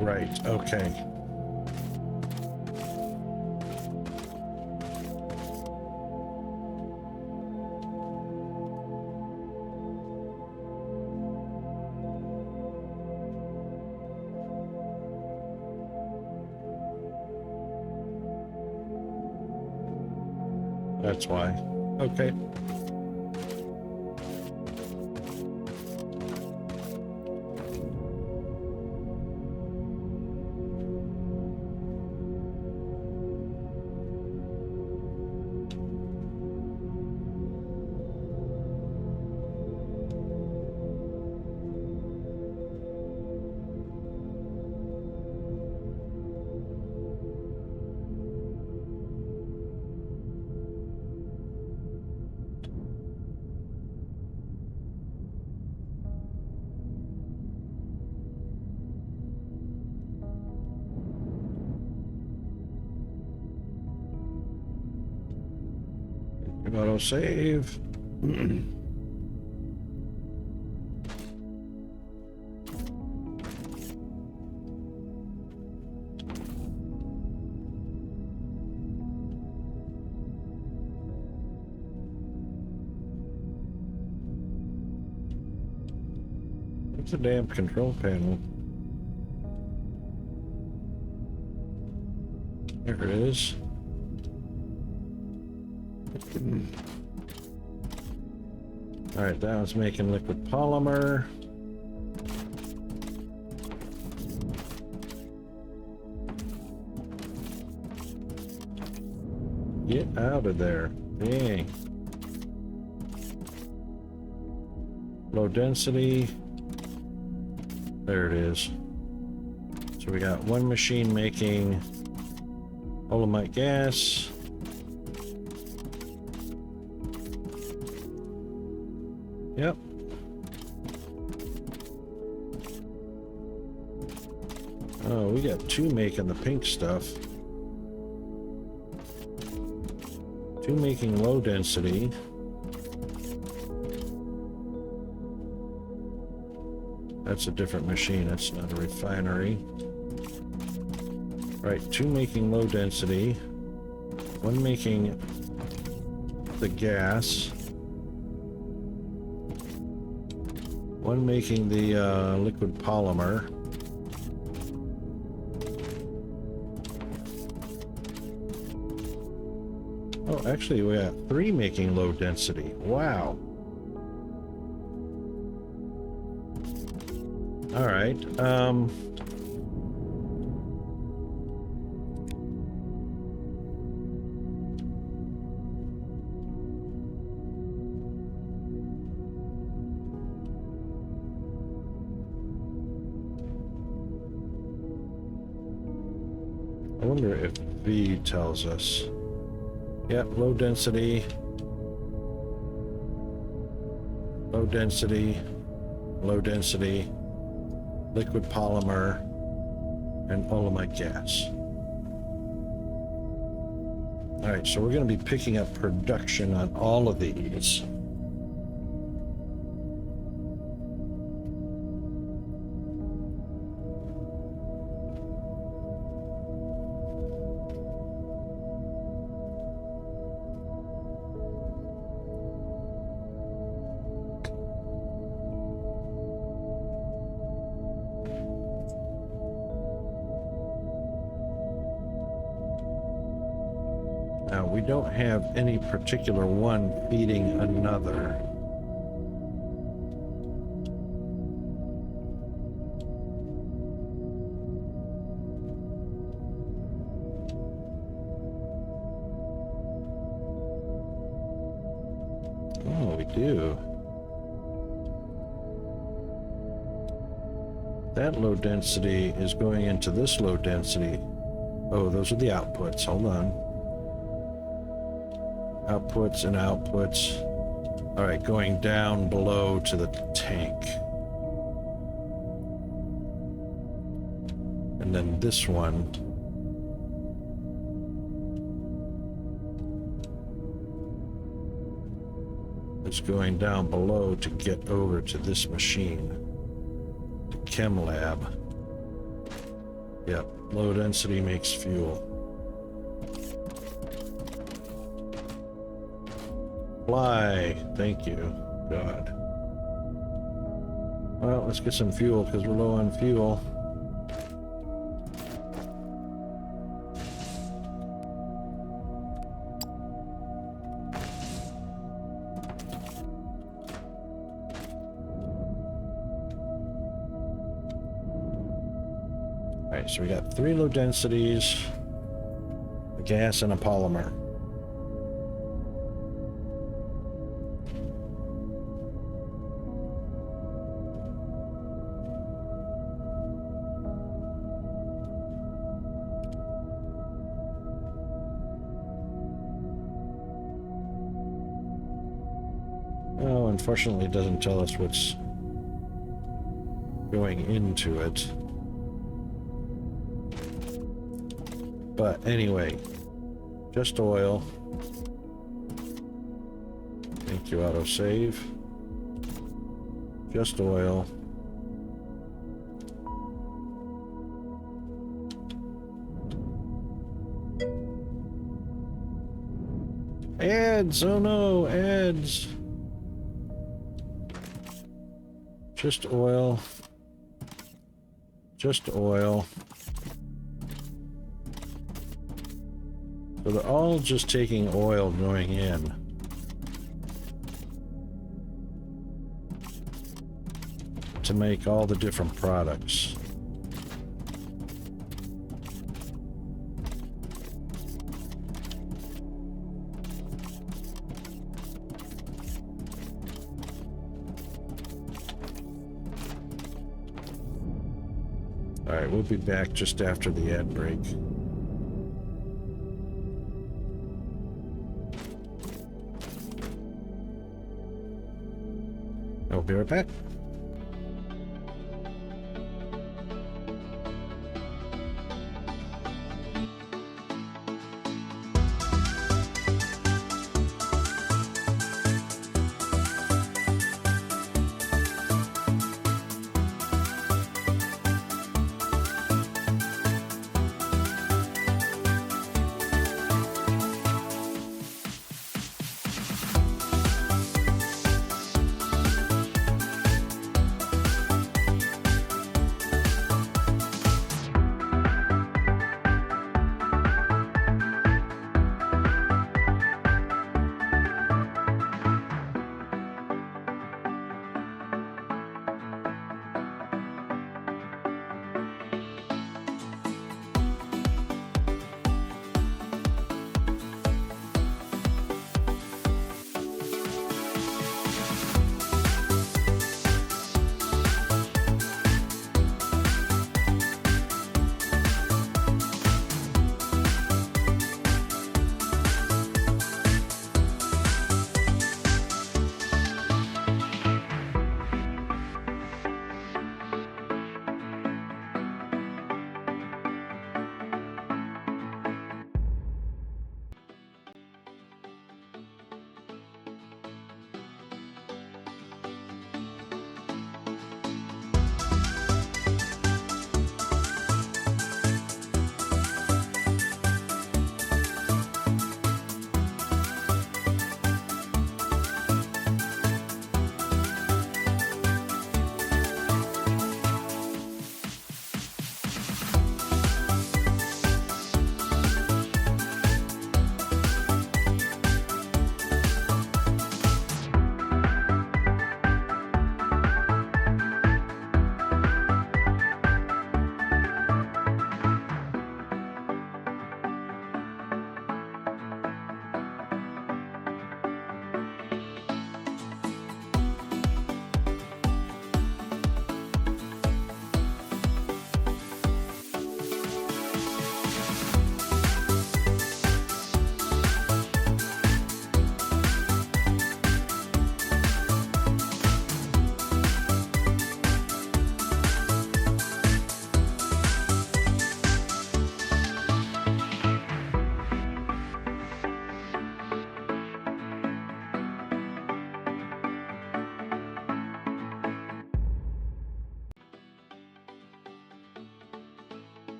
Right, okay. That's why. Okay. Auto save. What's a damn control panel? There it is. All right, that one's making liquid polymer. Get out of there. Dang. Low density. There it is. So we got one machine making olemite gas. Yep. Oh, we got two making the pink stuff. Two making low density. That's a different machine. That's not a refinery. Right, two making low density. One making the gas. One making the liquid polymer. Oh, actually, we got three making low density. Wow. All right. I wonder if V tells us. Yep, low density. Low density. Low density. Liquid polymer, and olemite gas. All right, so we're going to be picking up production on all of these. Now, we don't have any particular one feeding another. Oh, we do. That low density is going into this low density. Oh, those are the outputs. Hold on. Outputs and outputs. All right, going down below to the tank. And then this one. Is going down below to get over to this machine. The chem lab. Yep, low density makes fuel. Fly, thank you, God. Well, let's get some fuel because we're low on fuel. All right, so we got three low densities, a gas and a polymer. Oh, unfortunately, it doesn't tell us what's going into it. But anyway, just oil. Thank you, autosave. Just oil. Ads! Oh no, ads! Just oil. Just oil. So they're all just taking oil going in. To make all the different products. All right, we'll be back just after the ad break. I'll be right back.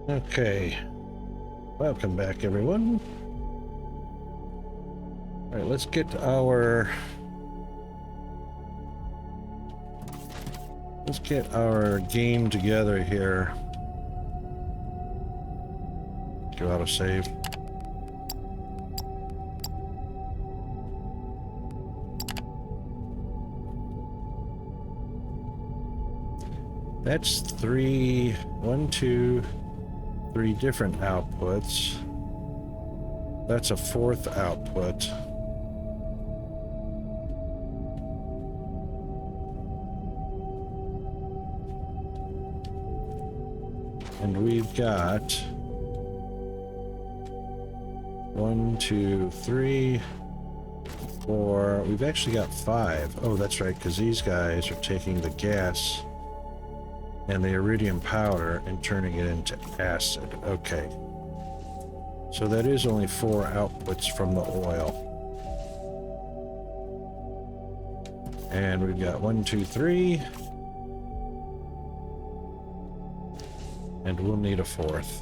Okay, welcome back everyone. All right, let's get our game together here. Go out of save. That's three different outputs. That's a fourth output. And we've got 1, 2, 3, 4. We've actually got 5. Oh, that's right, because these guys are taking the gas and the iridium powder and turning it into acid. Okay. So that is only 4 outputs from the oil. And we've got 1, 2, 3. And we'll need a 4th.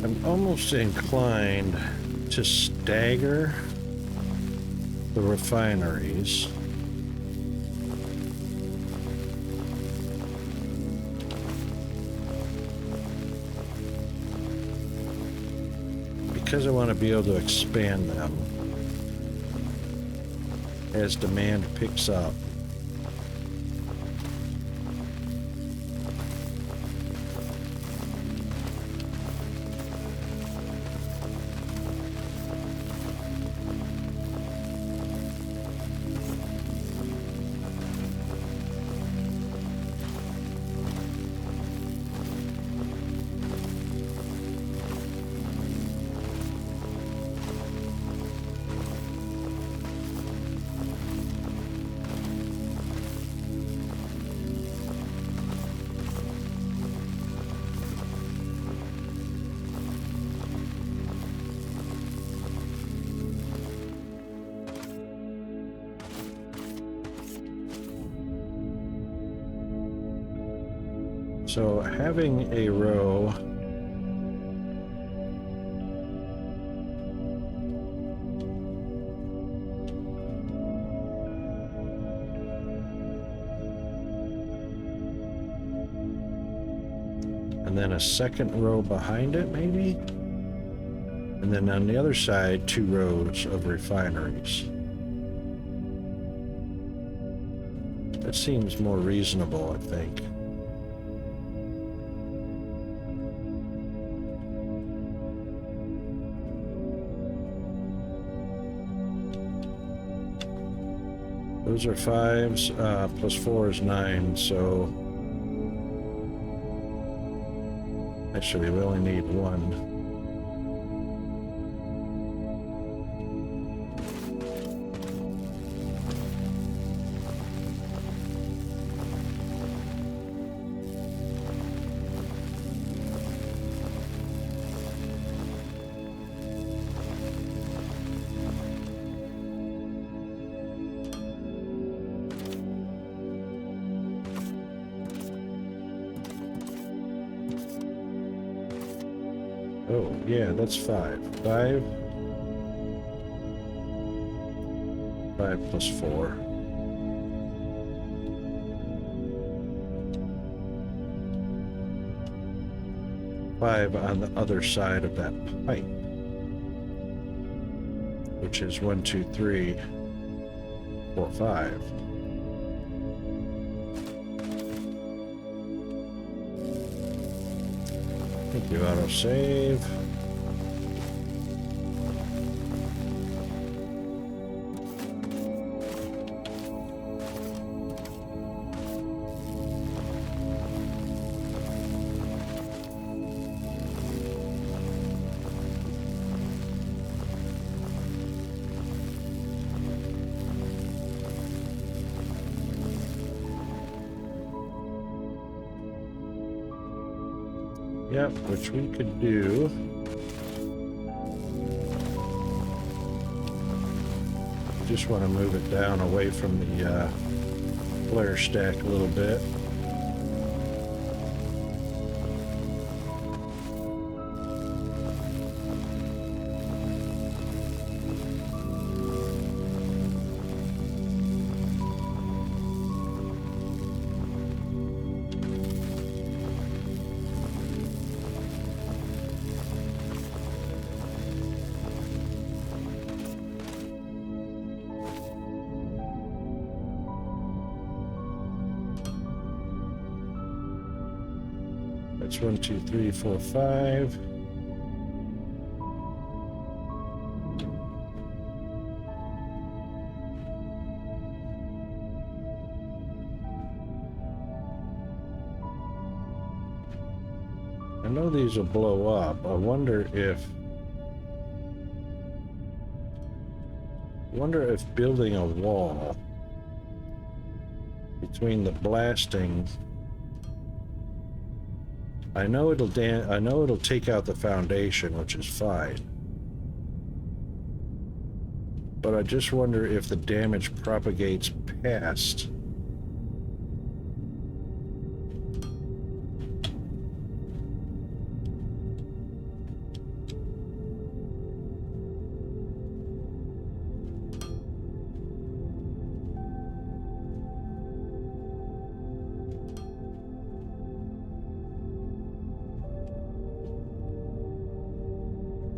I'm almost inclined to stagger the refineries. Because I want to be able to expand them as demand picks up. So having a row and then a second row behind it maybe, and then on the other side 2 rows of refineries. That seems more reasonable, I think. Those are 5s, plus 4 is 9, so actually we only need 1. Oh, yeah, that's 5. 5 plus 4. Five on the other side of that pipe, which is 1, 2, 3, 4, 5. Thank you, autosave. Yep, which we could do. Just want to move it down away from the flare stack a little bit. That's 1, 2, 3, 4, 5. I know these will blow up. I wonder if building a wall between the blasting. I know it'll take out the foundation, which is fine. But I just wonder if the damage propagates past.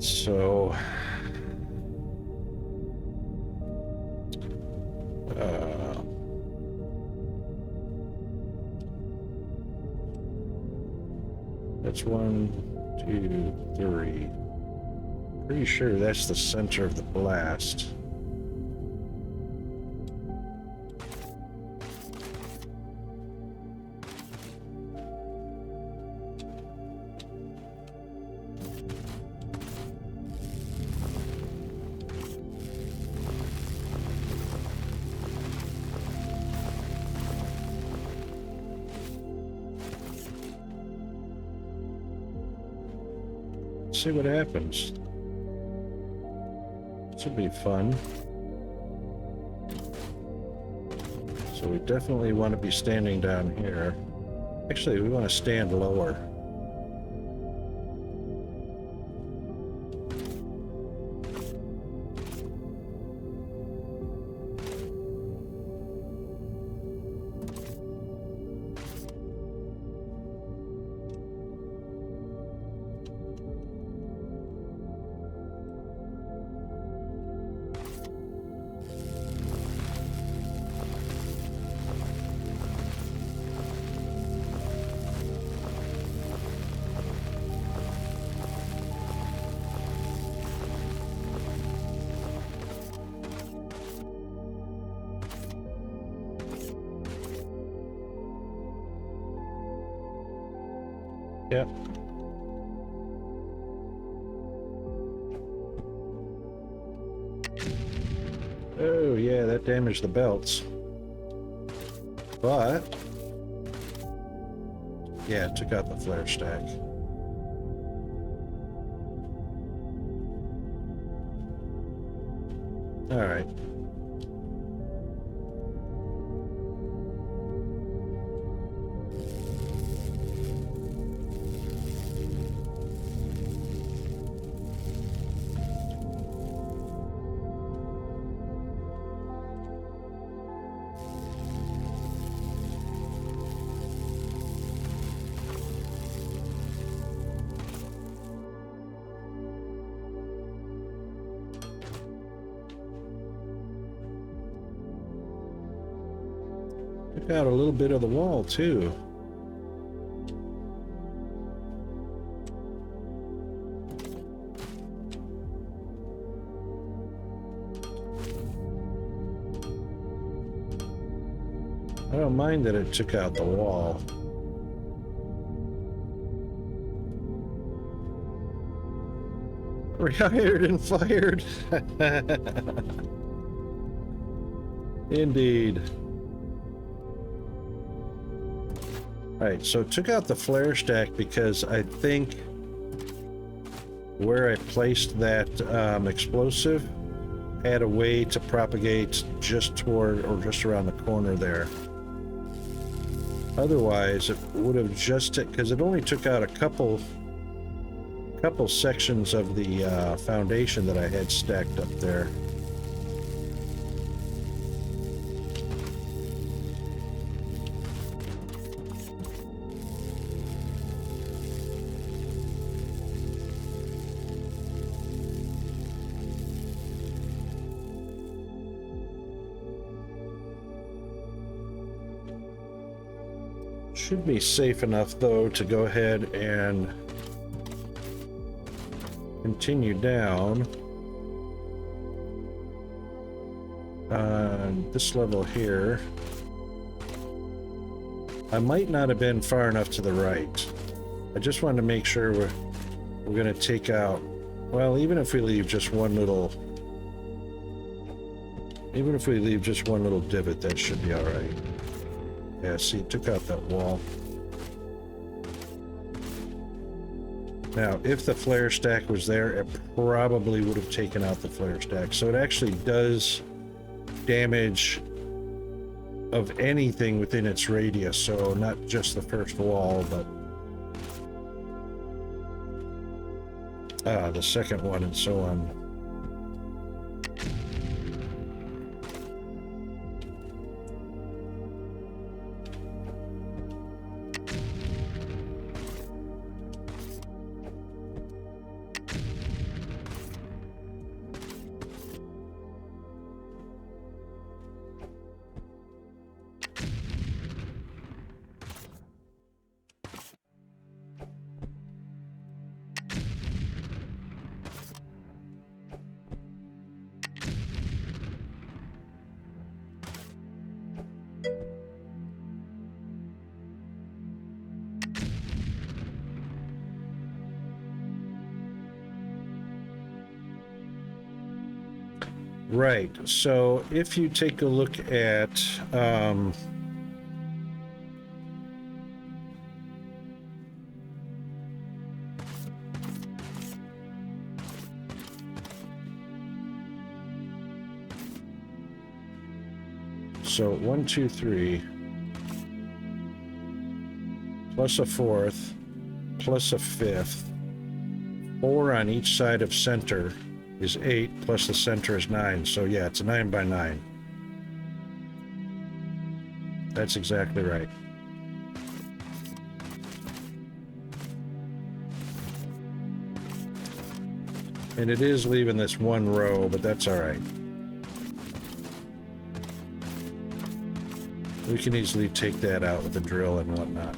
So, that's 1, 2, 3. Pretty sure that's the center of the blast. See what happens. This will be fun. So we definitely want to be standing down here. Actually, we want to stand lower. Yep. Oh, yeah, that damaged the belts. But, yeah, it took out the flare stack. All right. Took out a little bit of the wall, too. I don't mind that it took out the wall. Rehired and fired. Indeed. Alright, so took out the flare stack because I think where I placed that explosive had a way to propagate just toward or just around the corner there. Otherwise, it would have just, because it only took out a couple sections of the foundation that I had stacked up there. Should be safe enough though to go ahead and continue down on this level here. I might not have been far enough to the right. I just wanted to make sure we're going to take out, well, even if we leave just one little divot, that should be all right. Yeah, see, it took out that wall. Now, if the flare stack was there, it probably would have taken out the flare stack. So it actually does damage of anything within its radius. So not just the first wall, but the second one and so on. Right, so if you take a look at so 1, 2, 3 plus a fourth plus a fifth, 4 on each side of center is 8, plus the center is 9. So yeah, it's a 9 by 9. That's exactly right. And it is leaving this one row, but that's all right. We can easily take that out with the drill and whatnot.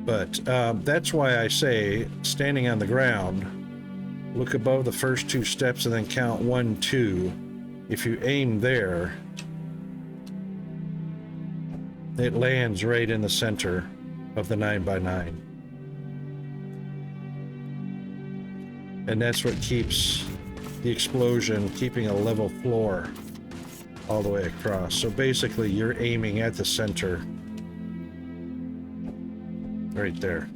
But that's why I say, standing on the ground, look above the first 2 steps and then count 1, 2. If you aim there, it lands right in the center of the 9 by 9. And that's what keeps the explosion, keeping a level floor all the way across. So basically, you're aiming at the center right there.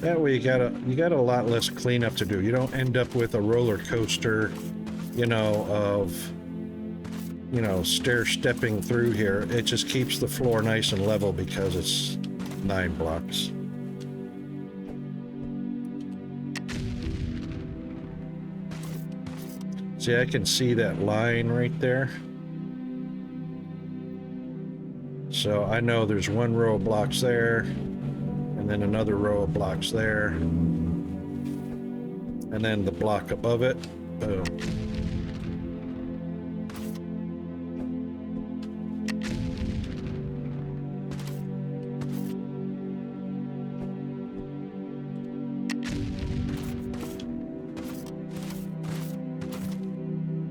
That way you got a lot less cleanup to do. You don't end up with a roller coaster, of stair stepping through here. It just keeps the floor nice and level because it's 9 blocks. See, I can see that line right there. So I know there's one row of blocks there, and then another row of blocks there, and then the block above it. Boom.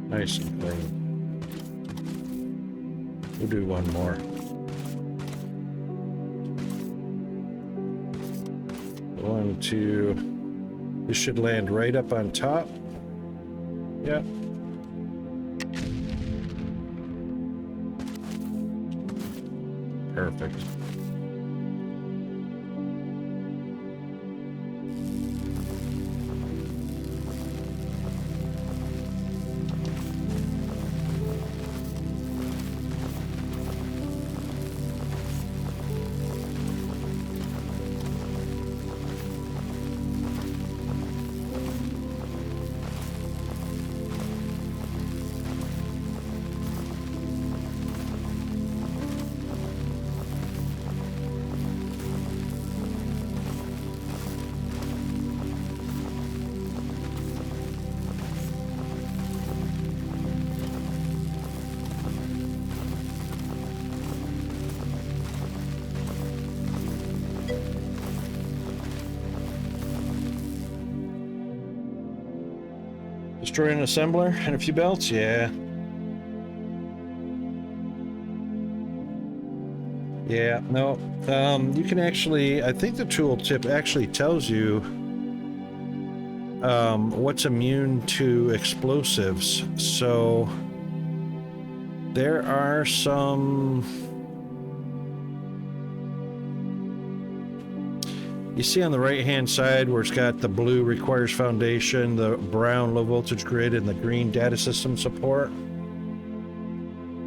Nice and clean. We'll do one more. One, two. This should land right up on top. Yeah. Perfect. Destroy an assembler and a few belts? Yeah. Yeah, no. You can actually, I think the tooltip actually tells you what's immune to explosives. So there are some... You see on the right-hand side where it's got the blue requires foundation, the brown low voltage grid, and the green data system support.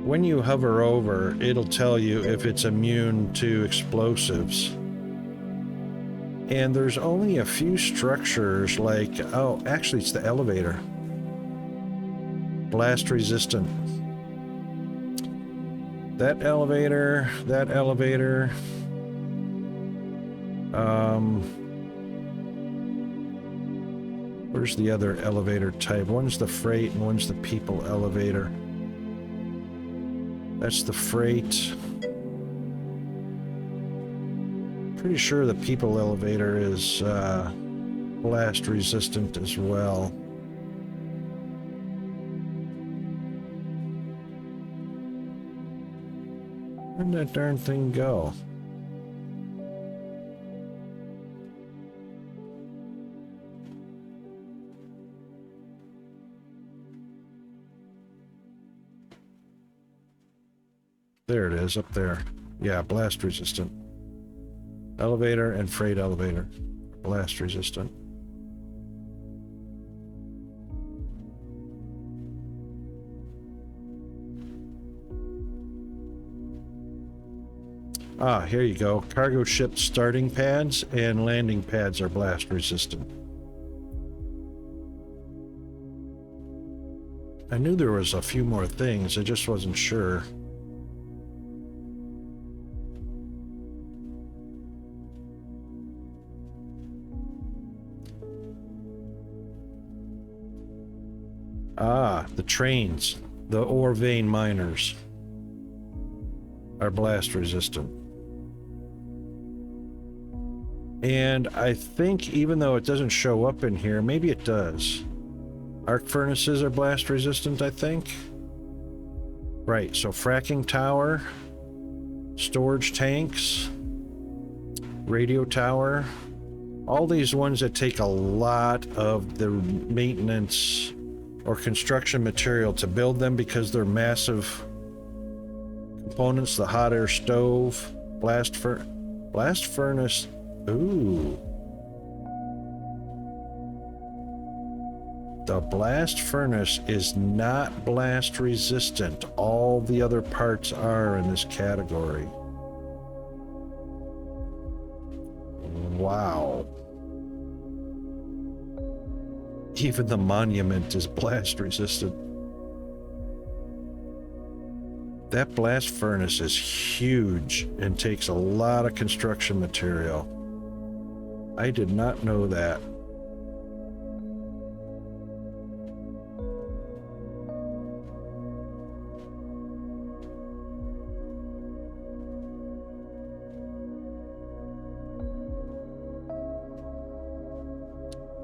When you hover over, it'll tell you if it's immune to explosives. And there's only a few structures like, oh, actually it's the elevator. Blast resistant. That elevator. Where's the other elevator type? One's the freight and one's the people elevator. That's the freight. Pretty sure the people elevator is blast resistant as well. Where'd that darn thing go? There it is, up there. Yeah, blast resistant. Elevator and freight elevator. Blast resistant. Ah, here you go. Cargo ship starting pads and landing pads are blast resistant. I knew there was a few more things, I just wasn't sure. Ah, the trains, the ore vein miners are blast resistant. And I think even though it doesn't show up in here, maybe it does. Arc furnaces are blast resistant, I think. Right, so fracking tower, storage tanks, radio tower, all these ones that take a lot of the maintenance or construction material to build them because they're massive components. The hot air stove, blast furnace. Ooh. The blast furnace is not blast resistant. All the other parts are in this category. Wow. Even the monument is blast resistant. That blast furnace is huge and takes a lot of construction material. I did not know that.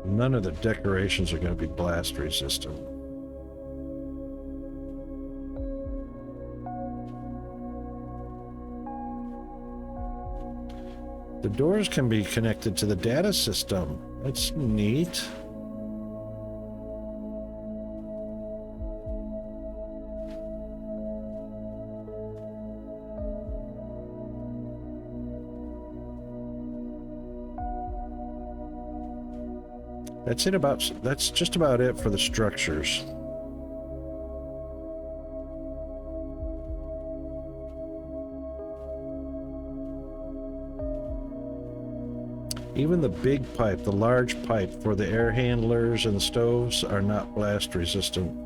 None of the decorations are going to be blast resistant. The doors can be connected to the data system. That's neat. That's just about it for the structures. Even the big pipe, the large pipe for the air handlers and the stoves are not blast resistant.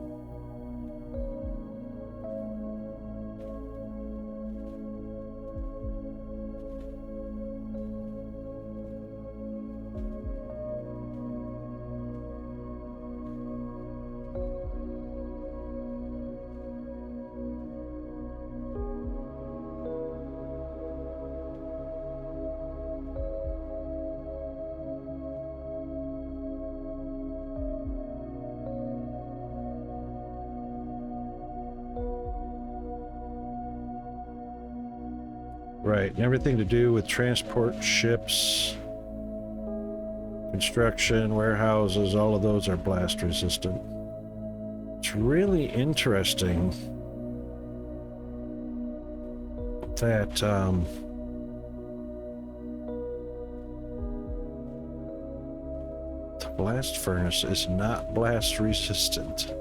Right, and everything to do with transport ships, construction, warehouses, all of those are blast resistant. It's really interesting that the blast furnace is not blast resistant.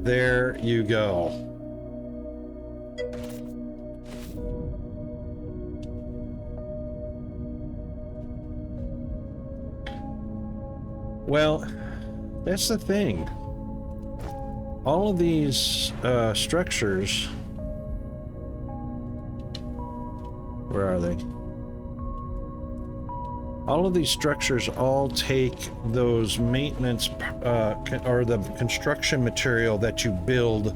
There you go. Well, that's the thing. All of these structures, where are they? All of these structures all take those maintenance or the construction material that you build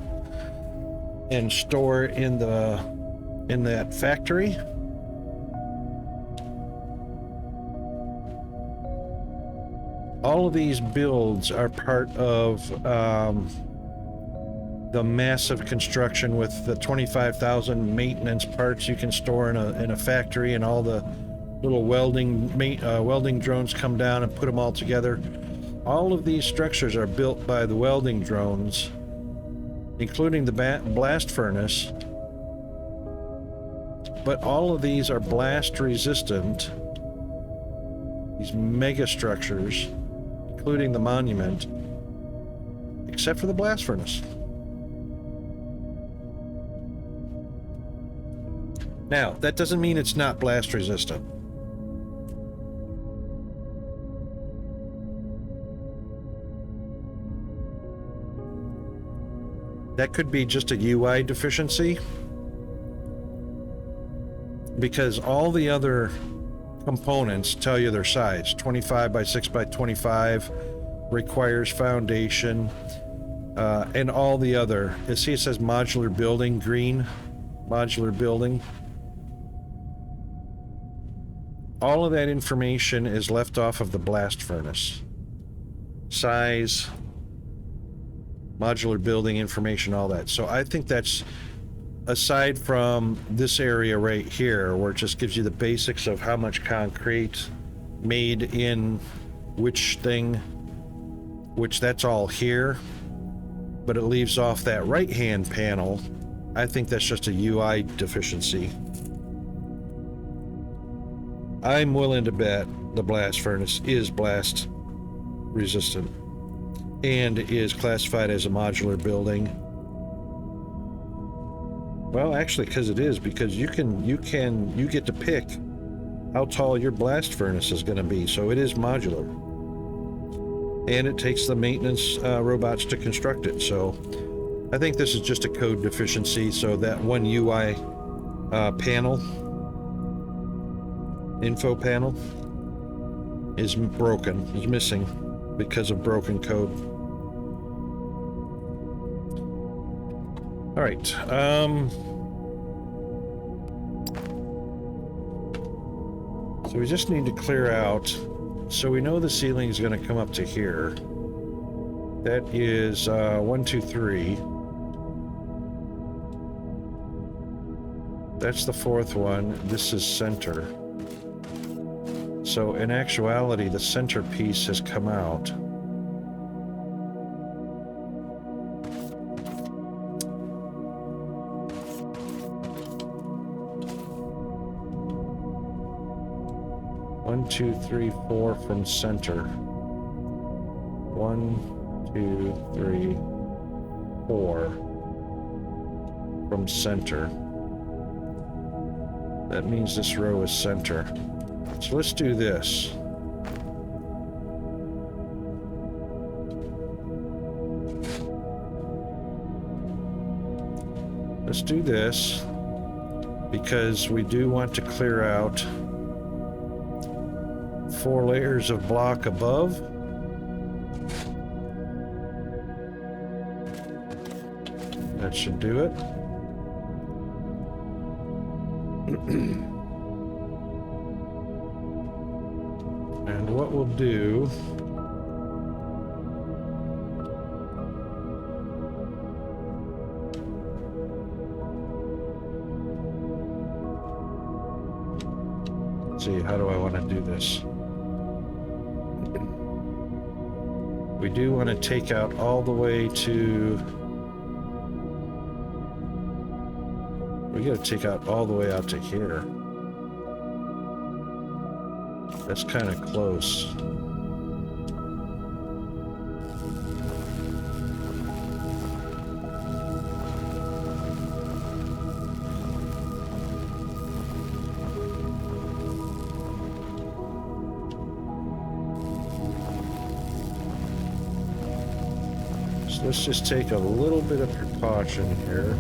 and store in that factory. All of these builds are part of the massive construction with the 25,000 maintenance parts you can store in a factory, and all the little welding drones come down and put them all together. All of these structures are built by the welding drones, including the blast furnace. But all of these are blast resistant. These mega structures, including the monument, except for the blast furnace. Now, that doesn't mean it's not blast resistant. That could be just a UI deficiency, because all the other components tell you their size. 25 by 6 by 25 requires foundation, and all the other. See, it says modular building, green, modular building. All of that information is left off of the blast furnace. Size, modular building information, all that. So I think that's, aside from this area right here, where it just gives you the basics of how much concrete made in which thing, which that's all here, but it leaves off that right-hand panel. I think that's just a UI deficiency. I'm willing to bet the blast furnace is blast resistant and is classified as a modular building. Well, actually, because it is, because you get to pick how tall your blast furnace is going to be, so it is modular, and it takes the maintenance robots to construct it. So I think this is just a code deficiency. So that one UI panel, info panel, is broken, is missing because of broken code. All right. So we just need to clear out. So we know the ceiling is going to come up to here. That is 1, 2, 3. That's the fourth one. This is center. So in actuality, the center piece has come out. One, two, three, four from center. 1, 2, 3, 4 from center. That means this row is center. So let's do this. Let's do this because we do want to clear out 4 layers of block above. That should do it. And what we'll do let's see, how do I want to do this? We do want to take out all the way to, we got to take out all the way out to here. That's kind of close. So let's just take a little bit of precaution here.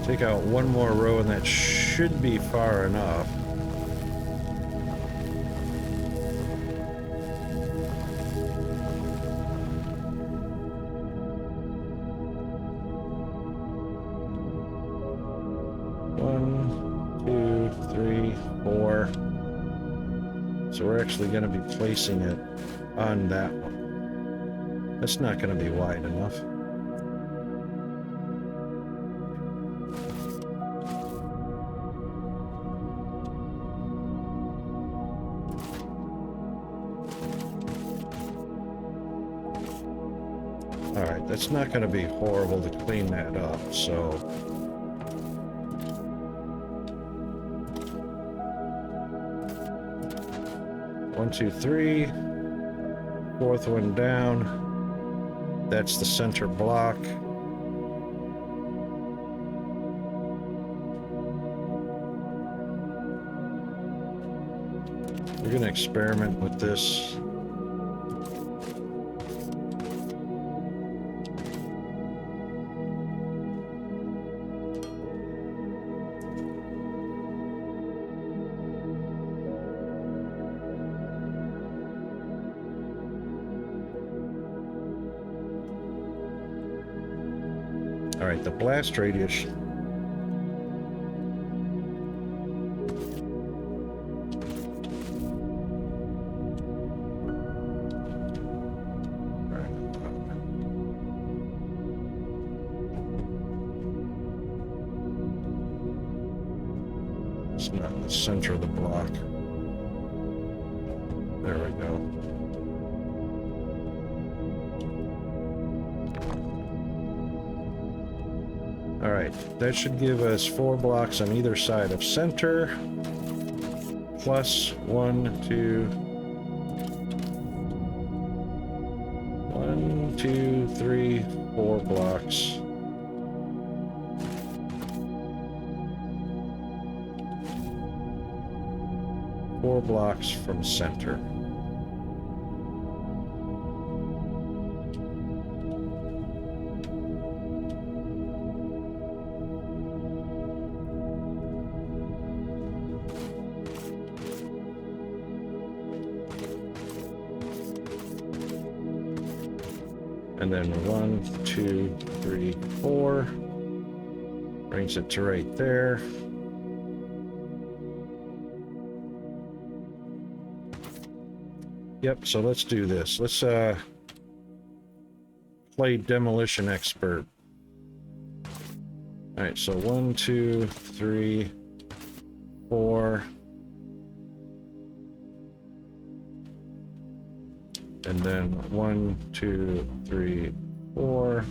Take out one more row and that should be far enough. One, two, three, four. So we're actually going to be placing it on that one. That's not going to be wide enough. Alright, that's not going to be horrible to clean that up, so... One, two, three. Fourth one down. That's the center block. We're going to experiment with this. All right, the blast radius. It's not in the center of the block. There we go. All right, that should give us 4 blocks on either side of center. Plus 1, 2, 1, 2, 3, 4 blocks. Four blocks from center. And then 1, 2, 3, 4. Brings it to right there. Yep, so let's do this. Let's play demolition expert. All right, so 1, 2, 3, 4. And then 1, 2, 3, 4.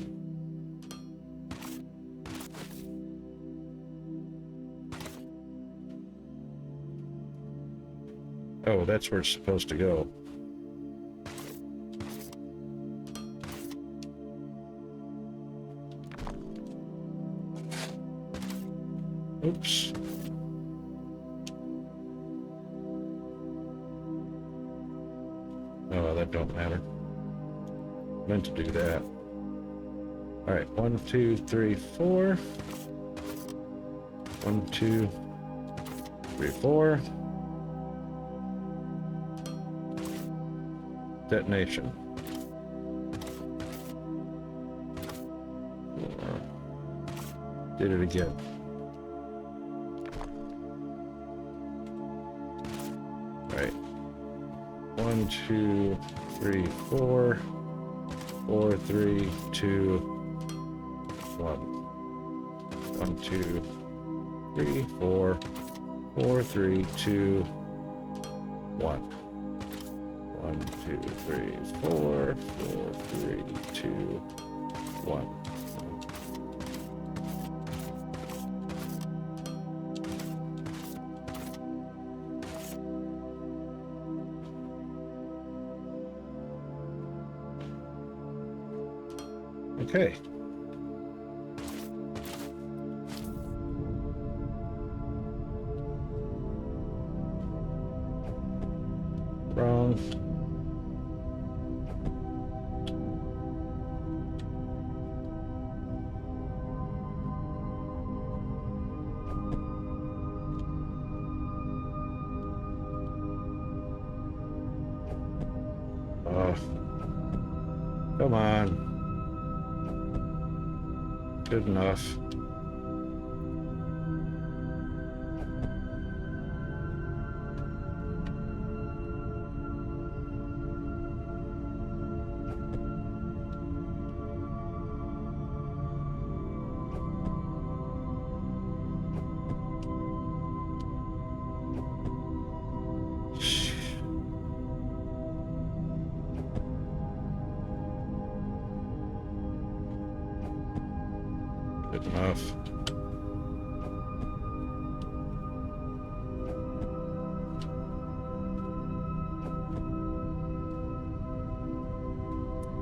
Oh, that's where it's supposed to go. Oops. Oh, that don't matter. Meant to do that. All right, 1, 2, 3, 4. 1, 2, 3, 4. Detonation. 4. Did it again. Right. 1, 2, 3, 4. 4, 3, 2, 1. 1, 2, 3, 4. 4, 3, 2, 1. 1, 2, 3, 4. 4, 3, 2, 1. Okay. Wrong. Oh. Come on. Good enough. Good enough.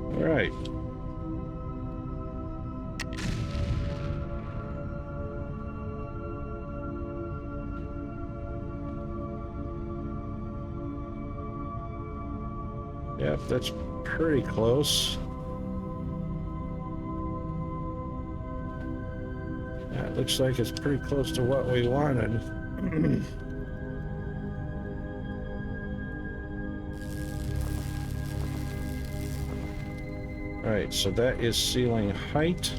All right. Yep, that's pretty close. That looks like it's pretty close to what we wanted. All right, so that is ceiling height.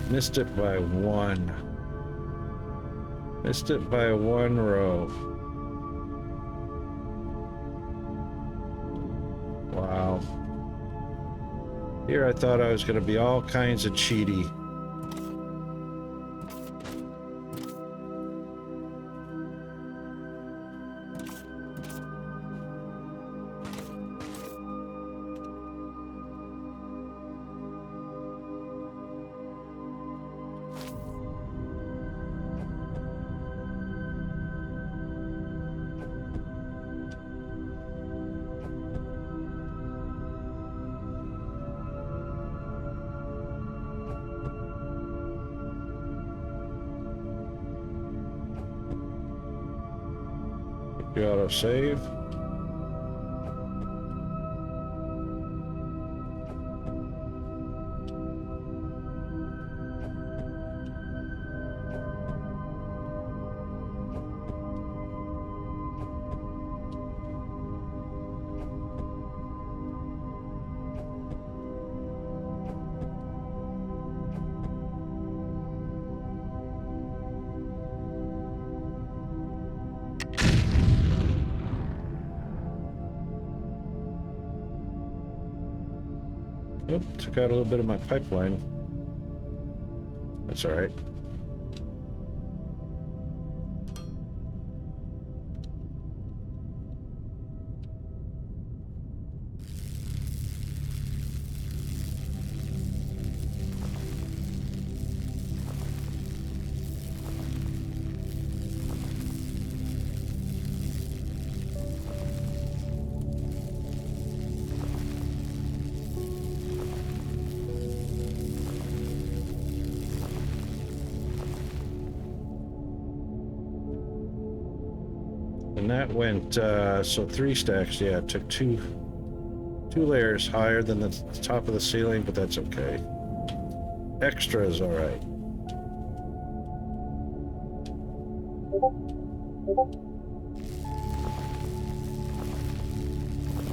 Missed it by 1. Missed it by 1 row. Wow. Here I thought I was going to be all kinds of cheaty. You auto save. Oh, took out a little bit of my pipeline. That's all right. And that went, so 3 stacks, yeah, it took two layers higher than the top of the ceiling, but that's okay. Extra is all right.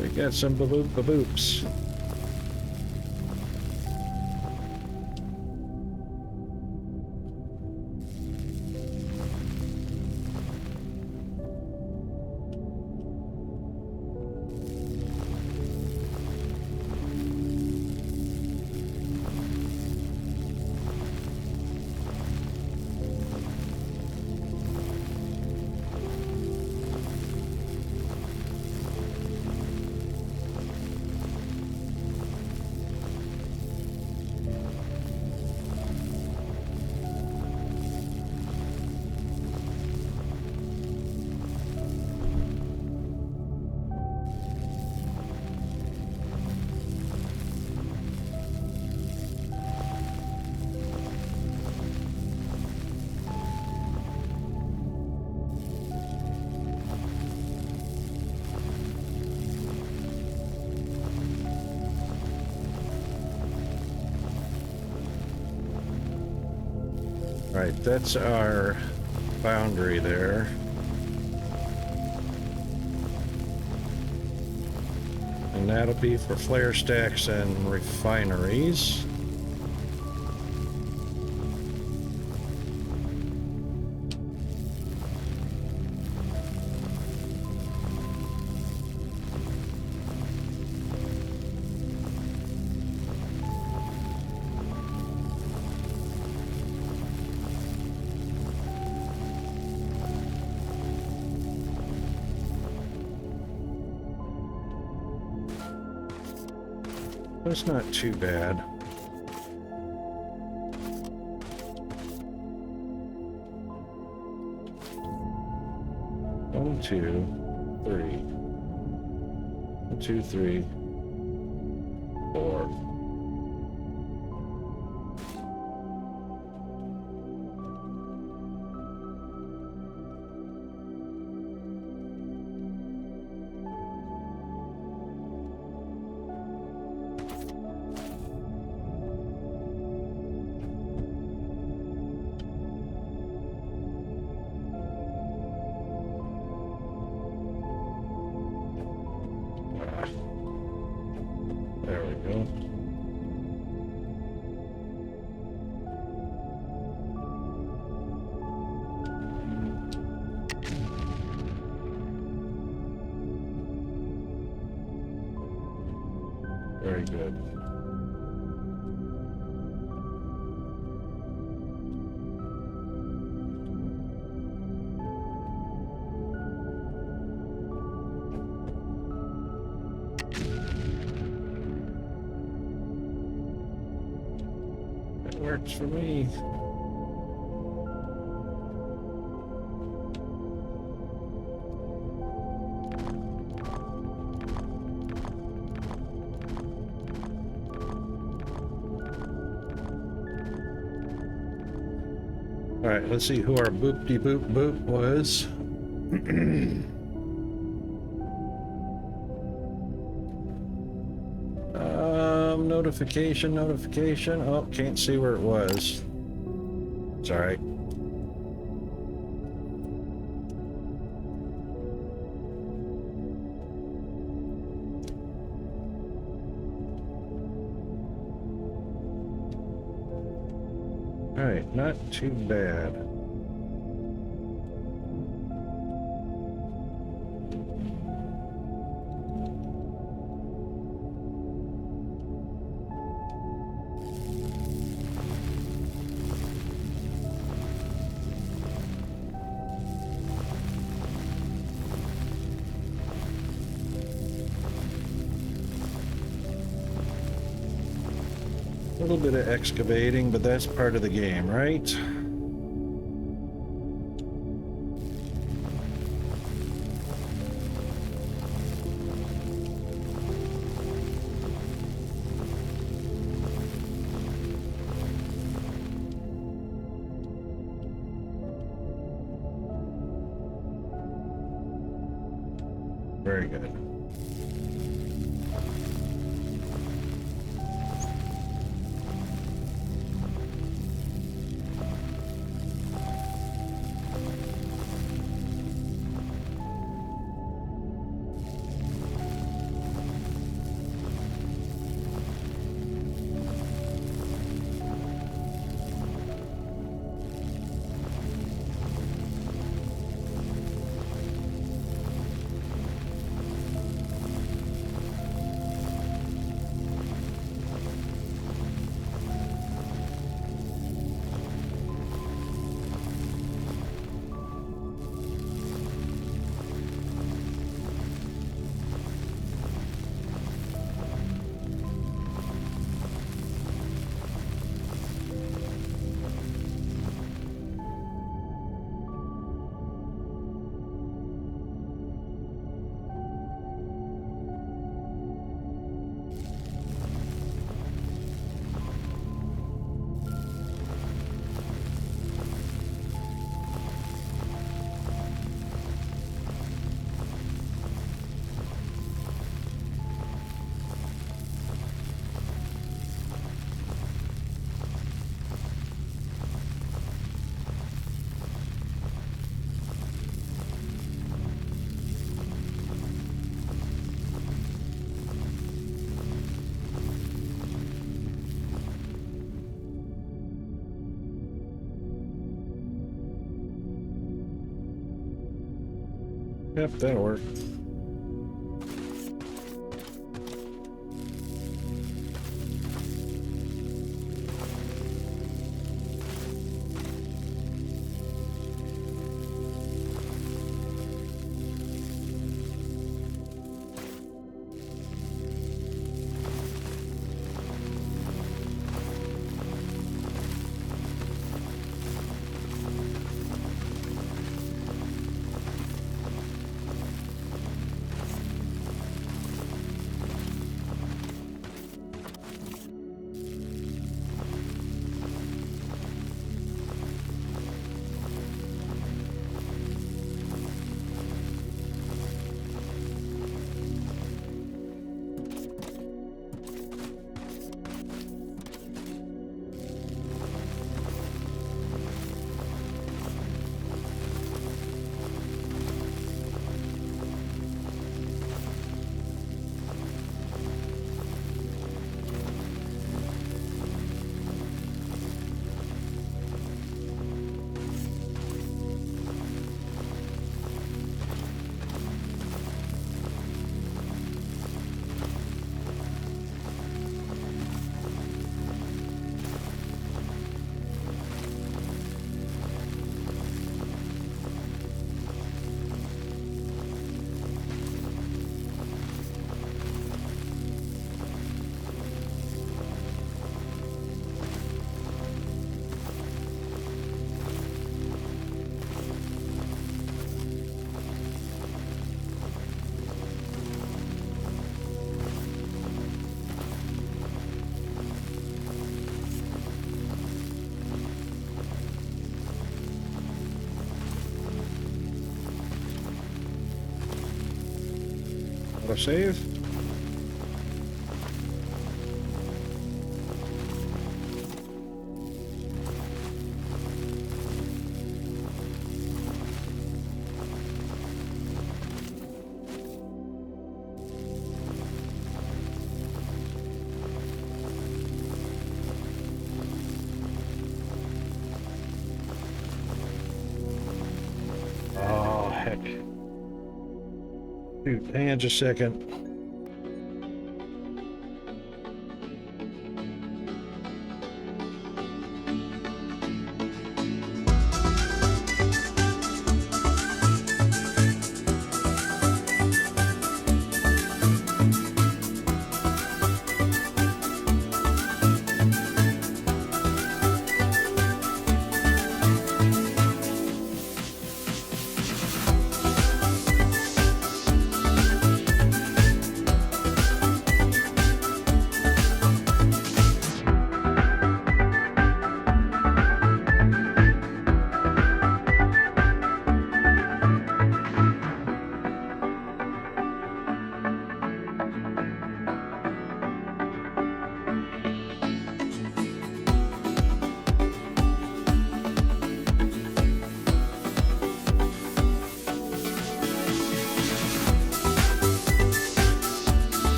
We got some baboops. Right, that's our boundary there. And that'll be for flare stacks and refineries. That's not too bad. One, two, three. 1, 2, 3, 4. There we go. Very good. That works for me. All right, let's see who our boop-de-boop-boop was. Notification. Oh, can't see where it was. It's all right. All right, not too bad. A little bit of excavating, but that's part of the game, right? Very good. Yep, that'll work. Save. Oh, heck. Dude, hang on just a second.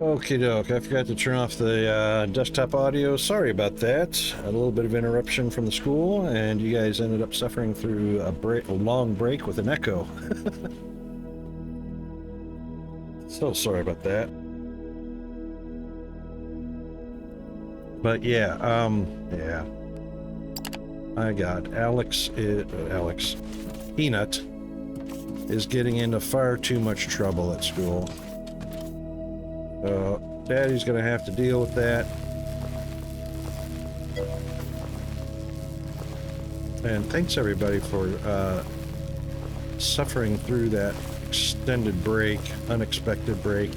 Okie doke, I forgot to turn off the desktop audio. Sorry about that. A little bit of interruption from the school, and you guys ended up suffering through a long break with an echo. So sorry about that. But yeah, yeah. My God, Alex, Peanut is getting into far too much trouble at school. Daddy's gonna have to deal with that. And thanks everybody for suffering through that extended break, unexpected break.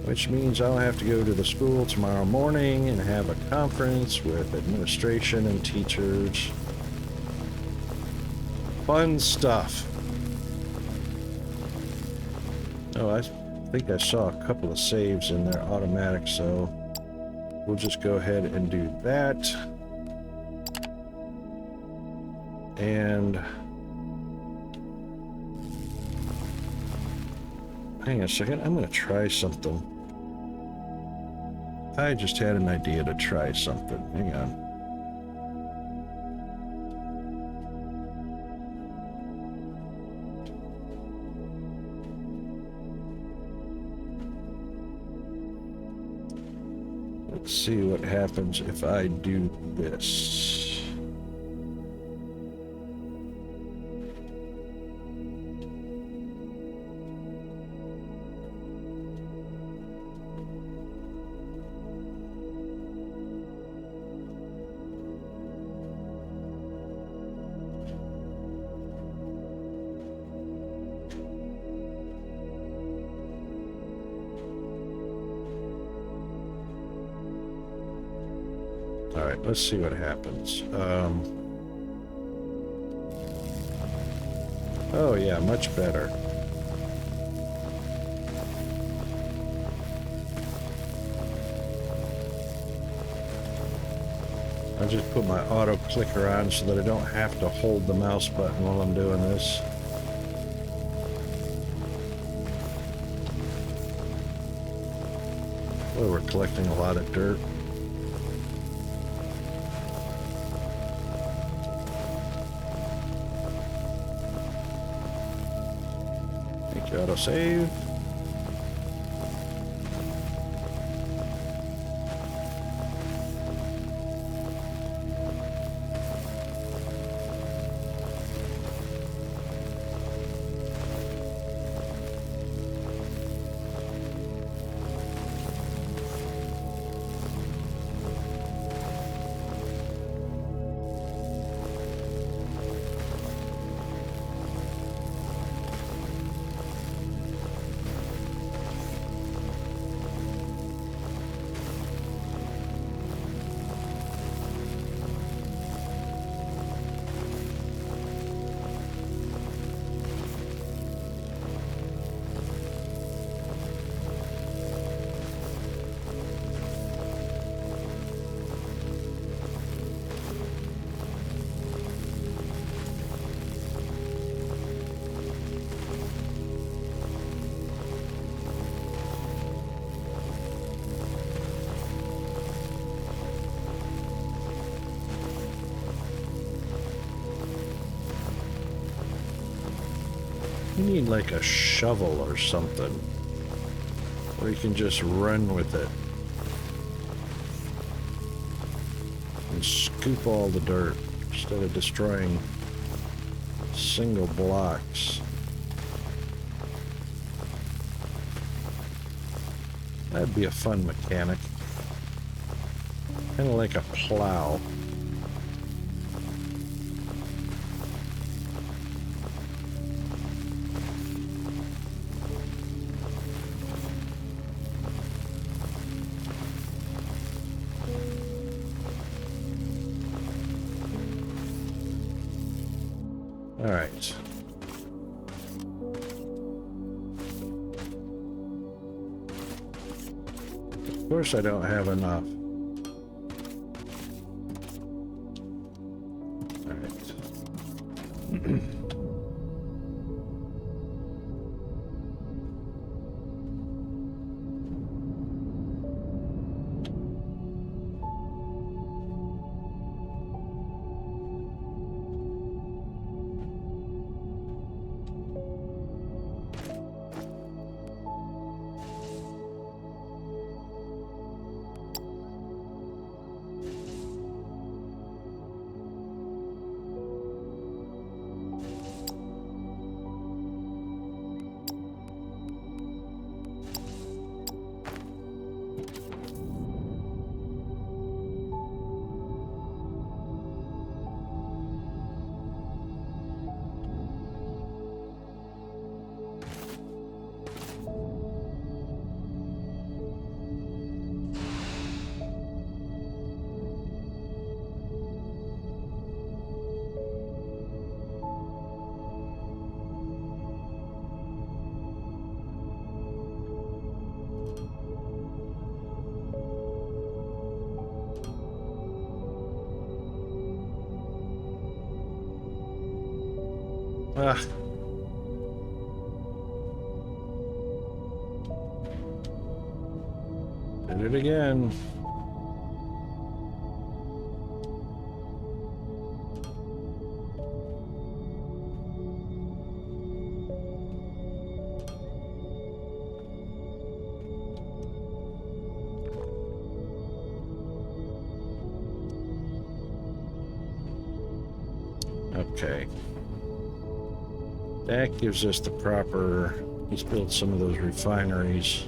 Which means I'll have to go to the school tomorrow morning and have a conference with administration and teachers. Fun stuff. Oh, I think I saw a couple of saves in there automatic, so we'll just go ahead and do that. And hang on a second, I'm going to try something. I just had an idea to try something. Hang on. Let's see what happens if I do this. All right, let's see what happens. Oh yeah, much better. I just put my auto clicker on so that I don't have to hold the mouse button while I'm doing this. Boy, we're collecting a lot of dirt. Autosave. You need like a shovel or something where you can just run with it and scoop all the dirt instead of destroying single blocks. That'd be a fun mechanic. Kind of like a plow. All right. Of course I don't have enough. All right. Ah. Did it again. Okay. That gives us the proper... He's built some of those refineries.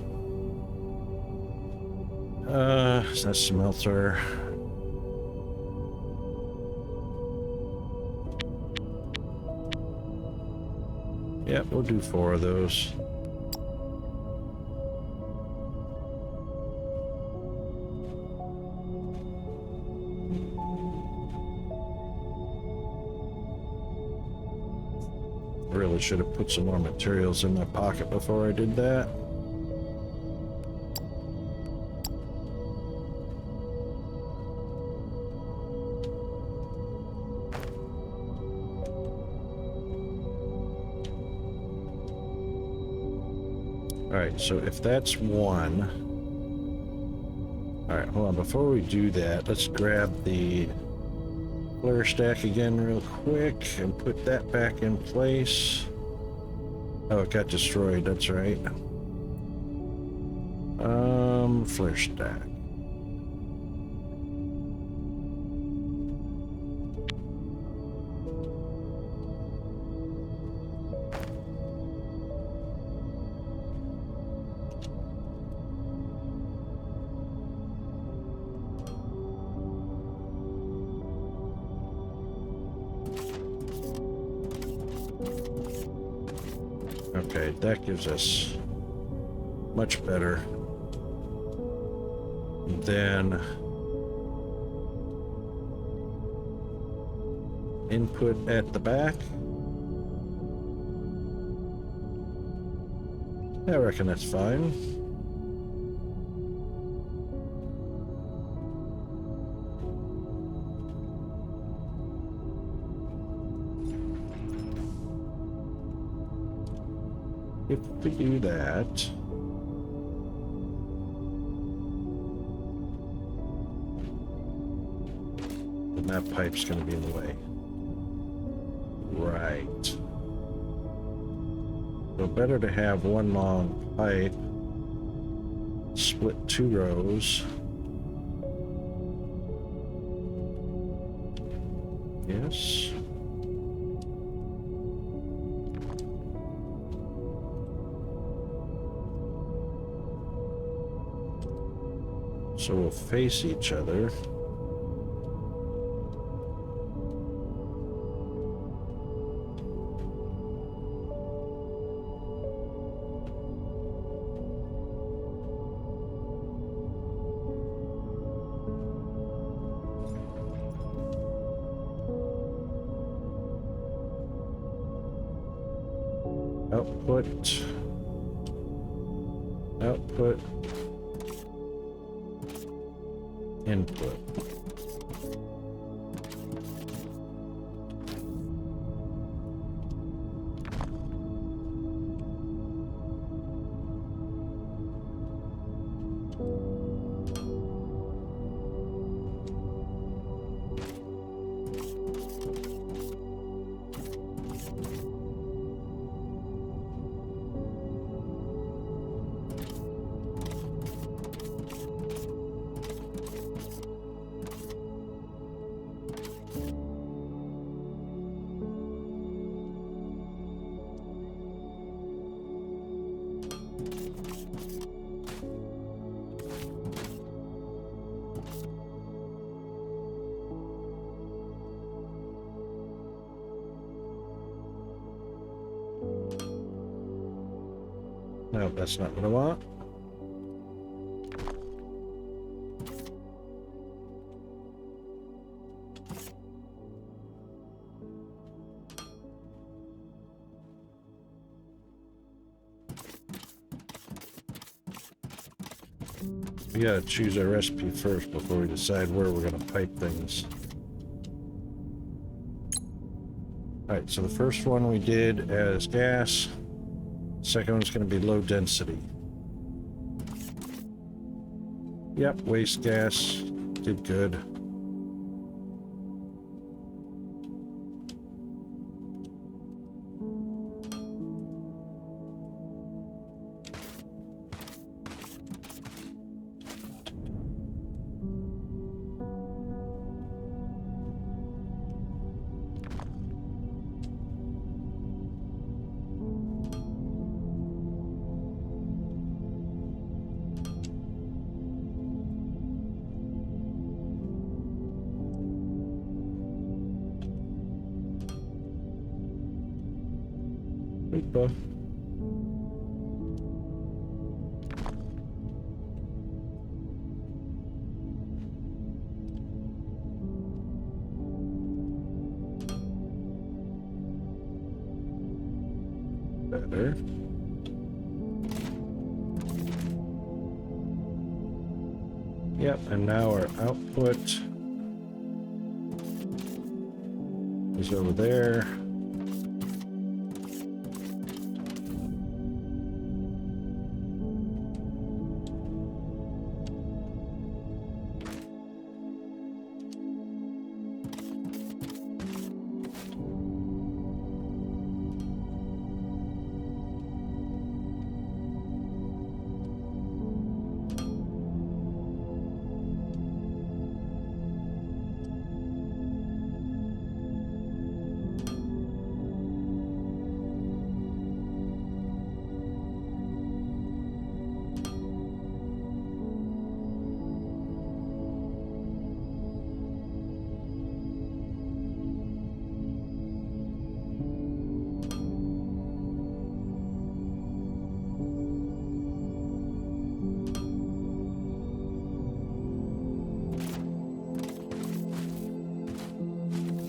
Is that smelter? Yep, we'll do 4 of those. Really should have put some more materials in my pocket before I did that. Alright, so if that's 1... Alright, hold on. Before we do that, let's grab the flare stack again real quick and put that back in place. Oh, it got destroyed, that's right. Flare stack. Okay, that gives us much better. Then input at the back. I reckon that's fine. If we do that, then that pipe's going to be in the way. Right. So better to have one long pipe, split 2 rows. Yes. So we'll face each other. Output. Output. Input. No, that's not what I want. We gotta choose our recipe first before we decide where we're gonna pipe things. Alright, so the first one we did as gas. Second one's gonna be low density. Yep, waste gas. Did good. Opa. Better. Yep, and now our output is over there.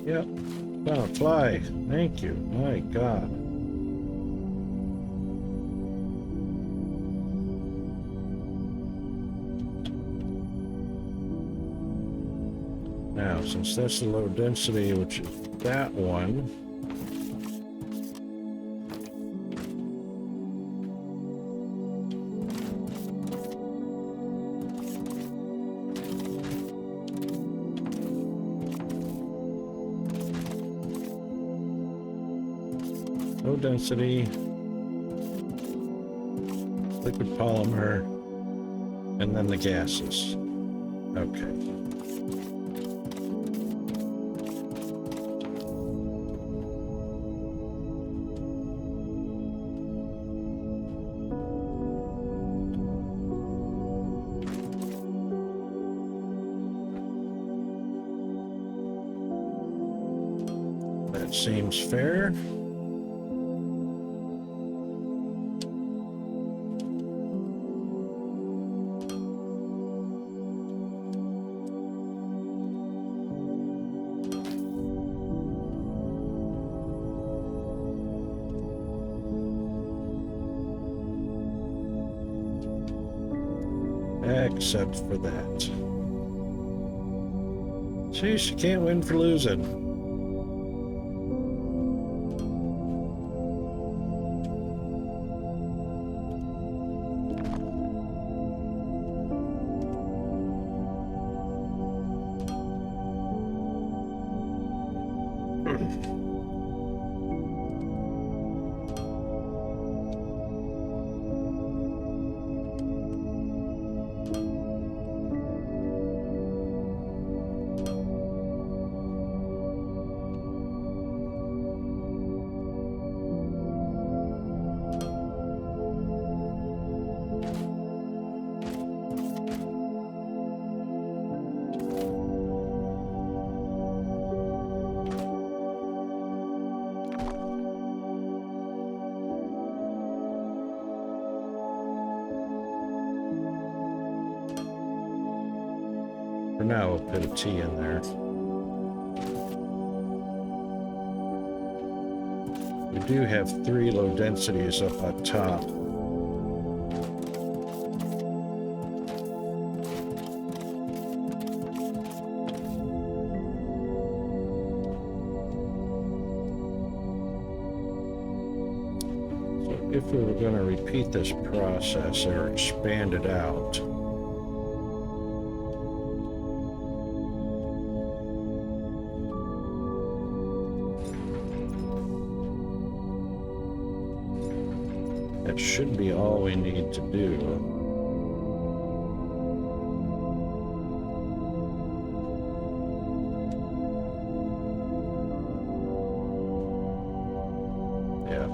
Yep. Oh, fly. Thank you. My God. Now, since that's the low density, which is that one, low density, liquid polymer, and then the gases. Okay. That seems fair. Except for that. Jeez, you can't win for losing. For now, we'll put a T in there. We do have 3 low densities up on top. So if we were going to repeat this process or expand it out, that should be all we need to do. Yeah.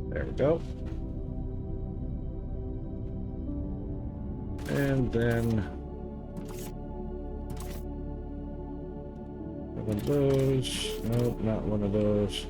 There we go. And then one of those. Nope, not one of those.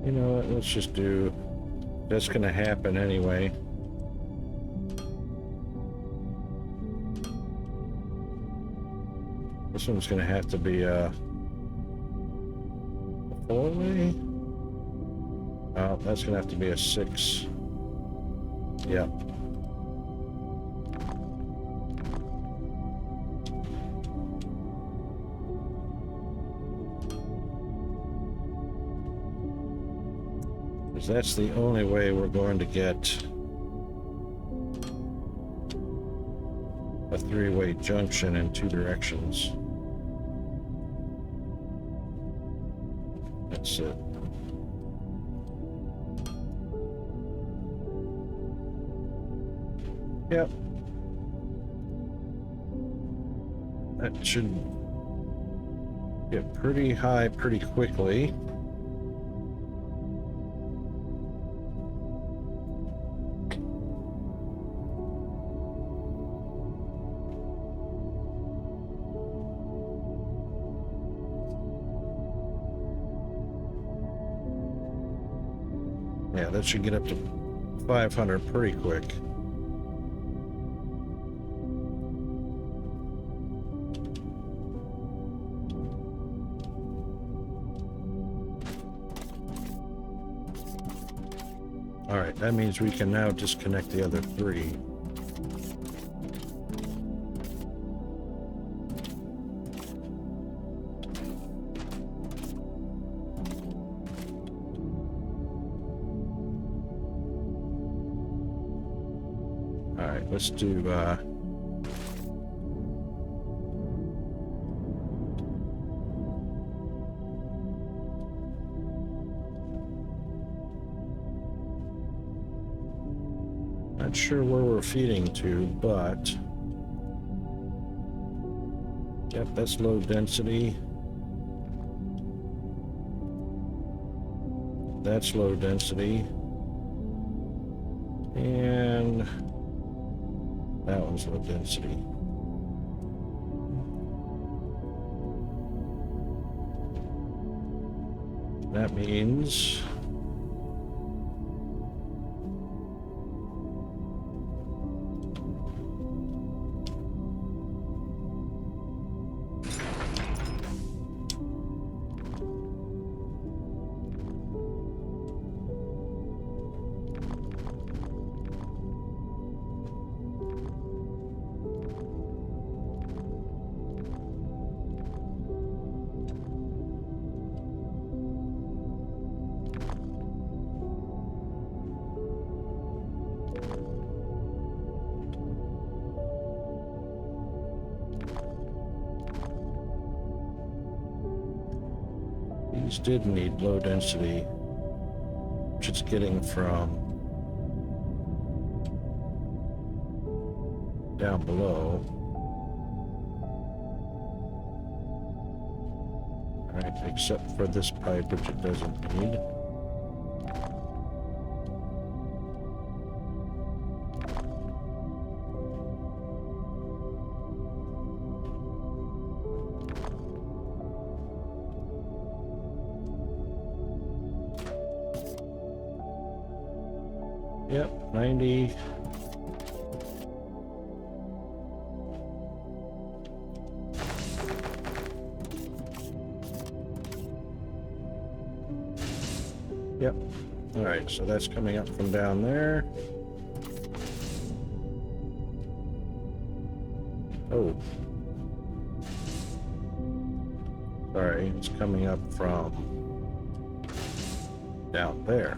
You know what, let's just do, that's gonna happen anyway. This one's gonna have to be a 4-way. Oh, that's gonna have to be a 6. Yep. That's the only way we're going to get a 3-way junction in 2 directions. That's it. Yep. That should get pretty high pretty quickly. Yeah, that should get up to 500 pretty quick. All right, that means we can now disconnect the other 3. All right, let's do not sure where we're feeding to, but yep, that's low density. That's low density. And that one's low density. That means these did need low density, which it's getting from down below. All right, except for this pipe, which it doesn't need. Yep, 90. Yep. All right, so that's coming up from down there. Oh. Sorry, it's coming up from down there.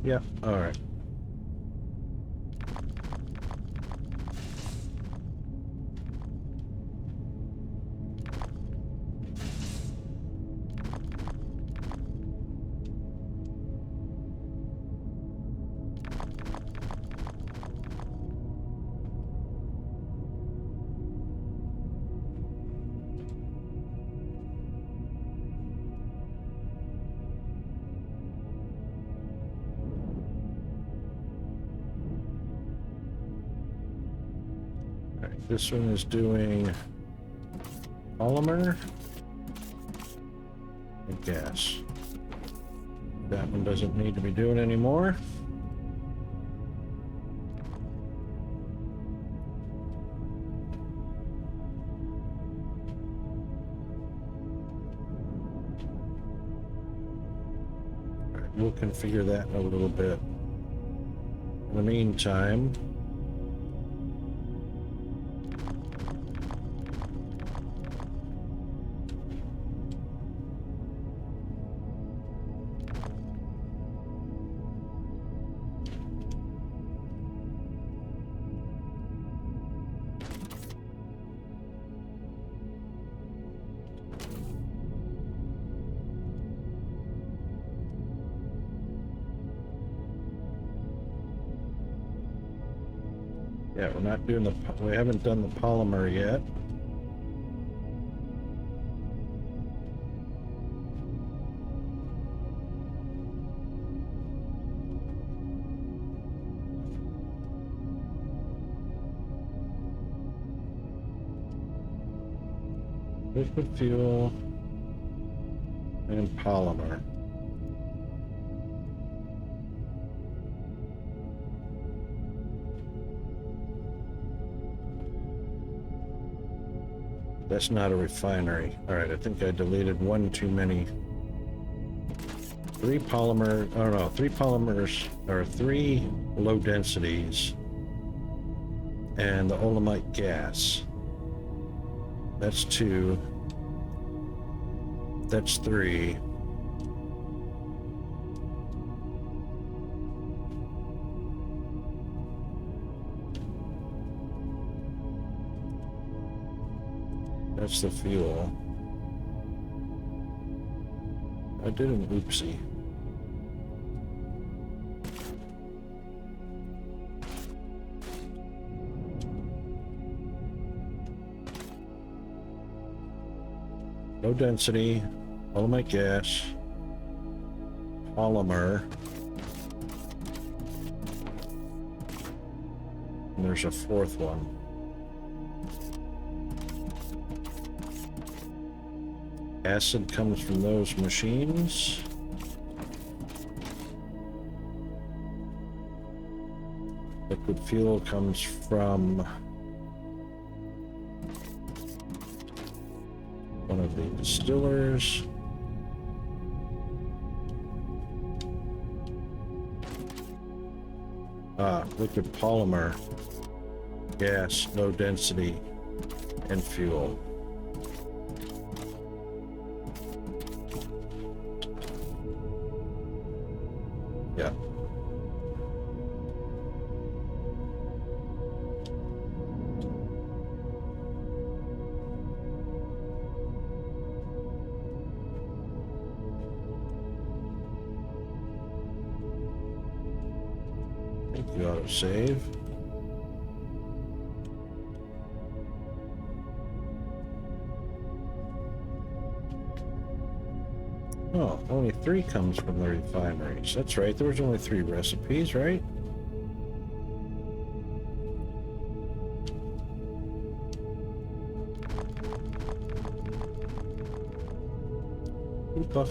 Yeah, all right. This one is doing polymer and gas. That one doesn't need to be doing anymore. All right, we'll configure that in a little bit. In the meantime, yeah, we're not doing we haven't done the polymer yet. Liquid fuel and polymer. That's not a refinery. All right, I think I deleted one too many. Three polymers, or three low densities, and the olemite gas. That's two. That's three. That's the fuel. I did an oopsie. Low density, olemite gas, polymer. And there's a fourth one. Acid comes from those machines. Liquid fuel comes from one of the distillers. Liquid polymer, gas, low density, and fuel. Yeah. I think you ought to save. Oh, only three comes from the refineries. That's right, there was only three recipes, right? Oopa.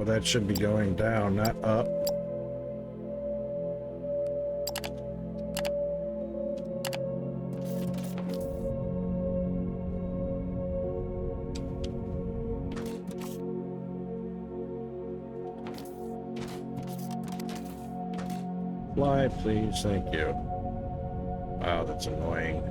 that should be going down, not up. Fly, please. Thank you. Wow, that's annoying.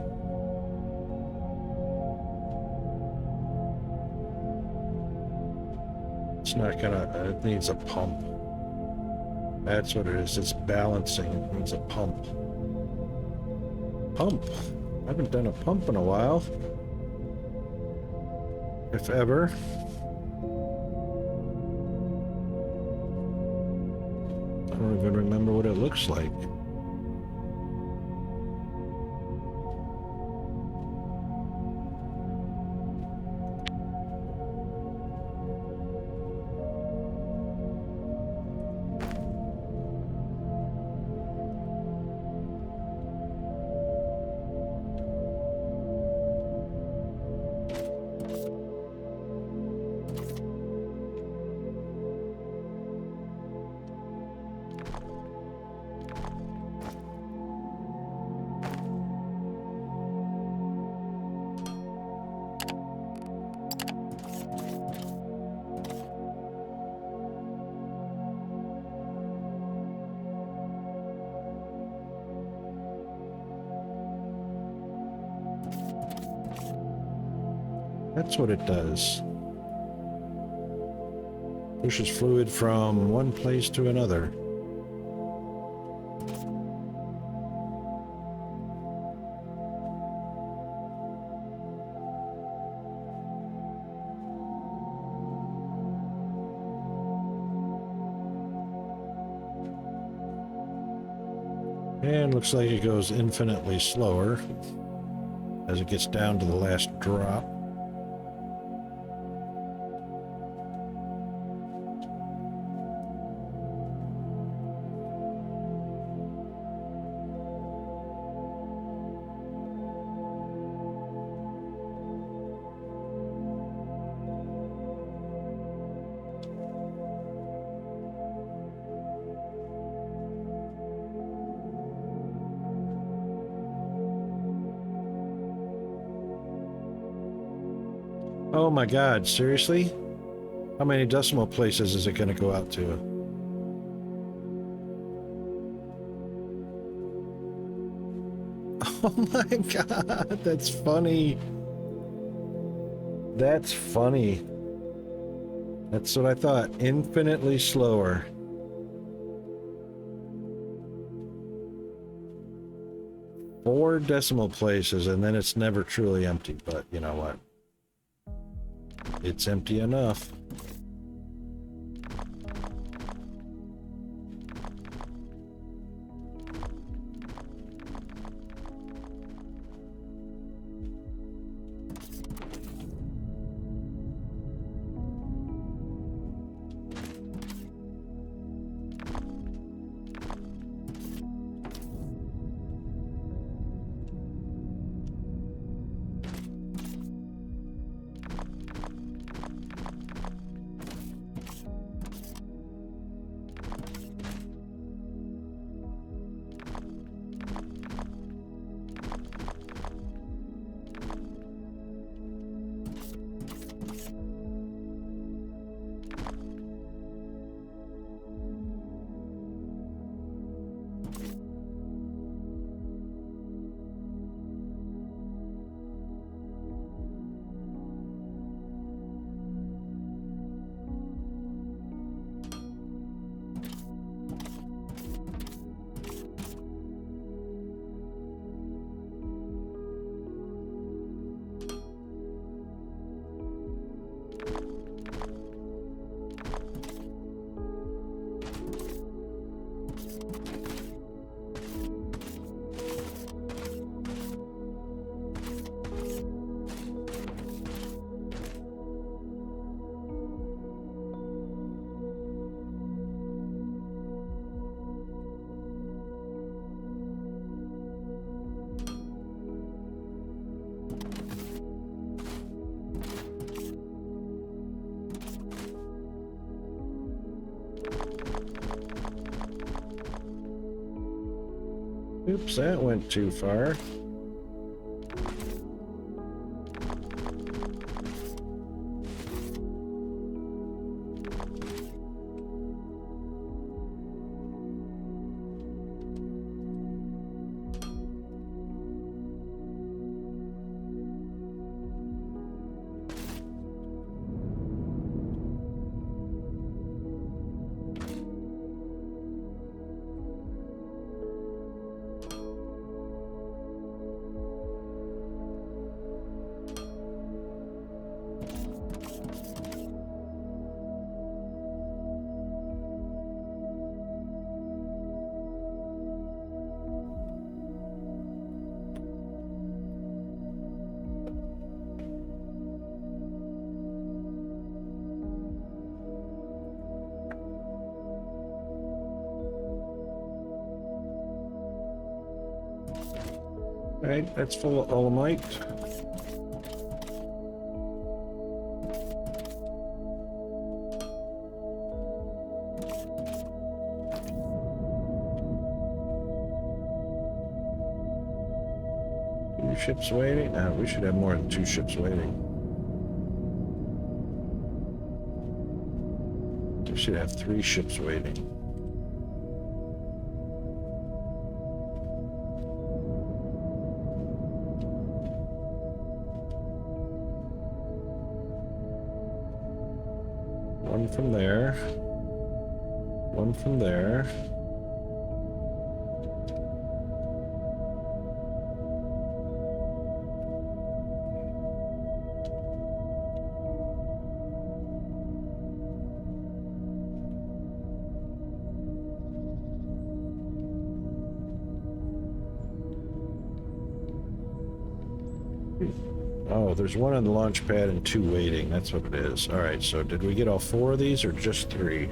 It's not gonna... it needs a pump. That's what it is. It's balancing. It needs a pump. Pump. I haven't done a pump in a while. If ever. I don't even remember what it looks like. That's what it does. Pushes fluid from one place to another. And looks like it goes infinitely slower as it gets down to the last drop. Oh my God, seriously? How many decimal places is it going to go out to? Oh my God, that's funny. That's funny. That's what I thought. Infinitely slower. Four decimal places, and then it's never truly empty. But you know what? It's empty enough. Oops, that went too far. Right, that's full of Olamite. Two ships waiting? No, we should have more than 2 ships waiting. We should have 3 ships waiting. One from there. One from there. Oh, there's one on the launch pad and 2 waiting. That's what it is. All right, so did we get all 4 of these or just 3?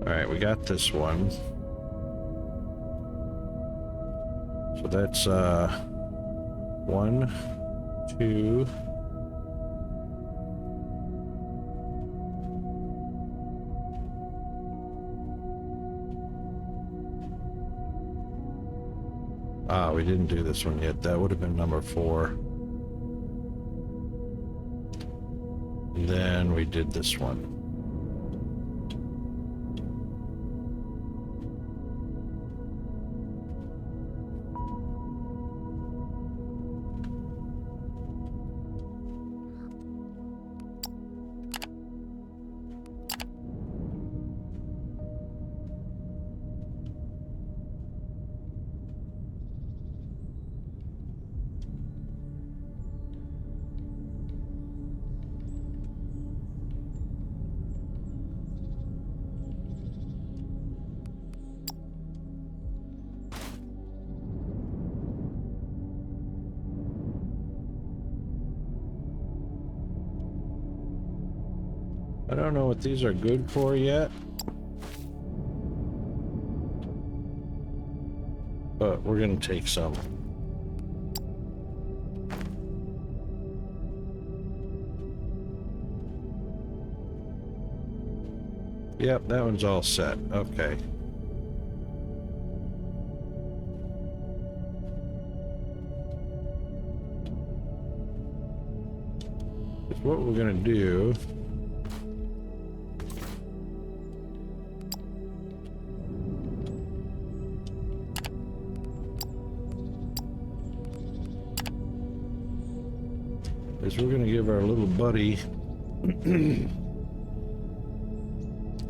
All right, we got this one. So that's 1, 2. Ah, we didn't do this one yet. That would have been number 4. Then we did this one. I don't know what these are good for yet, but we're gonna take some. Yep, that one's all set. Okay. What we're gonna do is we're gonna give our little buddy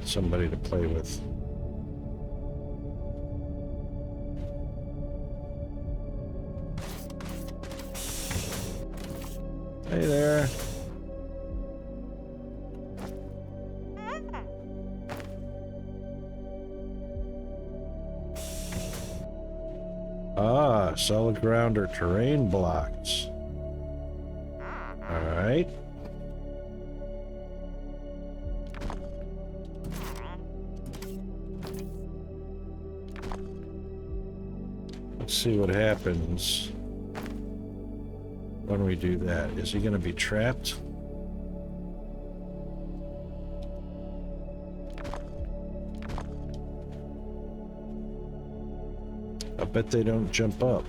somebody to play with. Hey there. Solid ground or terrain blocks. Alright. Let's see what happens when we do that. Is he going to be trapped? I bet they don't jump up.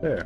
There.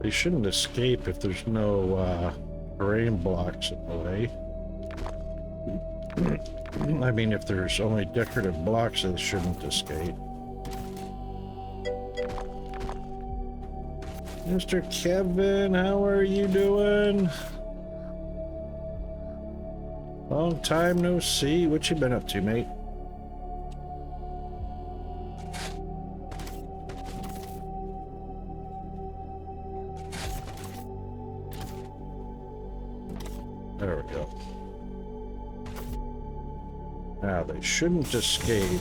They shouldn't escape if there's no terrain blocks in the way. I mean, if there's only decorative blocks, they shouldn't escape. Mr. Kevin, how are you doing? Long time no see. What you been up to, mate? There we go. Now they shouldn't escape.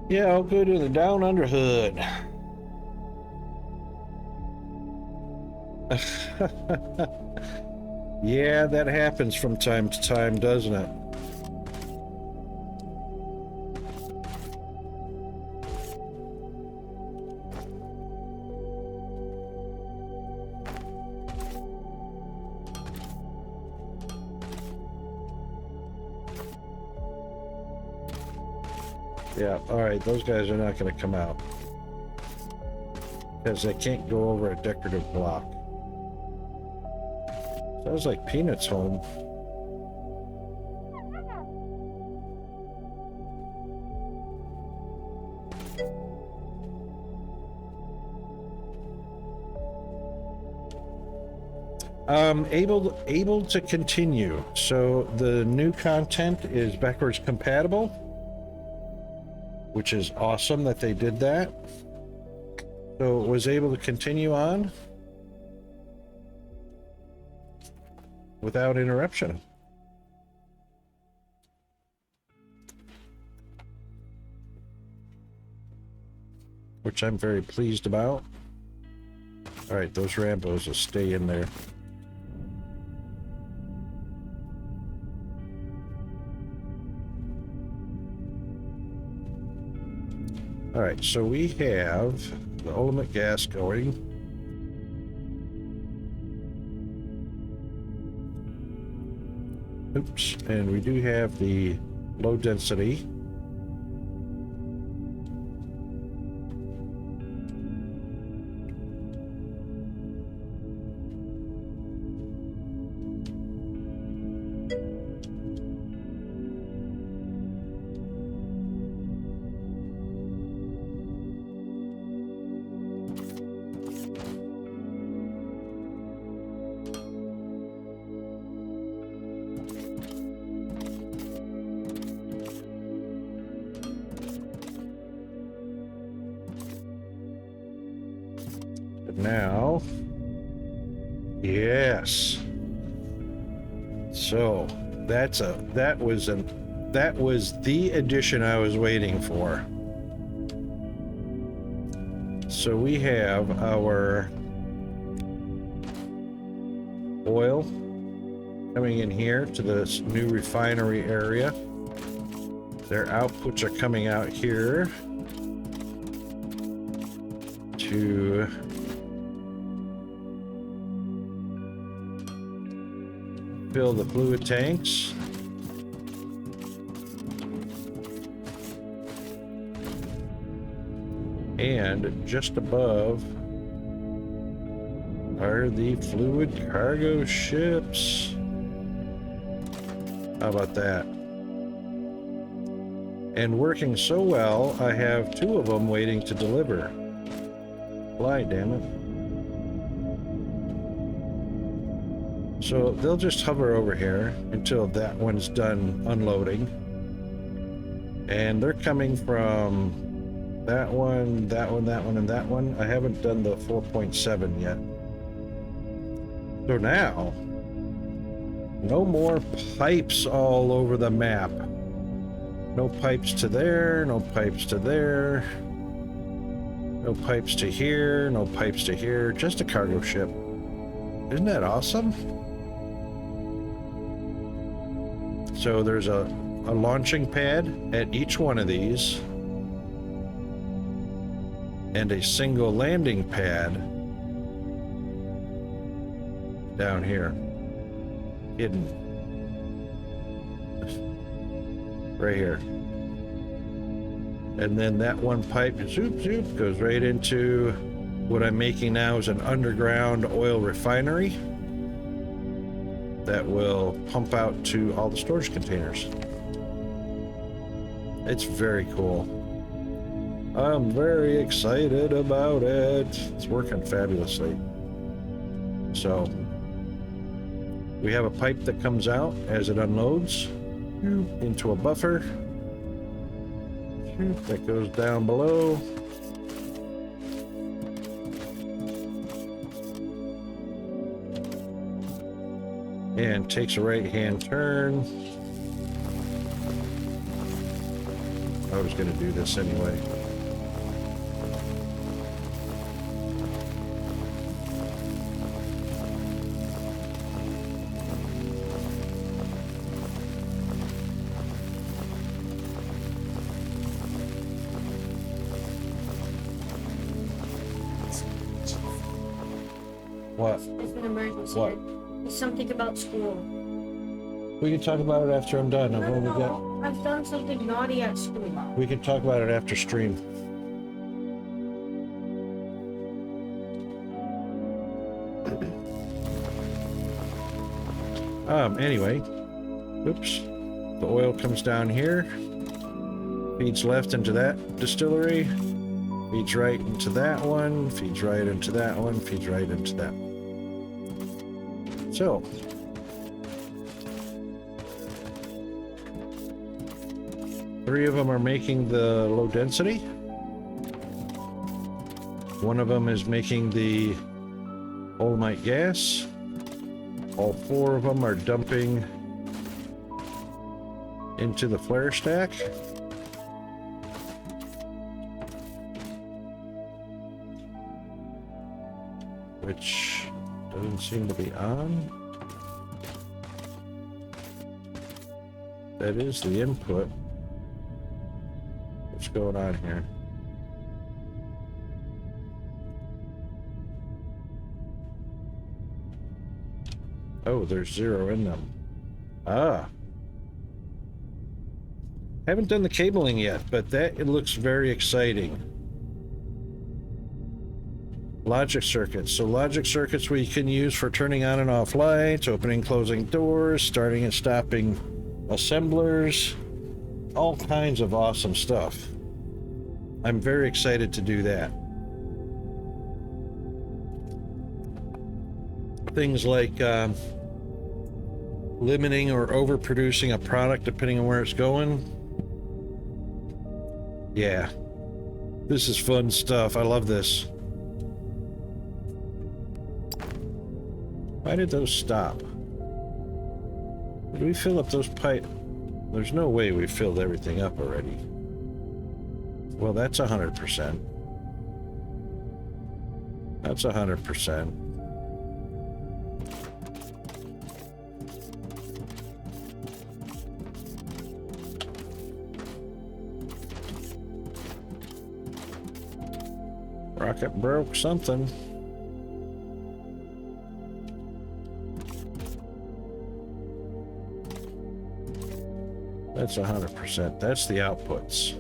Yeah, I'll go to the down under hood. Yeah, that happens from time to time, doesn't it? Yeah, alright, those guys are not going to come out. Because they can't go over a decorative block. Sounds like Peanut's home. Able to continue. So the new content is backwards compatible, which is awesome that they did that. So it was able to continue on without interruption. Which I'm very pleased about. All right, those Rambos will stay in there. All right, so we have the ultimate gas going. Oops, and we do have the low density. Now, yes. So that was the addition I was waiting for. So we have our oil coming in here to this new refinery area. Their outputs are coming out here to fill the fluid tanks. And just above are the fluid cargo ships. How about that? And working so well, I have 2 of them waiting to deliver. Fly, damn it. So they'll just hover over here until that one's done unloading. And they're coming from that one, that one, that one, and that one. I haven't done the 4.7 yet. So now, no more pipes all over the map. No pipes to there, no pipes to there. No pipes to here, no pipes to here. Just a cargo ship. Isn't that awesome? So there's a launching pad at each one of these, and a single landing pad down here, hidden right here. And then that one pipe, zoop, zoop, goes right into what I'm making now is an underground oil refinery that will pump out to all the storage containers. It's very cool. I'm very excited about it. It's working fabulously. So we have a pipe that comes out as it unloads into a buffer that goes down below. And takes a right-hand turn. I was going to do this anyway. What? It's an emergency. What? It's something about school. We can talk about it after I'm done. I've only got... I've done something naughty at school. We can talk about it after stream. Anyway, oops. The oil comes down here, feeds left into that distillery, feeds right into that one, feeds right into that one, feeds right into that. So, three of them are making the low density. One of them is making the Olamite gas. All four of them are dumping into the flare stack. Which doesn't seem to be on. That is the input. What's going on here? Oh, there's 0 in them. Ah. Haven't done the cabling yet, but it looks very exciting. Logic circuits. So logic circuits we can use for turning on and off lights, opening, closing doors, starting and stopping assemblers, all kinds of awesome stuff. I'm very excited to do that. Things like limiting or overproducing a product depending on where it's going. Yeah, this is fun stuff. I love this. Why did those stop? Did we fill up those pipe? There's no way we filled everything up already. Well, that's 100%. That's 100%. Rocket broke something. That's 100%. That's the outputs.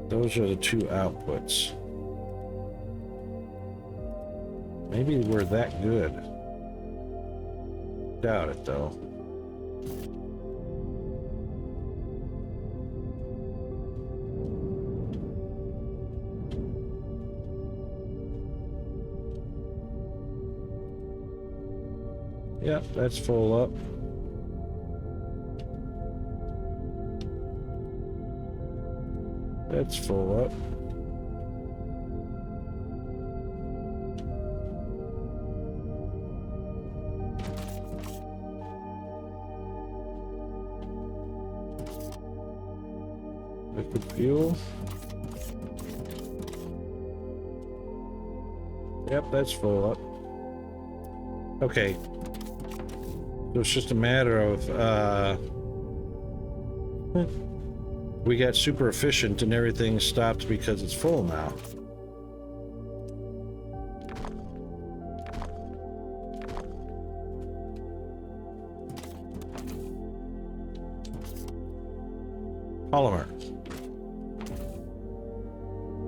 Those are the two outputs. Maybe we're that good. Doubt it, though. Yep, that's full up. That's full up. Liquid fuel. Yep, that's full up. Okay. So it's just a matter of, we got super efficient and everything stopped because it's full now. Polymer.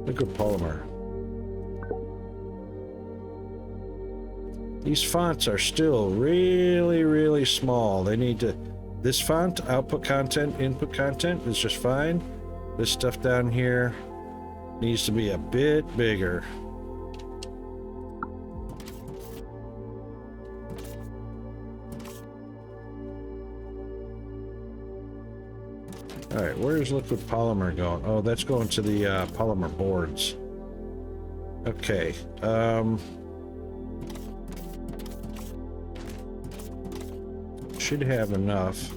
Liquid polymer. These fonts are still really, really small. They need to... This font, output content, input content is just fine. This stuff down here needs to be a bit bigger. All right, where's liquid polymer going? Oh, that's going to the polymer boards. Okay. Should have enough.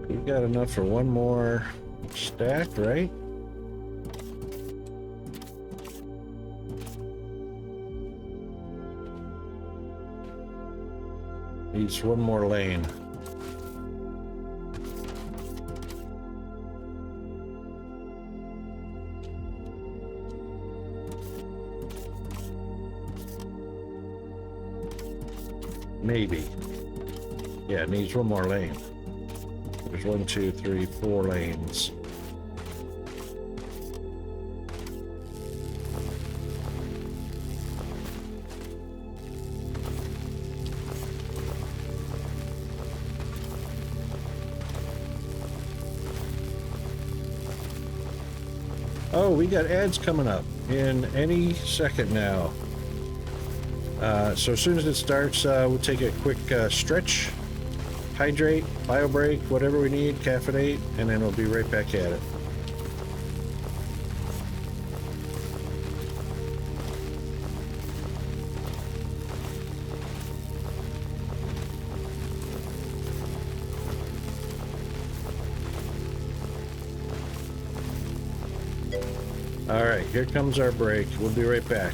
We've got enough for one more stack, right? Needs one more lane. Maybe. Yeah, it needs one more lane. There's 1, 2, 3, 4 lanes. Oh, we got ads coming up in any second now. So as soon as it starts, we'll take a quick stretch, hydrate, bio break, whatever we need, caffeinate, and then we'll be right back at it. All right, here comes our break. We'll be right back.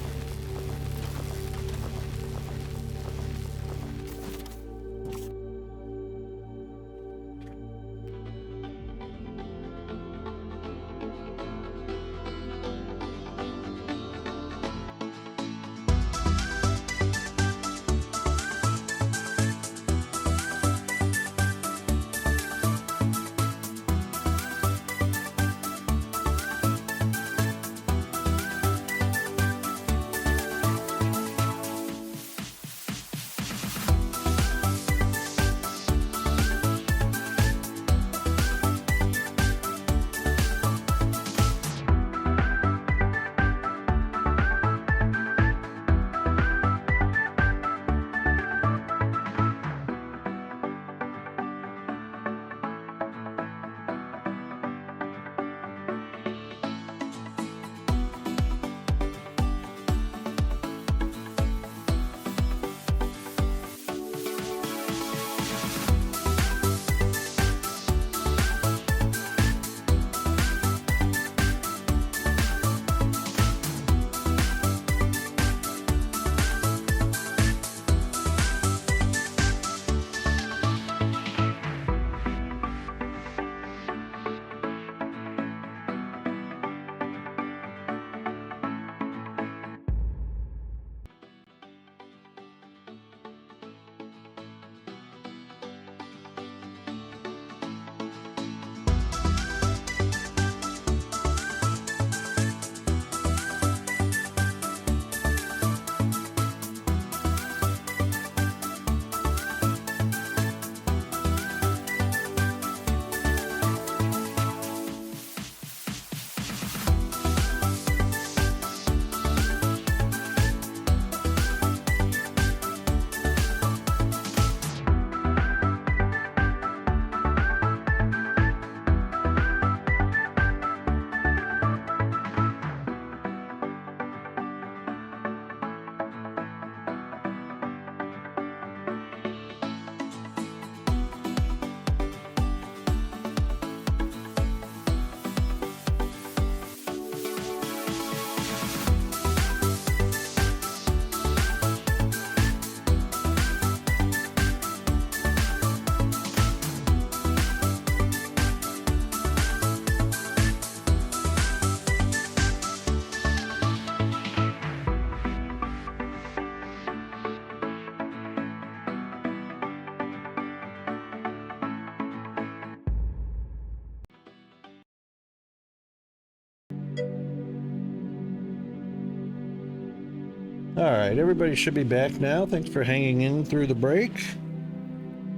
All right, everybody should be back now. Thanks for hanging in through the break.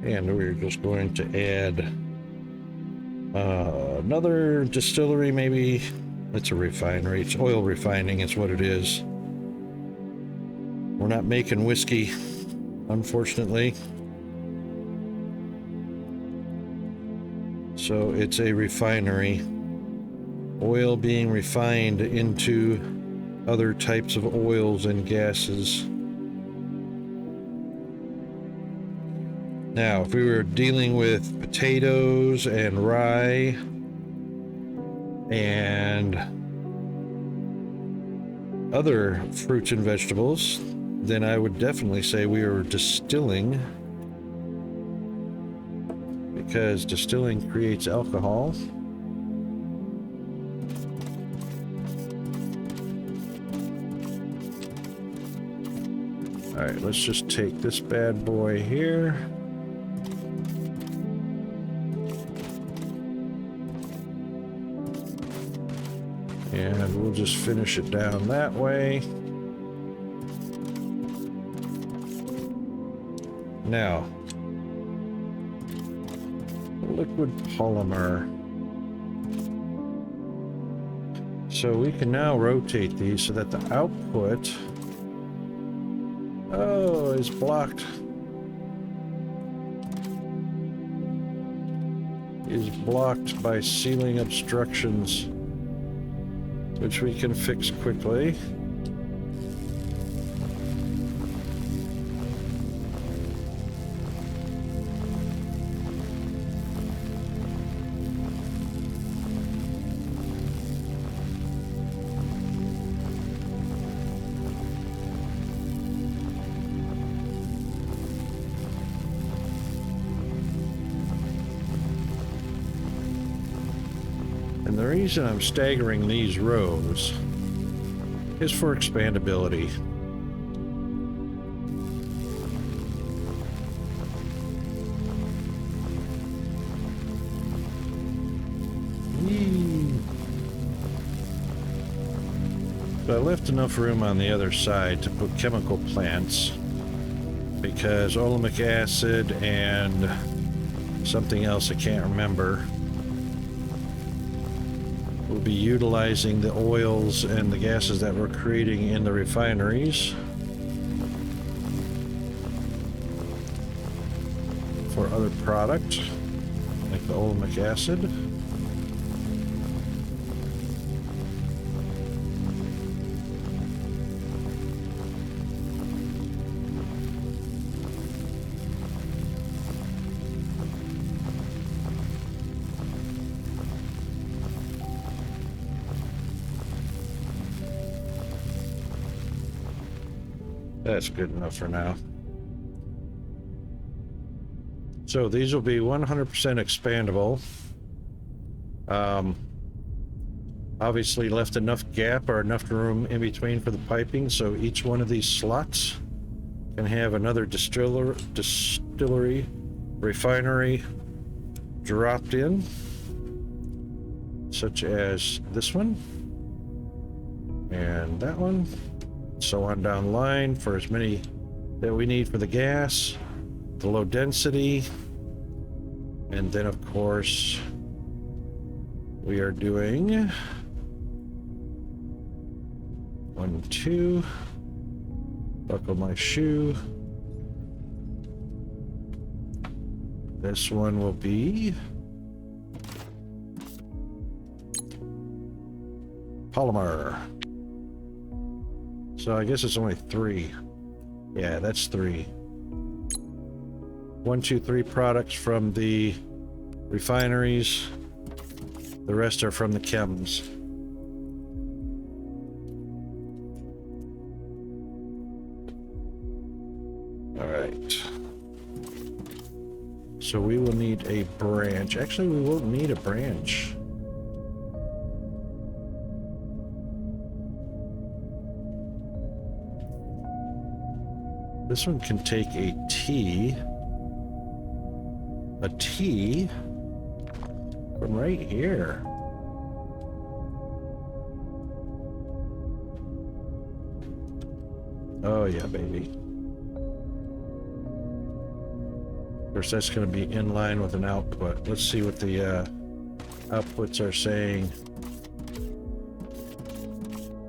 And we're just going to add another distillery, maybe. It's a refinery. It's oil refining is what it is. We're not making whiskey, unfortunately. So it's a refinery. Oil being refined into other types of oils and gases. Now, if we were dealing with potatoes and rye and other fruits and vegetables, then I would definitely say we are distilling, because distilling creates alcohol. All right, let's just take this bad boy here. And we'll just finish it down that way. Now, liquid polymer. So we can now rotate these so that the output is blocked. Is blocked by sealing obstructions, which we can fix quickly. And the reason I'm staggering these rows is for expandability. But I left enough room on the other side to put chemical plants because olemic acid and something else I can't remember will be utilizing the oils and the gases that we're creating in the refineries for other products like the olemic acid. That's good enough for now. So these will be 100% expandable. Obviously left enough gap or enough room in between for the piping, so each one of these slots can have another distillery, refinery dropped in, such as this one and that one. So on down the line for as many that we need for the gas, the low density, and then of course we are doing 1, 2, buckle my shoe. This one will be polymer. So I guess it's only 3. Yeah, that's 3. 1, 2, 3 products from the refineries. The rest are from the chems. All right. So we will need a branch. Actually, we won't need a branch. This one can take a T from right here. Oh yeah, baby. Of course, that's going to be in line with an output. Let's see what the outputs are saying.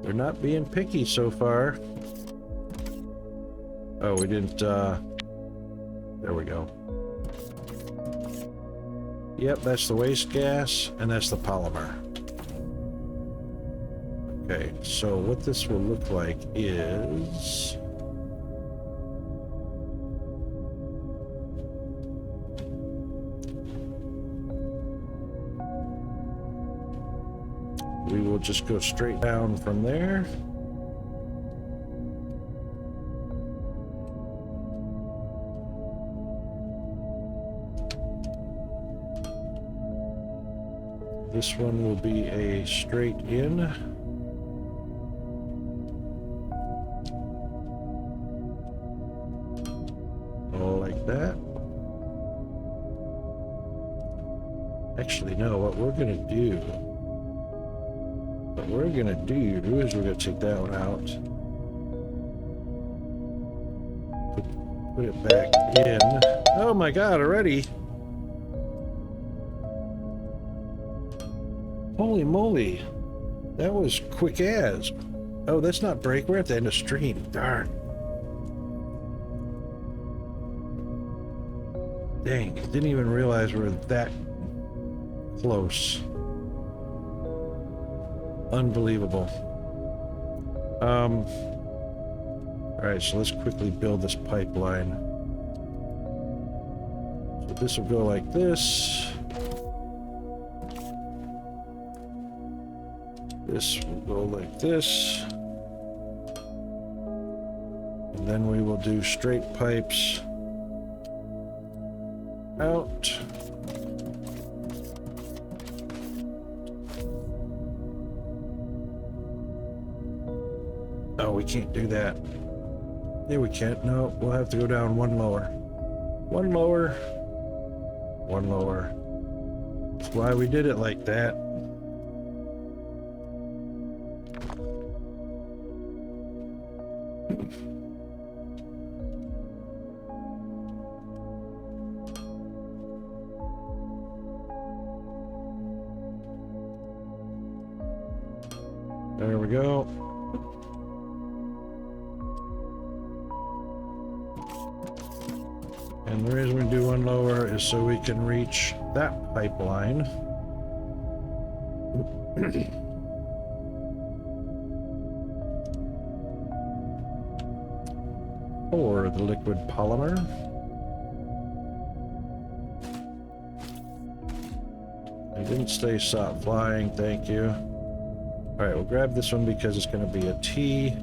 They're not being picky so far. Oh, we didn't, there we go. Yep, that's the waste gas, and that's the polymer. Okay, so what this will look like is... we will just go straight down from there. This one will be a straight in. Like that. Actually, no, what we're gonna do is we're gonna take that one out. Put it back in. Oh my god, already? Holy moly, that was quick as. Oh, that's not break. We're at the end of stream. Darn. Dang, didn't even realize we were that close. Unbelievable. Alright, so let's quickly build this pipeline. So this will go like this. This will go like this. And then we will do straight pipes out. we can't do that. Yeah, we can't. No, we'll have to go down one lower. One lower. One lower. That's why we did it like that. There we go. And the reason we do one lower is so we can reach that pipeline. Or the liquid polymer. It didn't stay stop flying, thank you. Alright, we'll grab this one because it's going to be a T.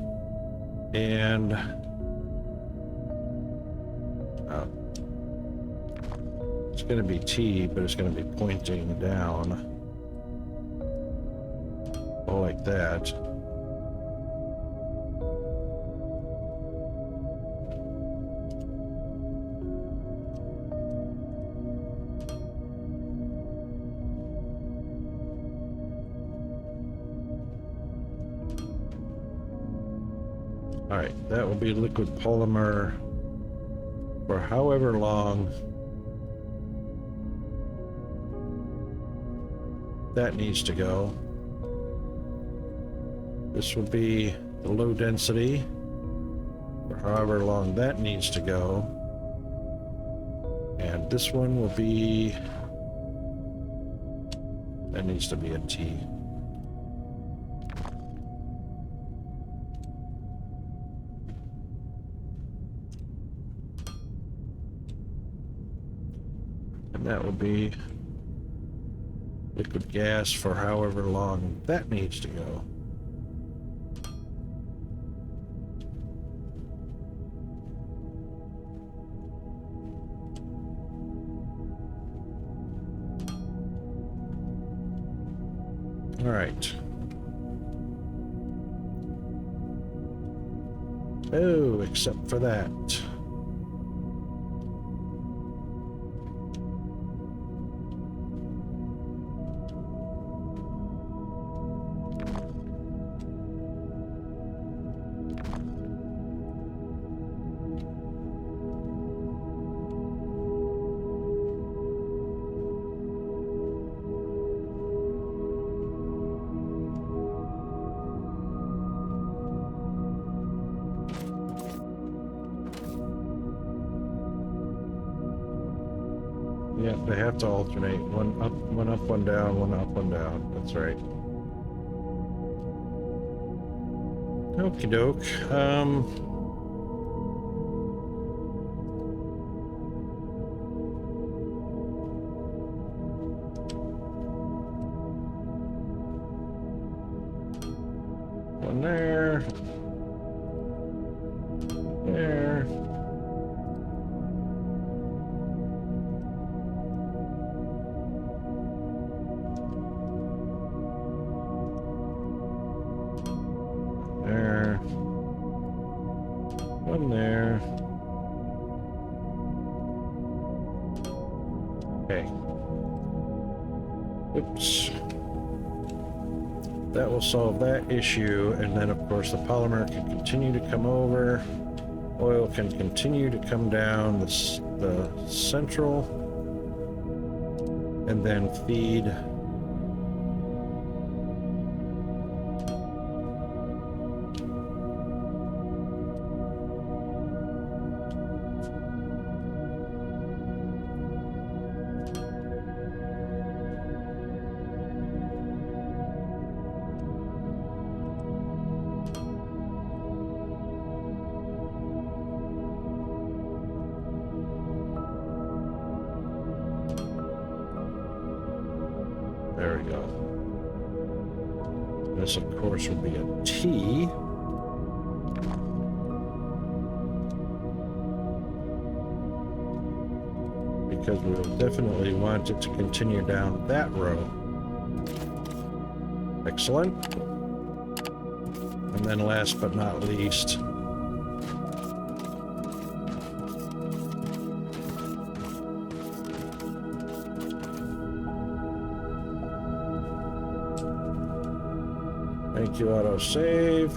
And it's going to be T, but it's going to be pointing down. Oh, like that. Alright, that will be liquid polymer for however long that needs to go. This will be the low density for however long that needs to go. And this one will be, that needs to be a T. And that will be liquid gas for however long that needs to go. All right. Oh, except for that. Yeah, they have to alternate. One up, one down, one up, one down. That's right. Okie doke. One there. There. There. One there. Okay. Oops. That will solve that issue, and then of course the polymer can continue to come over. Oil can continue to come down the central, and then feed there we go. This, of course, will be a T. Because we will definitely want it to continue down that row. Excellent. And then last but not least, thank you, autosave.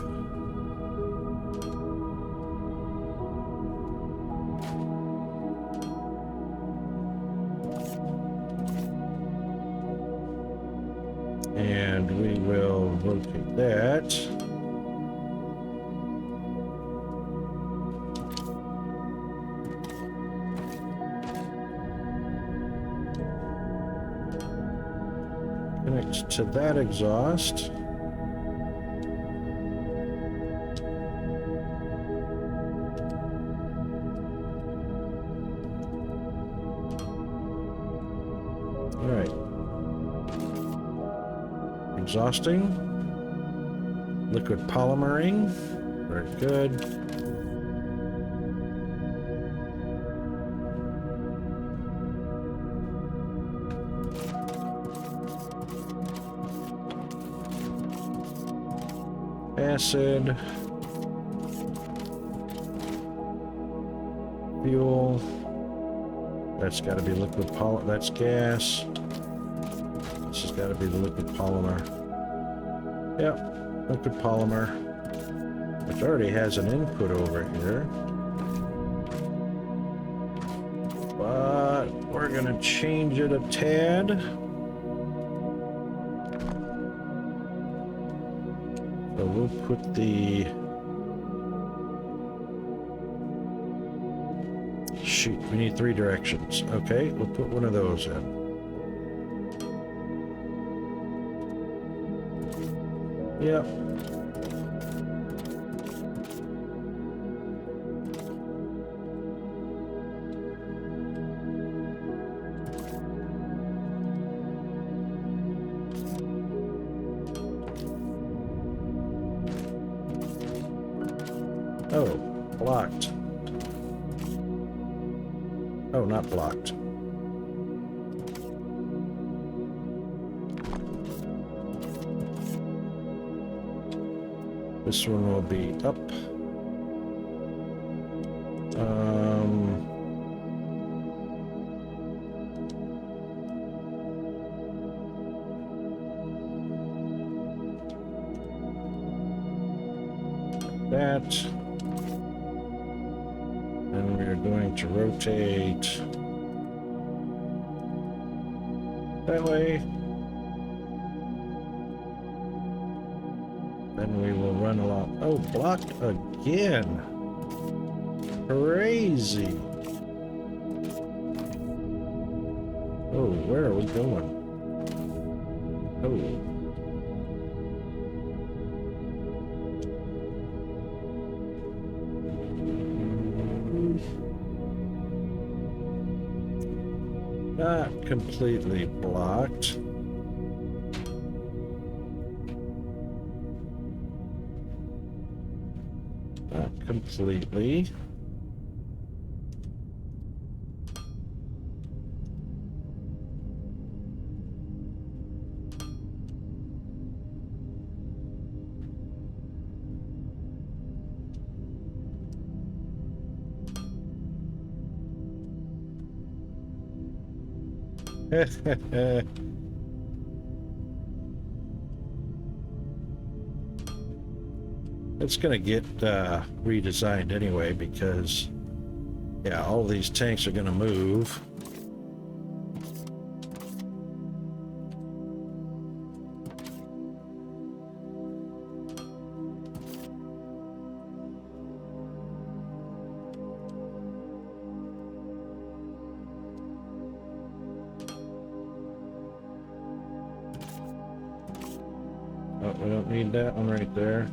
And we will rotate that. Connect to that exhaust. All right. Exhausting. Liquid polymering. Very good. Acid. Fuel. That's got to be liquid polymer. That's gas. This has got to be the liquid polymer. Yep, liquid polymer, which already has an input over here. But we're going to change it a tad. So we'll put the... Shoot, we need 3 directions. Okay, we'll put one of those in. Yep. Oh, blocked. Oh, not blocked. This one will be up. That. Then we are going to rotate that way. Then we will run along. Oh, blocked again. Crazy. Oh, where are we going? Oh. Not completely blocked. Not completely. It's gonna get redesigned anyway because, yeah, all these tanks are gonna move. Oh, we don't need that one right there.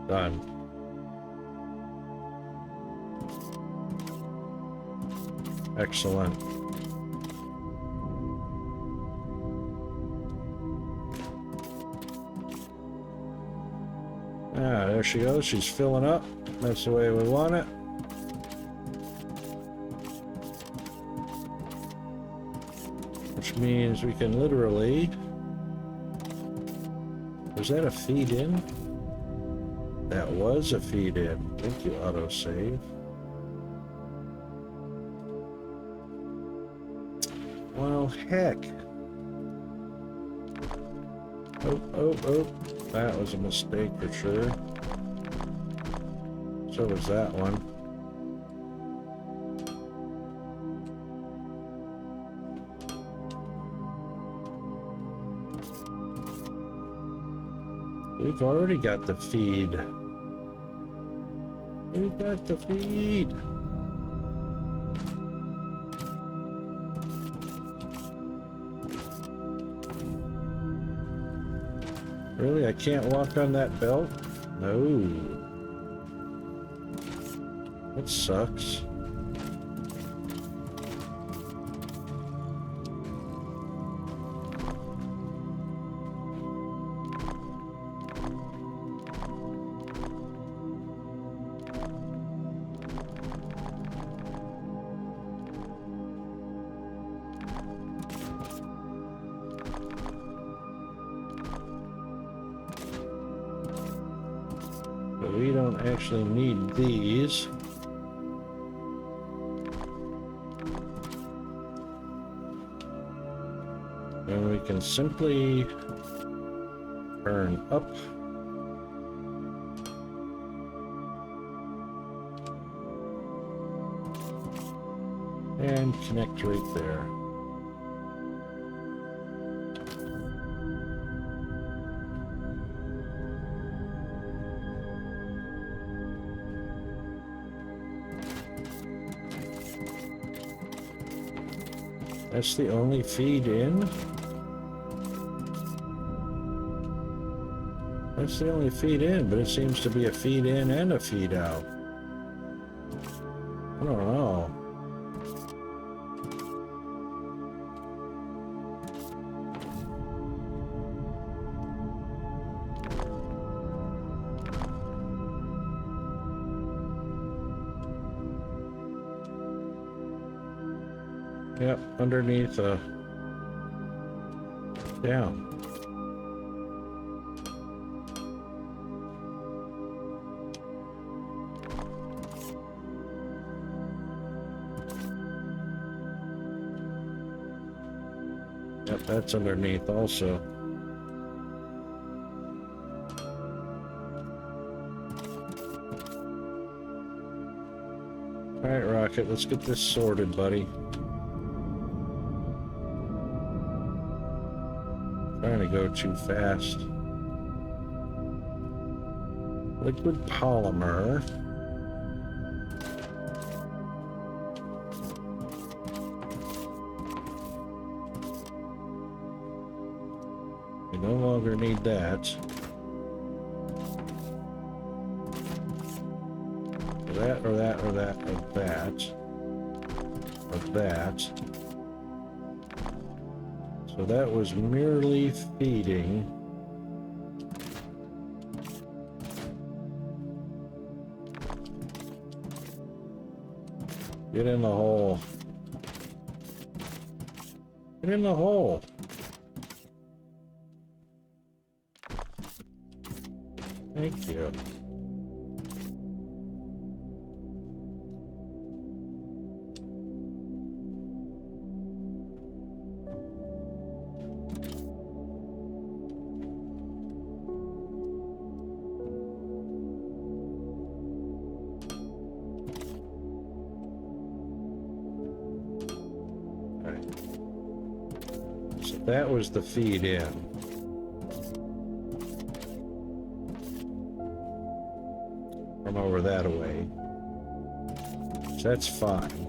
Done. Excellent. Ah, there she goes. She's filling up. That's the way we want it. Which means we can literally... Was that a feed in? That was a feed in. Thank you, autosave. Well, heck. Oh. That was a mistake for sure. So was that one. We've already got the feed. We've got the feed. Really? I can't walk on that belt? No. That sucks. But we don't actually need these. And we can simply turn up. And connect right there. That's the only feed in? That's the only feed in, but it seems to be a feed in and a feed out. I don't know. Yep, underneath down. Yep, that's underneath also. All right, Rocket, let's get this sorted, buddy. Trying to go too fast. Liquid polymer. We no longer need that. That or that or that or that or that. So that was merely feeding. Get in the hole. Get in the hole. Thank you. That was the feed in. From over that away. So that's fine.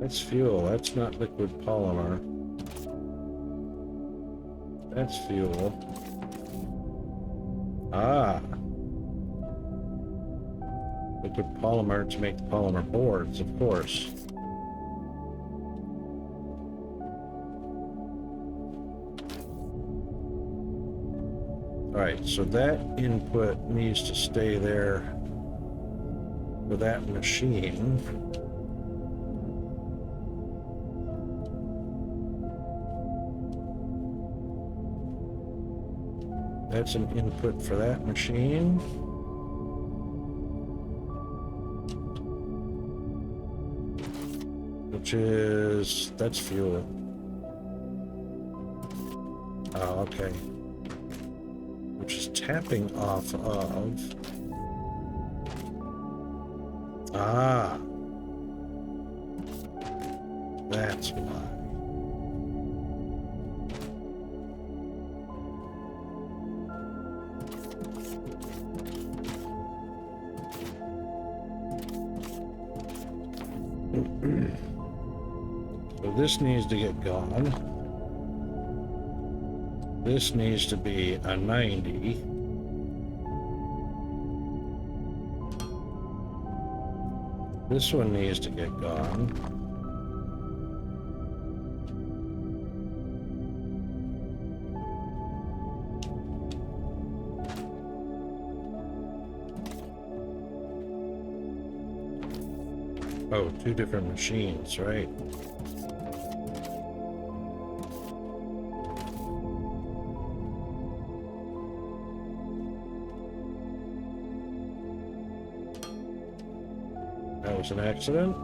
That's fuel. That's not liquid polymer. That's fuel. Ah. Liquid polymer to make the polymer boards, of course. Alright, so that input needs to stay there for that machine. That's an input for that machine. Which is, that's fuel. Oh, okay. Which is tapping off of. Ah. That's why. So this needs to get gone. This needs to be a 90. This one needs to get gone. Oh, two different machines, right? That was an accident.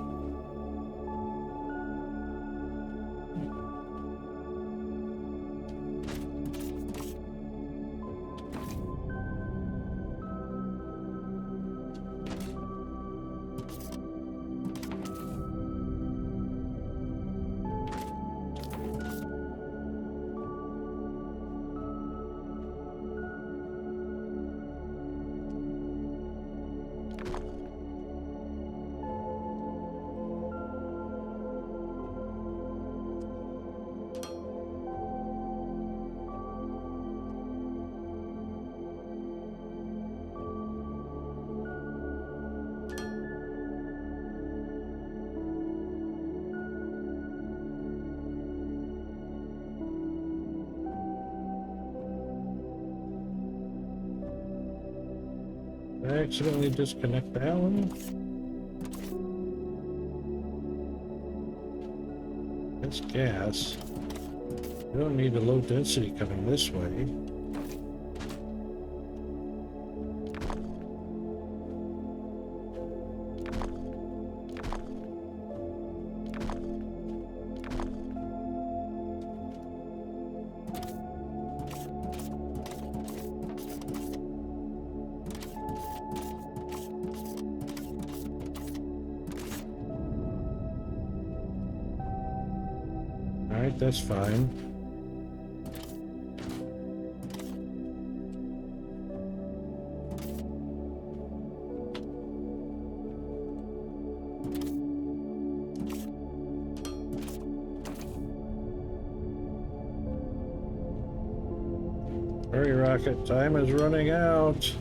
I accidentally disconnect that one. That's gas. We don't need the low density coming this way. Alright, that's fine. Hurry, Rocket, time is running out.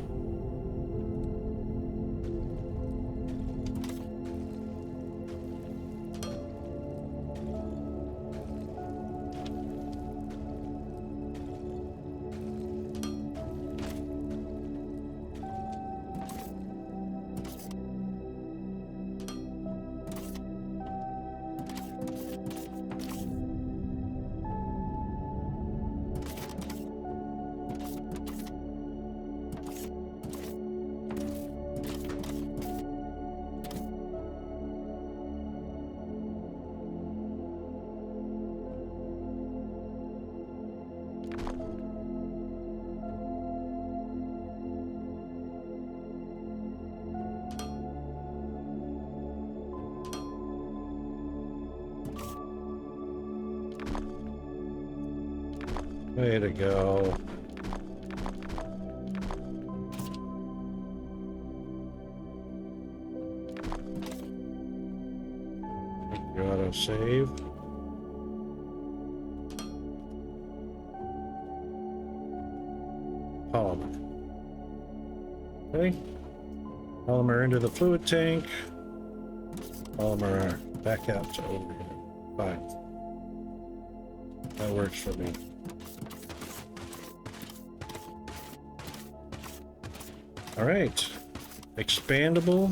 Way to go. I think you ought So save. Polymer. Okay. Polymer into the fluid tank. Polymer back out to over here. Fine. That works for me. All right. Expandable.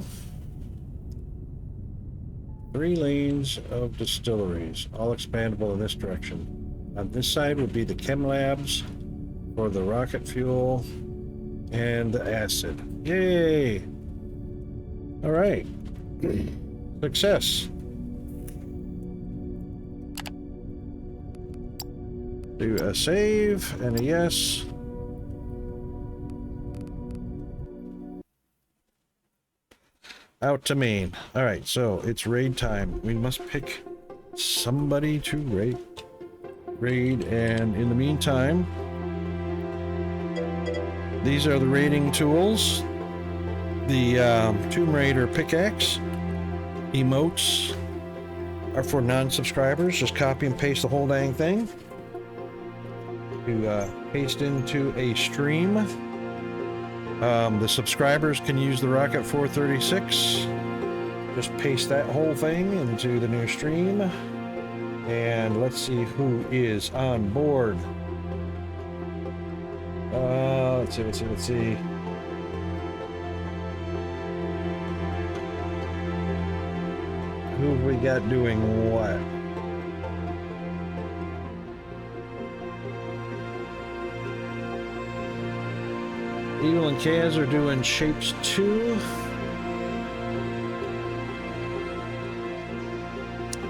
3 lanes of distilleries, all expandable in this direction. On this side would be the chem labs for the rocket fuel and the acid. Yay! All right. Success. Do a save and a yes. Out to main. All right, so it's raid time. We must pick somebody to raid, and in the meantime, these are the raiding tools. The Tomb Raider pickaxe. Emotes are for non-subscribers. Just copy and paste the whole dang thing to paste into a stream. The subscribers can use the Rocket 436. Just paste that whole thing into the new stream. And let's see who is on board. Let's see. Who have we got doing what? Eagle and Kaz are doing shapes 2.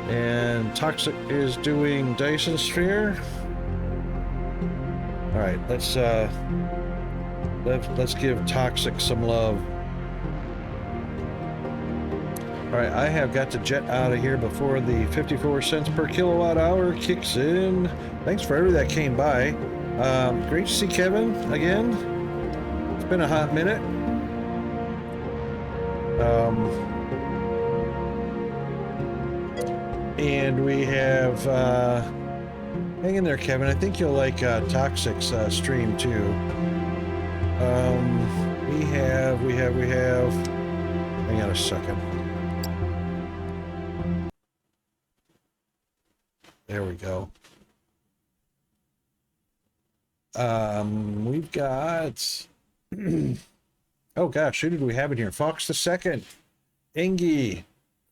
And Toxic is doing Dyson Sphere. All right, let's give Toxic some love. All right, I have got to jet out of here before the 54 cents per kilowatt hour kicks in. Thanks for everybody that came by. Great to see Kevin again. It's been a hot minute. And we have, hang in there, Kevin. I think you'll like Toxic's stream too. We have, hang on a second. There we go. We've got, oh gosh, who did we have in here? Fox the Second, Engie,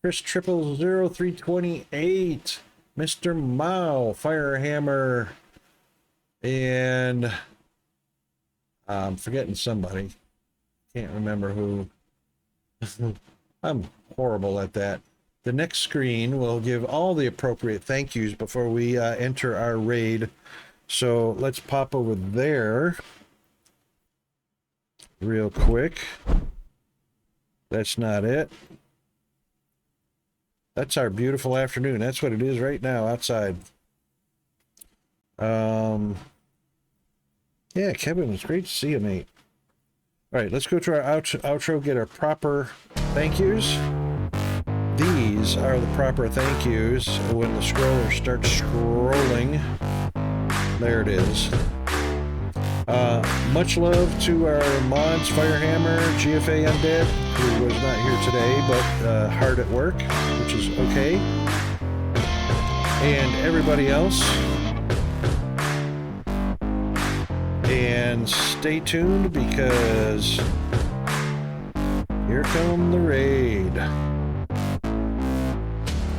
Chris 000328, Mr. Mao, Firehammer, and I'm forgetting somebody. Can't remember who. I'm horrible at that. The next screen will give all the appropriate thank yous before we enter our raid. So let's pop over there real quick. That's not it. That's our beautiful afternoon. That's what it is right now outside. Yeah, Kevin, it's great to see you, mate. All right, let's go to our outro, get our proper thank yous. These are the proper thank yous when the scroller starts scrolling. There it is. Much love to our mods, Firehammer, GFA Undead, who was not here today, but hard at work, which is okay. And everybody else. And stay tuned because here come the raid.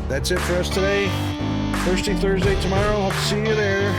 That's it for us today. Thirsty Thursday tomorrow. Hope to see you there.